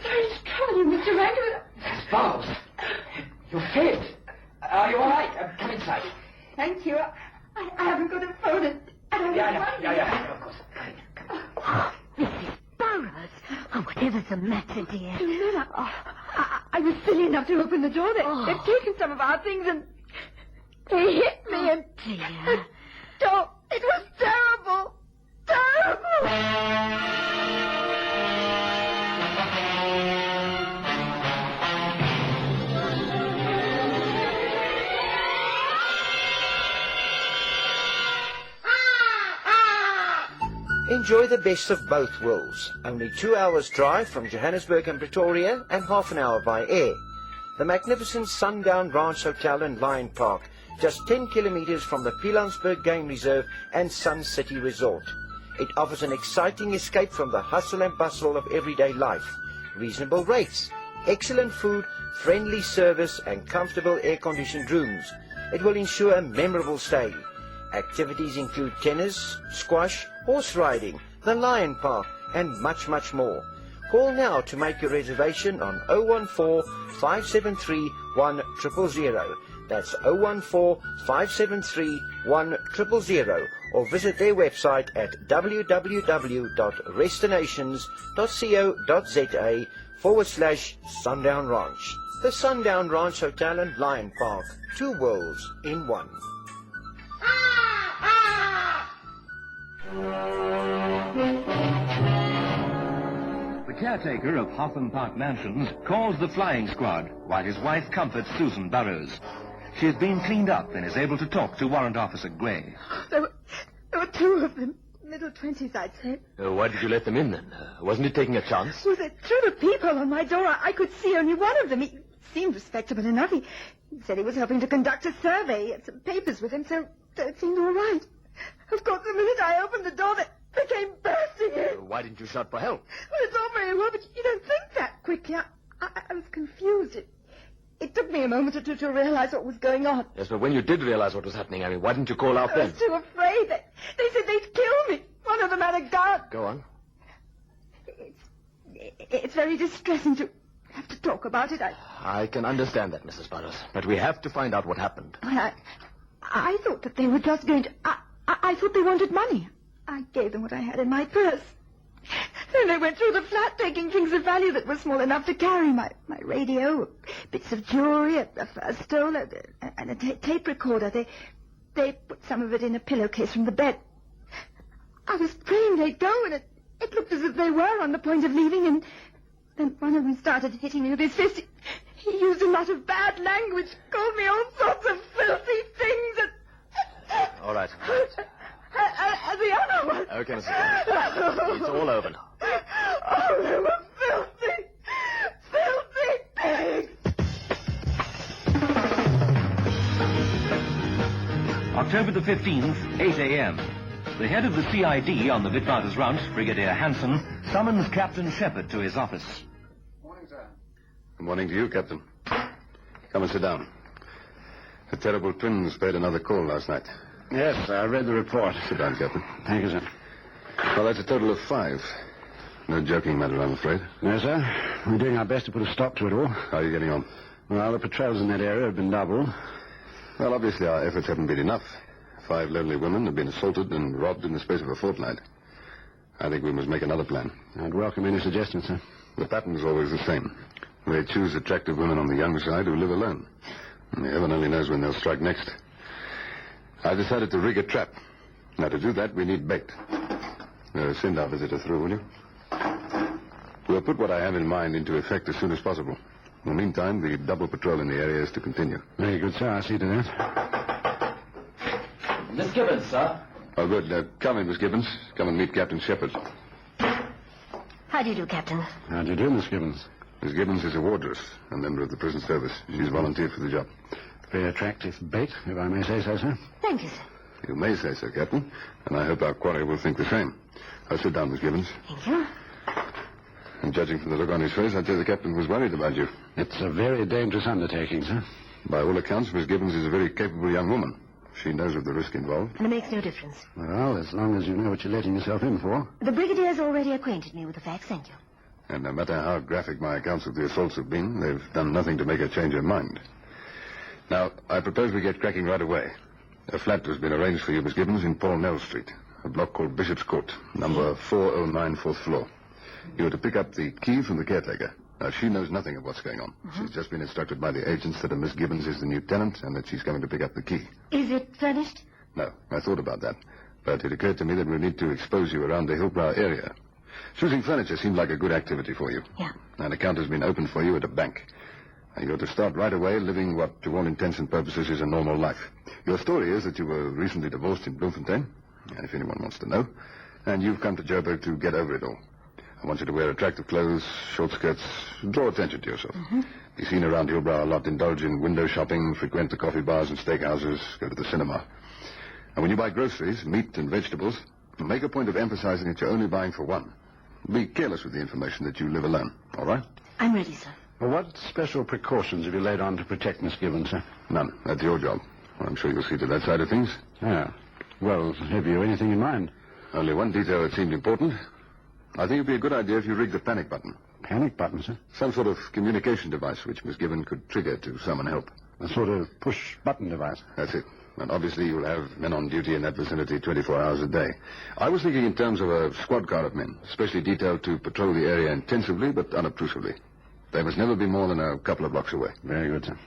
F: sorry to trouble you, Mr. Randall.
G: Bowles, you failed. Are you all right? Come inside.
F: Thank you. I haven't got a phone and I
G: Yeah, of course.
C: Mrs. Burroughs. Oh, whatever ever so much, dear.
I: Mother, I was silly enough to open the door. They've taken some of our things and they hit me and...
C: Dear.
I: Oh, it was terrible. Terrible.
P: Enjoy the best of both worlds. Only 2 hours drive from Johannesburg and Pretoria and half an hour by air. The magnificent Sundown Ranch Hotel and Lion Park, just 10 kilometers from the Pilanesberg Game Reserve and Sun City Resort. It offers an exciting escape from the hustle and bustle of everyday life. Reasonable rates, excellent food, friendly service and comfortable air-conditioned rooms. It will ensure a memorable stay. Activities include tennis, squash, horse riding, the Lion Park, and much, much more. Call now to make your reservation on 014-573-1000. That's 014-573-1000. Or visit their website at www.destinations.co.za/Sundown Ranch. The Sundown Ranch Hotel and Lion Park. 2 worlds in one.
B: The caretaker of Hotham Park Mansions calls the flying squad while his wife comforts Susan Burrows. She has been cleaned up and is able to talk to Warrant Officer Gray.
I: There were 2 of them. Middle 20s, I'd say.
U: Why did you let them in, then? Wasn't it taking a chance?
I: Well, through the peephole on my door, I could see only one of them. He seemed respectable enough. He said he was helping to conduct a survey. He had some papers with him, so it seemed all right. Of course, the minute I opened the door, they came bursting in.
U: Why didn't you shout for help?
I: Well, it's all very well, but you don't think that quickly. I was confused. It took me a moment or two to realize what was going on.
U: Yes, but when you did realize what was happening, why didn't you call out
I: I
U: then?
I: was too afraid. They said they'd kill me. One of them had a gun.
U: Go on.
I: It's very distressing to have to talk about it.
U: I can understand that, Mrs. Burrows, but we have to find out what happened.
I: Well, I thought that they were just going to... I thought they wanted money. I gave them what I had in my purse. Then they went through the flat, taking things of value that were small enough to carry. My radio, bits of jewelry, a fur stole, and a tape recorder. They put some of it in a pillowcase from the bed. I was praying they'd go, and it looked as if they were on the point of leaving, and then one of them started hitting me with his fist. He used a lot of bad language, called me all sorts of filthy things, and...
U: All right.
I: And the other one...
U: Okay, Mrs. Burrows. It's all over now.
I: Oh, they were filthy pigs!
B: October the 15th, 8 a.m. The head of the CID on the Witwatersrand Ranch, Brigadier Hansen, summons Captain Shepherd to his office.
K: Morning, sir. Good morning to you, Captain. Come and sit down. The terrible twins paid another call last night.
J: Yes, I read the report.
K: Sit down, Captain.
J: Thank you, sir.
K: Well, that's a total of 5. No joking matter, I'm afraid.
J: No, sir. We're doing our best to put a stop to it all.
K: How are you getting on?
J: Well, the patrols in that area have been doubled.
K: Well, obviously our efforts haven't been enough. 5 lonely women have been assaulted and robbed in the space of a fortnight. I think we must make another plan.
J: I'd welcome any suggestions, sir.
K: The pattern's always the same. They choose attractive women on the young side who live alone. And heaven only knows when they'll strike next. I decided to rig a trap. Now, to do that, we need bait. Send our visitor through, will you? We'll put what I have in mind into effect as soon as possible. In the meantime, the double patrol in the area is to continue.
J: Very good, sir. I'll see to that.
U: Miss Gibbons, sir.
K: Oh, good. Come in, Miss Gibbons. Come and meet Captain Shepherd.
C: How do you do, Captain?
J: How do you do, Miss Gibbons?
K: Miss Gibbons is a wardress, a member of the prison service. She's volunteered for the job.
J: Very attractive bait, if I may say so, sir.
C: Thank you, sir.
K: You may say so, Captain, and I hope our quarry will think the same. Sit down, Miss Gibbons.
C: Thank you.
K: And judging from the look on his face, I'd say the captain was worried about you.
J: It's a very dangerous undertaking, sir.
K: By all accounts, Miss Gibbons is a very capable young woman. She knows of the risk involved.
C: And it makes no difference.
J: Well, as long as you know what you're letting yourself in for.
C: The Brigadier's already acquainted me with the facts, thank you.
K: And no matter how graphic my accounts of the assaults have been, they've done nothing to make her change her mind. Now, I propose we get cracking right away. A flat has been arranged for you, Miss Gibbons, in Paul Nell Street, a block called Bishop's Court, number 409, 4th floor. You're to pick up the key from the caretaker. Now, she knows nothing of what's going on. She's just been instructed by the agents that Miss Gibbons is the new tenant and that she's going to pick up the key.
C: Is it furnished?
K: No, I thought about that. But it occurred to me that we need to expose you around the Hillbrow area. Choosing furniture seemed like a good activity for you.
C: Yeah.
K: An account has been opened for you at a bank. And you're to start right away living what, to all intents and purposes, is a normal life. Your story is that you were recently divorced in Bloemfontein, and if anyone wants to know, and you've come to Joburg to get over it all. I want you to wear attractive clothes, short skirts, draw attention to yourself. Be seen around Hillbrow a lot, indulge in window shopping, frequent the coffee bars and steakhouses, go to the cinema. And when you buy groceries, meat and vegetables, make a point of emphasizing that you're only buying for one. Be careless with the information that you live alone, all right?
C: I'm ready, sir.
J: Well, what special precautions have you laid on to protect Miss Gibbons, sir?
K: None. That's your job. I'm sure you'll see to that side of things.
J: Yeah. Well, have you anything in mind?
K: Only one detail that seemed important. I think it'd be a good idea if you rigged the panic button.
J: Panic button, sir?
K: Some sort of communication device which Miss Gibbon could trigger to summon help.
J: A sort of push-button device?
K: That's it. And obviously you'll have men on duty in that vicinity 24 hours a day. I was thinking in terms of a squad car of men, specially detailed to patrol the area intensively but unobtrusively. They must never be more than a couple of blocks away.
J: Very good, sir.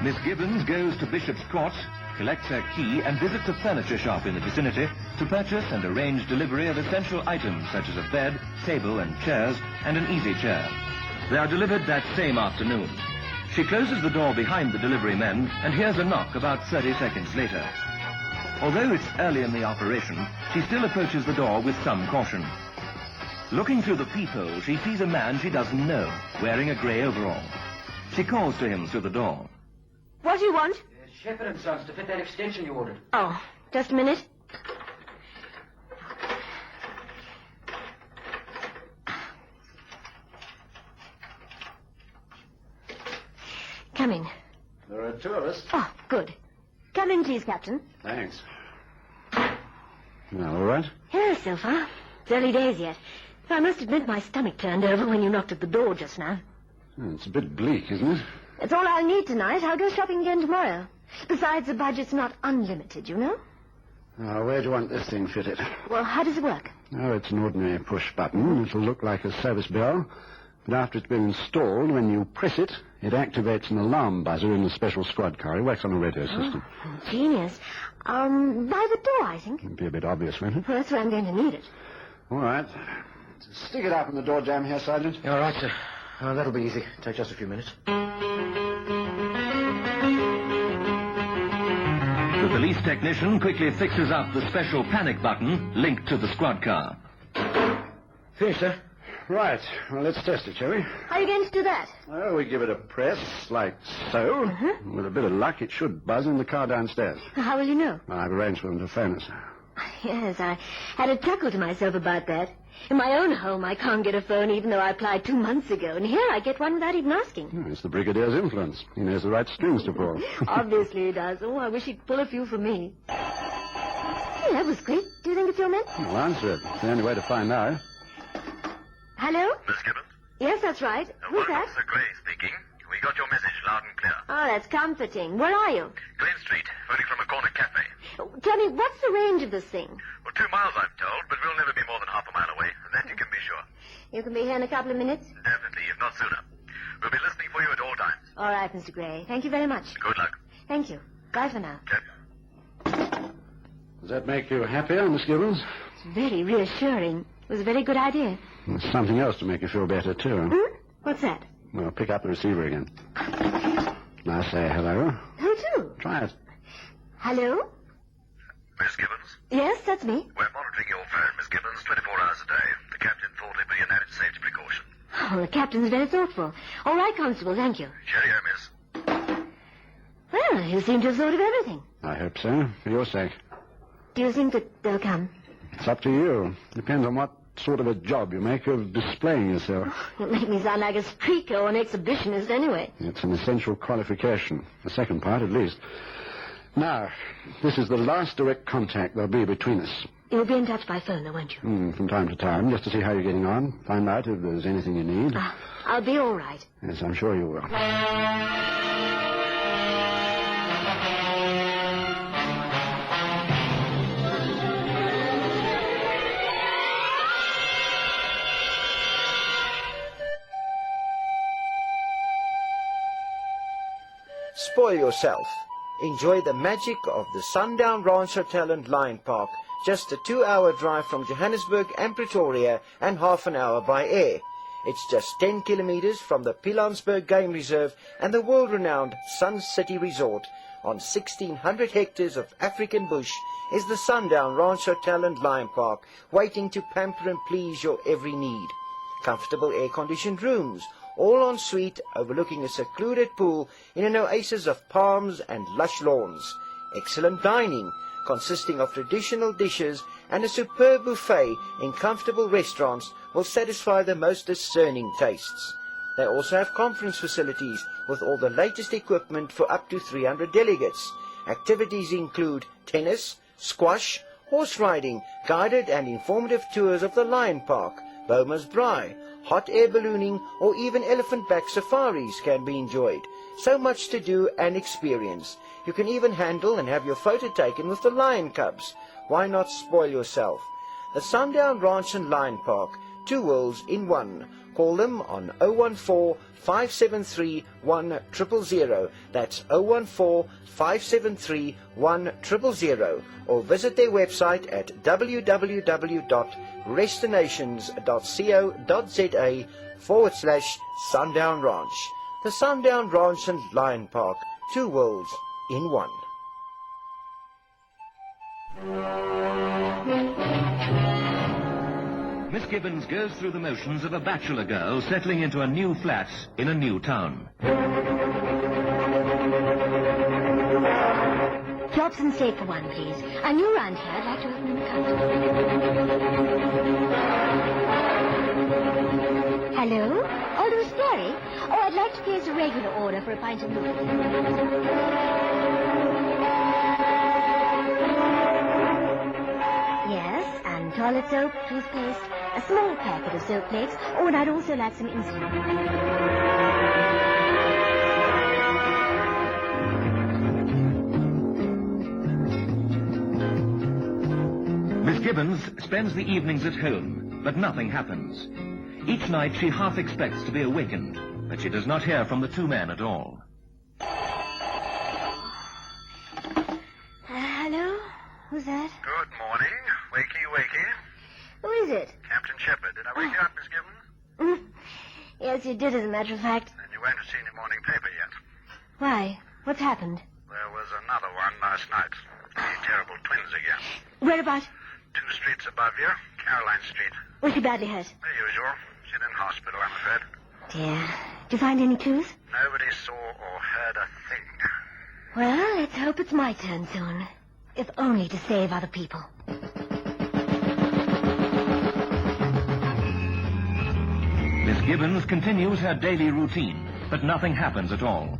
B: Miss Gibbons goes to Bishop's Court, collects her key, and visits a furniture shop in the vicinity to purchase and arrange delivery of essential items such as a bed, table and chairs, and an easy chair. They are delivered that same afternoon. She closes the door behind the delivery men and hears a knock about 30 seconds later. Although it's early in the operation, she still approaches the door with some caution. Looking through the peephole, she sees a man she doesn't know, wearing a grey overall. She calls to him through the door.
C: What do you want?
M: Shepherd & Sons to fit that extension you ordered.
C: Oh, just a minute. Come in.
J: There are two of us.
C: Oh, good. Come in, please, Captain.
J: Thanks. Well, all right?
C: Yes, so far. It's early days yet. I must admit my stomach turned over when you knocked at the door just now.
J: It's a bit bleak, isn't it?
C: It's all I'll need tonight. I'll go shopping again tomorrow. Besides, the budget's not unlimited, you know?
J: Now, where do you want this thing fitted?
C: Well, how does it work?
J: Oh, it's an ordinary push button. It'll look like a service bell. But after it's been installed, when you press it, it activates an alarm buzzer in the special squad car. It works on a radio system.
C: Oh, genius. By the door, I think.
J: It'd be a bit obvious, wouldn't it?
C: Well, that's where I'm going to need it.
J: All right. Stick it up in the door jamb here, Sergeant.
M: All right, sir. That'll be easy. Take just a few minutes.
B: The police technician quickly fixes up the special panic button linked to the squad car.
J: Finished, sir. Right. Well, let's test it, shall we?
C: How are you going to do that?
J: Well, we give it a press, like so. With a bit of luck, it should buzz in the car downstairs.
C: How will you know?
J: Well, I've arranged for them to phone us.
C: Yes, I had a chuckle to myself about that. In my own home, I can't get a phone even though I applied 2 months ago. And here I get one without even asking.
J: It's the Brigadier's influence. He knows the right strings to pull.
C: Obviously he does. Oh, I wish he'd pull a few for me. Hey, that was quick. Do you think it's your man?
J: Well, answer it. It's the only way to find out.
C: Hello?
T: Miss Gibbons?
C: Yes, that's right. Who's that?
T: Officer Gray speaking. We got your message loud and clear.
C: Oh, that's comforting. Where are you?
T: Glen Street, phoning from a corner cafe.
C: Oh, tell me, what's the range of this thing?
T: Well, 2 miles, I'm told, but we'll never be more than half a mile away. That you can be sure.
C: You can be here in a couple of minutes?
T: Definitely, if not sooner. We'll be listening for you at all times.
C: All right, Mr. Gray. Thank you very much.
T: Good luck.
C: Thank you. Bye for now.
J: Does that make you happier, Miss Gibbons?
C: It's very reassuring. It was a very good idea.
J: There's something else to make you feel better, too.
C: What's that?
J: Well, pick up the receiver again. Now say hello.
C: Who to?
J: Try it.
C: Hello?
T: Miss Gibbons?
C: Yes, that's me.
T: We're monitoring your phone, Miss Gibbons, 24 hours a day. The captain thought it'd be an added safety precaution.
C: Oh, the captain's very thoughtful. All right, Constable, thank you.
T: Cheerio, miss.
C: Well, you seem to have thought of everything.
J: I hope so, for your sake.
C: Do you think that they'll come?
J: It's up to you. Depends on what sort of a job you make of displaying yourself.
C: You make me sound like a streaker or an exhibitionist anyway.
J: It's an essential qualification. The second part, at least. Now, this is the last direct contact there'll be between us.
C: You'll be in touch by phone, though, won't you?
J: From time to time, just to see how you're getting on. Find out if there's anything you need.
C: I'll be all right.
J: Yes, I'm sure you will.
P: spoil yourself. Enjoy the magic of the Sundown Ranch Hotel and Lion Park, just a 2-hour drive from Johannesburg and Pretoria and half an hour by air. It's just 10 kilometers from the Pilanesberg Game Reserve and the world-renowned Sun City Resort. On 1,600 hectares of African bush is the Sundown Ranch Hotel and Lion Park, waiting to pamper and please your every need. Comfortable air-conditioned rooms, all en suite overlooking a secluded pool in an oasis of palms and lush lawns. Excellent dining, consisting of traditional dishes and a superb buffet in comfortable restaurants, will satisfy the most discerning tastes. They also have conference facilities with all the latest equipment for up to 300 delegates. Activities include tennis, squash, horse riding, guided and informative tours of the Lion Park, Boma's Braai, hot air ballooning, or even elephant-back safaris can be enjoyed. So much to do and experience. You can even handle and have your photo taken with the lion cubs. Why not spoil yourself? The Sundown Ranch and Lion Park, 2 worlds in one. Call them on 014-573-1000. That's 014-573-1000. Or visit their website at www.restinations.co.za/Sundown Ranch. The Sundown Ranch and Lion Park, 2 worlds in one.
B: Miss Gibbons goes through the motions of a bachelor girl settling into a new flat in a new town.
C: Jobson steak for one, please. I'm new around here. I'd like to open an account. Hello? Aldous Dairy? Oh, I'd like to place a regular order for a pint of milk. Yes, and toilet soap, toothpaste, a small packet of soap flakes. Oh, and I'd also like some insulin.
B: Miss Gibbons spends the evenings at home, but nothing happens. Each night she half expects to be awakened, but she does not hear from the 2 men at all.
C: Hello? Who's that?
T: Good morning. Wakey, wakey.
C: Who is it?
T: Captain Shepard. Did I wake you up, Miss Gibbons?
C: Yes, you did, as a matter of fact.
T: Then you won't have seen your morning paper yet.
C: Why? What's happened?
T: There was another one last night. The terrible twins again.
C: Where about?
T: 2 streets above you, Caroline Street.
C: Was she badly hurt?
T: The usual. She's in hospital, I'm afraid.
C: Dear. Did you find any clues?
T: Nobody saw or heard a thing.
C: Well, let's hope it's my turn soon. If only to save other people.
B: Miss Gibbons continues her daily routine, but nothing happens at all.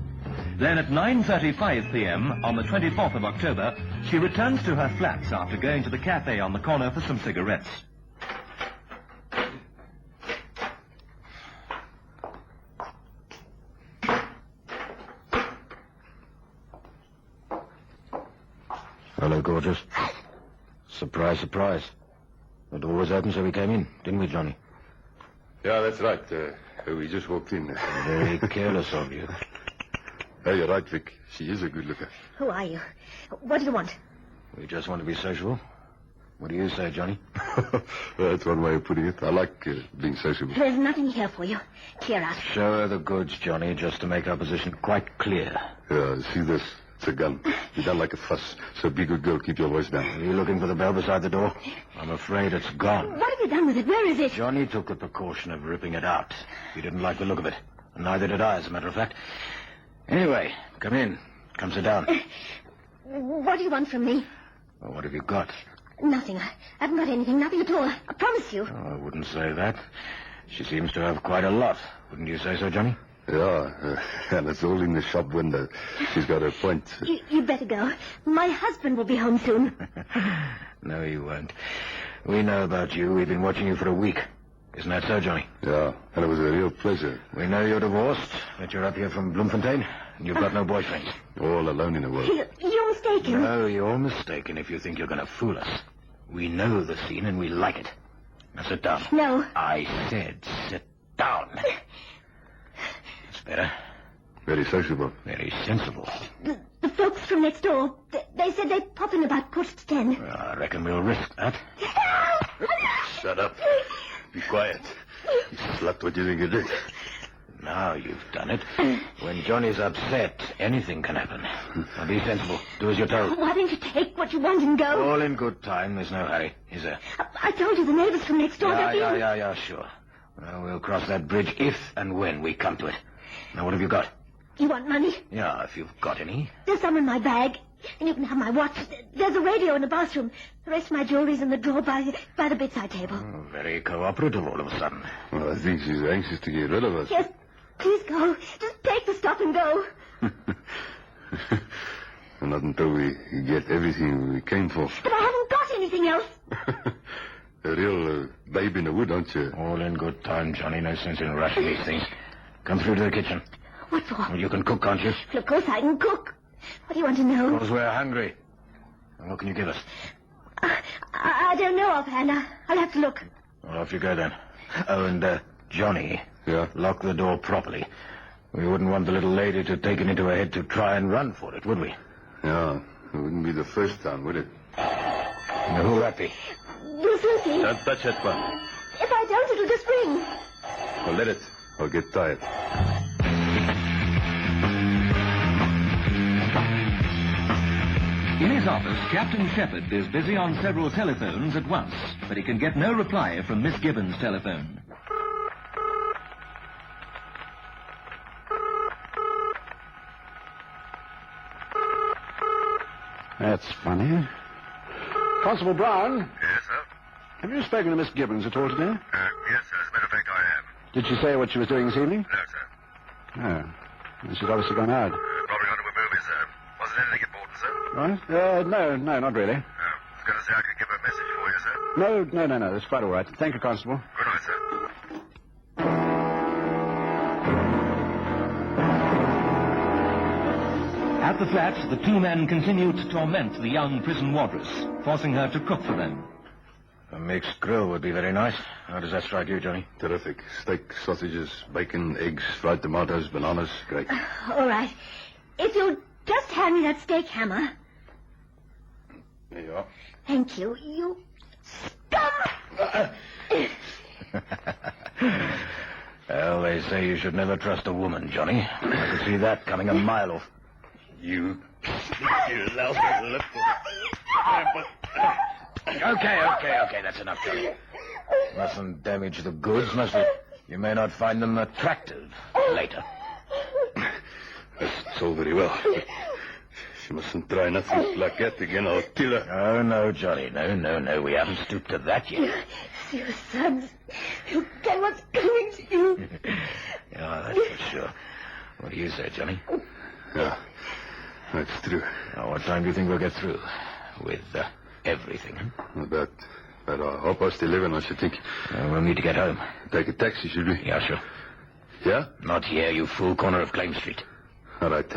B: Then at 9:35 p.m. on the 24th of October, she returns to her flats after going to the cafe on the corner for some cigarettes.
U: Hello, gorgeous. Surprise, surprise. The door was open, so we came in, didn't we, Johnny?
K: Yeah, that's right. We just walked in.
U: Very careless of you.
K: Hey, you're right, Vic. She is a good looker.
C: Who are you? What do you want?
U: We just want to be sociable. What do you say, Johnny?
K: That's one way of putting it. I like being sociable.
C: There's nothing here for you. Clear out.
U: Show her the goods, Johnny, just to make our position quite clear.
K: Yeah, see this? It's a gun. You don't like a fuss, so be a good girl. Keep your voice down.
U: Are you looking for the bell beside the door? I'm afraid it's gone.
C: What have you done with it? Where is it?
U: Johnny took the precaution of ripping it out. He didn't like the look of it. And neither did I, as a matter of fact. Anyway, come in. Come sit down.
C: What do you want from me?
U: Well, what have you got?
C: Nothing. I haven't got anything. Nothing at all. I promise you.
U: Oh, I wouldn't say that. She seems to have quite a lot. Wouldn't you say so, Johnny?
K: Yeah, and it's all in the shop window. She's got her point.
C: You'd better go. My husband will be home soon.
U: No, he won't. We know about you. We've been watching you for a week. Isn't that so, Johnny?
K: Yeah, and it was a real pleasure.
U: We know you're divorced, that you're up here from Bloemfontein, and you've got no boyfriend.
K: All alone in the world.
C: You're mistaken.
U: No, you're mistaken if you think you're going to fool us. We know the scene and we like it. Now sit down.
C: No.
U: I said sit down. That's better.
K: Very sociable.
G: Very sensible.
C: The folks from next door, they said they'd pop in about 10:45.
G: Well, I reckon we'll risk that.
K: Shut up. Be quiet. You slut, what do you think you did?
G: Now you've done it. When Johnny's upset, anything can happen. Now be sensible. Do as you're told.
C: Why don't you take what you want and go?
G: All in good time. There's no hurry, is there?
C: I told you the neighbors from next door.
G: Yeah, sure. Well, we'll cross that bridge if and when we come to it. Now, what have you got?
C: You want money?
G: Yeah, if you've got any.
C: There's some in my bag. And you can have my watch. There's a radio in the bathroom. The rest of my jewelry's in the drawer by the bedside table.
G: Oh, very cooperative all of a sudden.
K: Well, I think she's anxious to get rid of us.
C: Yes, please go. Just take the stuff and go.
K: Not until we get everything we came for.
C: But I haven't got anything else.
K: A real babe in the wood, aren't you?
G: All in good time, Johnny. No sense in rushing these things. Come through to the kitchen.
C: What for?
G: Well, you can cook, can't you?
C: Well, of course I can cook. What do you want to know?
G: Because we're hungry. And what can you give us?
C: I don't know offhand. I'll have to look.
G: Well, off you go then. Oh, and Johnny.
K: Yeah?
G: Lock the door properly. We wouldn't want the little lady to take it into her head to try and run for it, would we?
K: Yeah. It wouldn't be the first time, would it?
G: Now, who'll that be?
C: Will Susie.
K: Don't touch that one.
C: If I don't, it'll just ring.
K: Well, let it. I'll get tired.
B: In his office, Captain Shepherd is busy on several telephones at once, but he can get no reply from Miss Gibbons' telephone.
J: That's funny. Constable Brown?
T: Yes, sir?
J: Have you spoken to Miss Gibbons at all today?
T: Yes, sir. As a matter of fact, I have.
J: Did she say what she was doing this evening?
T: No, sir.
J: No. Well, she's obviously gone out.
T: Probably gone to a movie, sir. Was it anything important, sir?
J: Right? No, not really.
T: I was going to say I could give her a message for you, sir.
J: No. That's quite all right. Thank you, Constable.
T: Good night, sir.
B: At the flat, the two men continue to torment the young prison wardress, forcing her to cook for them.
G: A mixed grill would be very nice. How does that strike you, Johnny?
K: Terrific. Steak, sausages, bacon, eggs, fried tomatoes, bananas. Great.
C: All right. If you'll just hand me that steak hammer.
K: There you are.
C: Thank you. You scum!
G: Well, they say you should never trust a woman, Johnny. I could see that coming a mile off.
K: You lousy little...
G: Okay, that's enough, Johnny. Mustn't damage the goods, must it? You may not find them attractive later.
K: That's all very well. She mustn't try nothing like that again. I'll kill her.
G: Oh, no, Johnny. No. We haven't stooped to that yet.
C: Your sons. You get what's coming to you.
G: Yeah, that's for sure. What do you say, Johnny?
K: Yeah, that's true.
G: Now, what time do you think we'll get through? With everything?
K: About 11:30, I should think.
G: We'll need to get home.
K: Take a taxi, should we?
G: Yeah, sure.
K: Yeah?
G: Not here, you fool. Corner of Claim Street.
K: All right.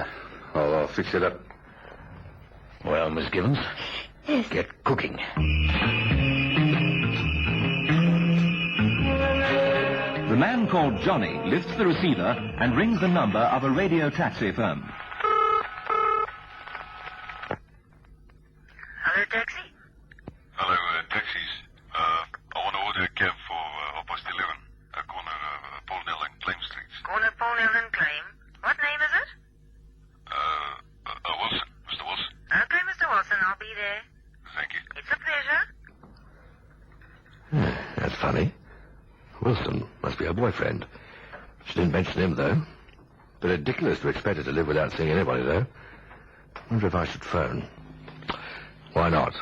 K: I'll fix it up.
G: Well, Miss Gibbons?
C: Yes.
G: Get cooking.
B: The man called Johnny lifts the receiver and rings the number of a radio taxi firm.
D: Hello, taxi?
K: Hello, taxis. I want to order a cab for 11:30, corner Paul Nell and Claim Street.
D: Corner Paul and Claim. What name is it?
K: Wilson. Mr. Wilson.
D: Okay, Mr. Wilson, I'll be there.
K: Thank you.
D: It's a pleasure.
U: That's funny. Wilson must be her boyfriend. She didn't mention him, though. But ridiculous to expect her to live without seeing anybody, though. Wonder if I should phone. Why not?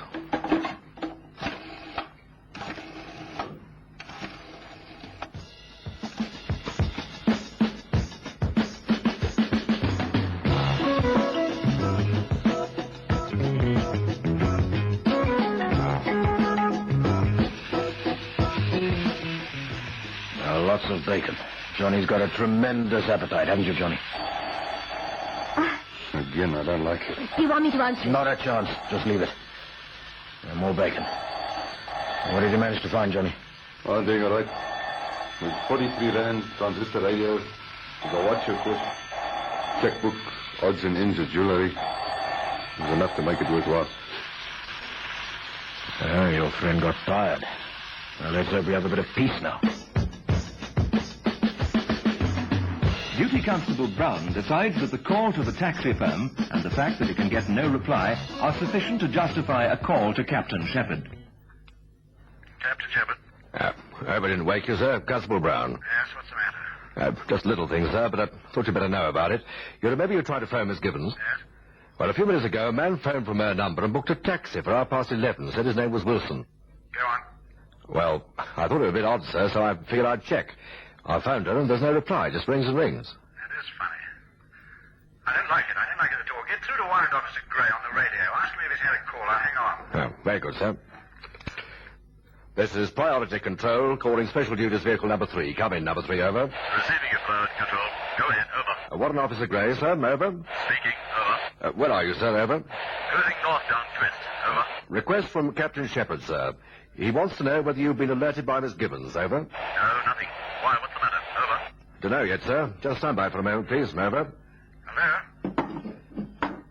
G: Lots of bacon. Johnny's got a tremendous appetite, haven't you, Johnny?
K: Again, I don't like it.
C: You want me to answer?
G: Not a chance. Just leave it. More bacon. What did you manage to find, Johnny?
K: I'm doing all right. With 43 rand, transistor radio, the watch, of course. checkbook, odds and ends of jewelry. It was enough to make it worthwhile.
U: Your friend got tired. Well, let's hope we have a bit of peace now.
B: Duty Constable Brown decides that the call to the taxi firm and the fact that he can get no reply are sufficient to justify a call to Captain Shepherd.
T: Captain Shepherd?
U: I hope I didn't wake you, sir. Constable Brown.
T: Yes, what's the matter?
U: Just little things, sir, but I thought you'd better know about it. You remember you tried to phone Miss Gibbons?
T: Yes.
U: Well, a few minutes ago, a man phoned from her number and booked a taxi for 11:30. Said his name was Wilson.
T: Go on.
U: Well, I thought it was a bit odd, sir, so I figured I'd check. I phoned her and there's no reply, just rings and rings.
T: That is funny. I don't like it. I don't like it at all. Get through to Warrant Officer Gray on the radio. Ask me if he's had a call. I'll hang on.
U: Oh, very good, sir. This is Priority Control, calling Special Duties Vehicle number 3. Come in, number 3, over.
T: Receiving your Priority Control. Go ahead, over.
U: Warrant Officer Gray, sir, over.
T: Speaking, over.
U: Where are you, sir, over?
T: Cruising north down Twist, over.
U: Request from Captain Shepherd, sir. He wants to know whether you've been alerted by Miss Gibbons, over.
T: No, nothing. Why, what's the matter? Over.
U: Don't know yet, sir. Just stand by for a moment, please, over.
T: Hello?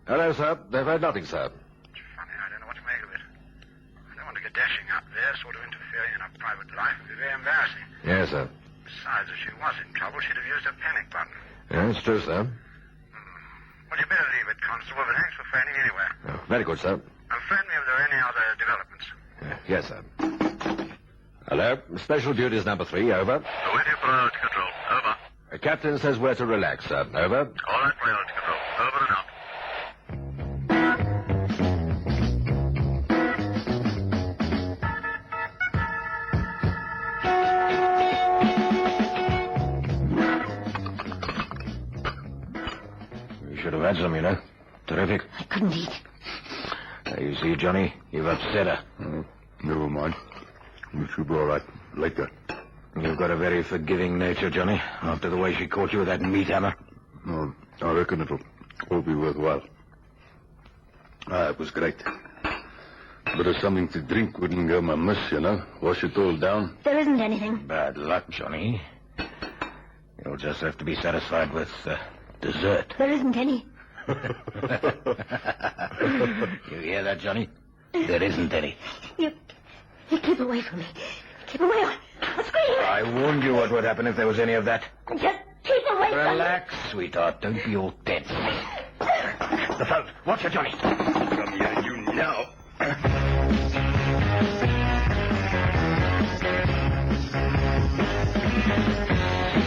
U: Hello, sir. They've heard nothing, sir.
T: Funny, I don't know what to make of it. I don't want to go dashing up there, sort of interfering in her private life. It would be very embarrassing.
U: Yes, sir.
T: Besides, if she was in trouble, she'd have used her panic button.
U: Yeah, it's true, sir.
T: Well, you better leave it, Constable, but thanks for phoning anyway.
U: Oh, very good, sir.
T: And phone me if there are any other developments.
U: Yes, sir. Hello, Special Duties number 3, over.
T: With your Priority Control, over.
U: The captain says where to relax, sir, over.
T: All right, Priority Control, over and out.
U: You should have had some, you know. Terrific.
C: I couldn't eat.
U: You see, Johnny, you've upset her.
K: Never mind. She'll be all right later.
U: You've got a very forgiving nature, Johnny, after the way she caught you with that meat hammer.
K: No, I reckon it'll all be worthwhile. It was great. But if something to drink wouldn't go amiss, you know. Wash it all down.
C: There isn't anything.
U: Bad luck, Johnny. You'll just have to be satisfied with dessert.
C: There isn't any.
U: You hear that, Johnny? There isn't any.
C: You keep away from me. Keep away. I'll scream.
U: I warned you what would happen if there was any of that.
C: Just keep away from me.
U: Relax, sweetheart. Don't be all tense. The phone. Watch it, Johnny.
K: Come here, you now.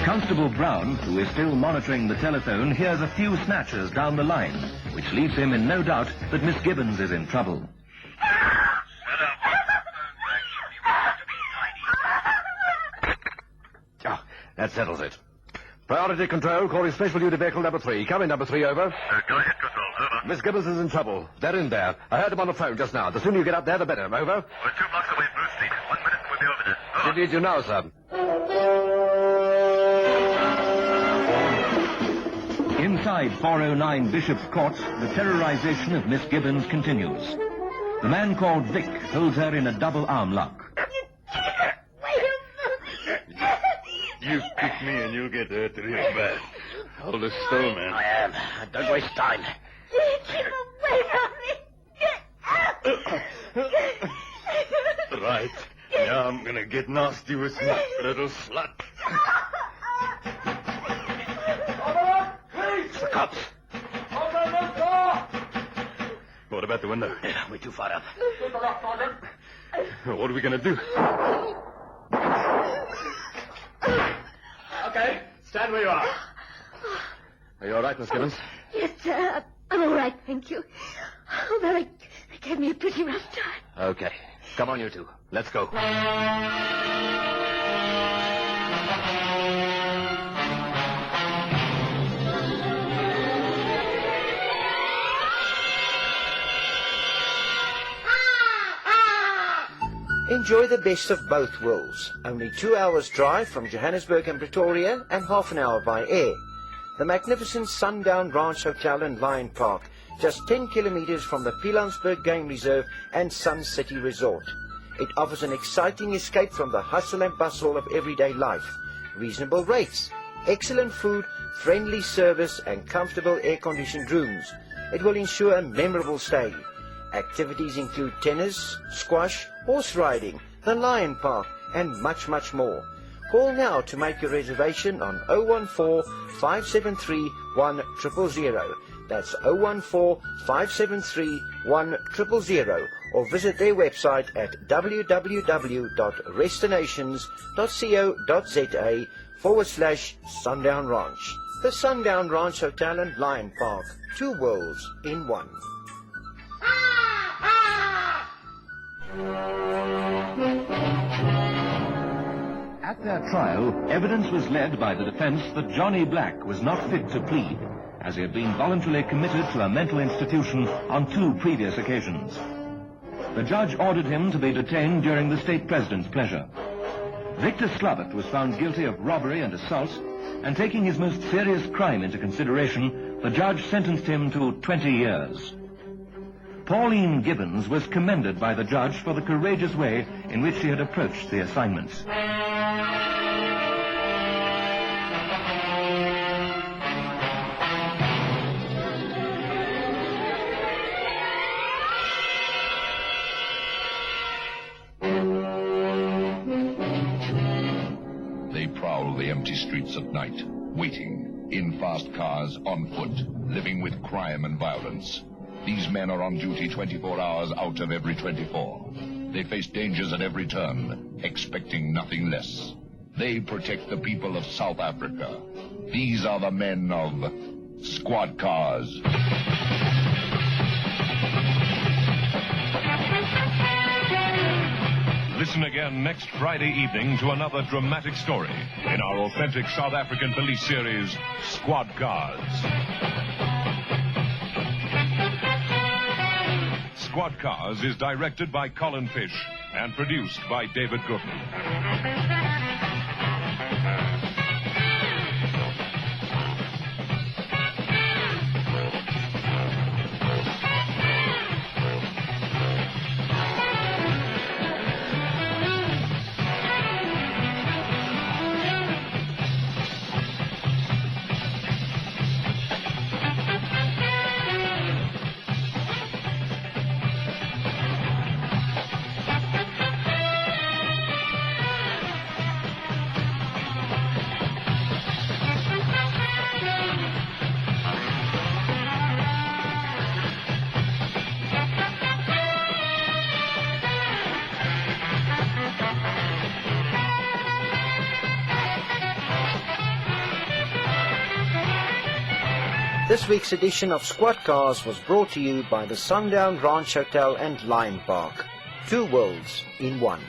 B: Constable Brown, who is still monitoring the telephone, hears a few snatches down the line, which leaves him in no doubt that Miss Gibbons is in trouble.
U: Oh, that settles it. Priority Control, calling Special Duty Vehicle number 3. Come in, number 3, over.
T: Go ahead, Control, over.
U: Miss Gibbons is in trouble. They're in there. I heard them on the phone just now. The sooner you get up there, the better. Over.
T: We're 2 blocks away, Bruce Street. 1 minute and we'll be over there. Over.
U: Did you know, sir?
B: Inside 409 Bishop's Court, the terrorization of Miss Gibbons continues. The man called Vic holds her in a double arm lock.
K: You kick me and you'll get hurt real bad. Hold it still, man.
U: I am. Don't waste time.
C: Keep away from me.
K: Right. Now I'm gonna get nasty with you, little slut.
U: It's the cops.
K: Open the door! What about the window?
U: We're too far up.
K: What are we gonna do?
J: Okay, stand where you are.
U: Are you all right, Miss Gibbons?
C: Yes, sir. I'm all right, thank you. Although it gave me a pretty rough time.
U: Okay. Come on, you two. Let's go.
P: Enjoy the best of both worlds. Only 2 hours drive from Johannesburg and Pretoria and half an hour by air. The magnificent Sundown Ranch Hotel and Lion Park, just 10 kilometers from the Pilanesberg Game Reserve and Sun City Resort. It offers an exciting escape from the hustle and bustle of everyday life. Reasonable rates, excellent food, friendly service and comfortable air-conditioned rooms. It will ensure a memorable stay. Activities include tennis, squash, horse riding, the Lion Park, and much, much more. Call now to make your reservation on 014-573-1000. That's 014-573-1000, or visit their website at www.restinations.co.za/Sundown Ranch. The Sundown Ranch Hotel and Lion Park, 2 worlds in one.
B: At their trial, evidence was led by the defense that Johnny Black was not fit to plead, as he had been voluntarily committed to a mental institution on 2 previous occasions. The judge ordered him to be detained during the state president's pleasure. Victor Slavitt was found guilty of robbery and assault, and taking his most serious crime into consideration, the judge sentenced him to 20 years. Pauline Gibbons was commended by the judge for the courageous way in which she had approached the assignment.
A: They prowl the empty streets at night, waiting, in fast cars, on foot, living with crime and violence. These men are on duty 24 hours out of every 24. They face dangers at every turn, expecting nothing less. They protect the people of South Africa. These are the men of Squad Cars.
L: Listen again next Friday evening to another dramatic story in our authentic South African police series, Squad Cars. Squad Cars is directed by Colin Fish and produced by David Goodman.
P: This week's edition of Squad Cars was brought to you by the Sundown Ranch Hotel and Lion Park. 2 worlds in one.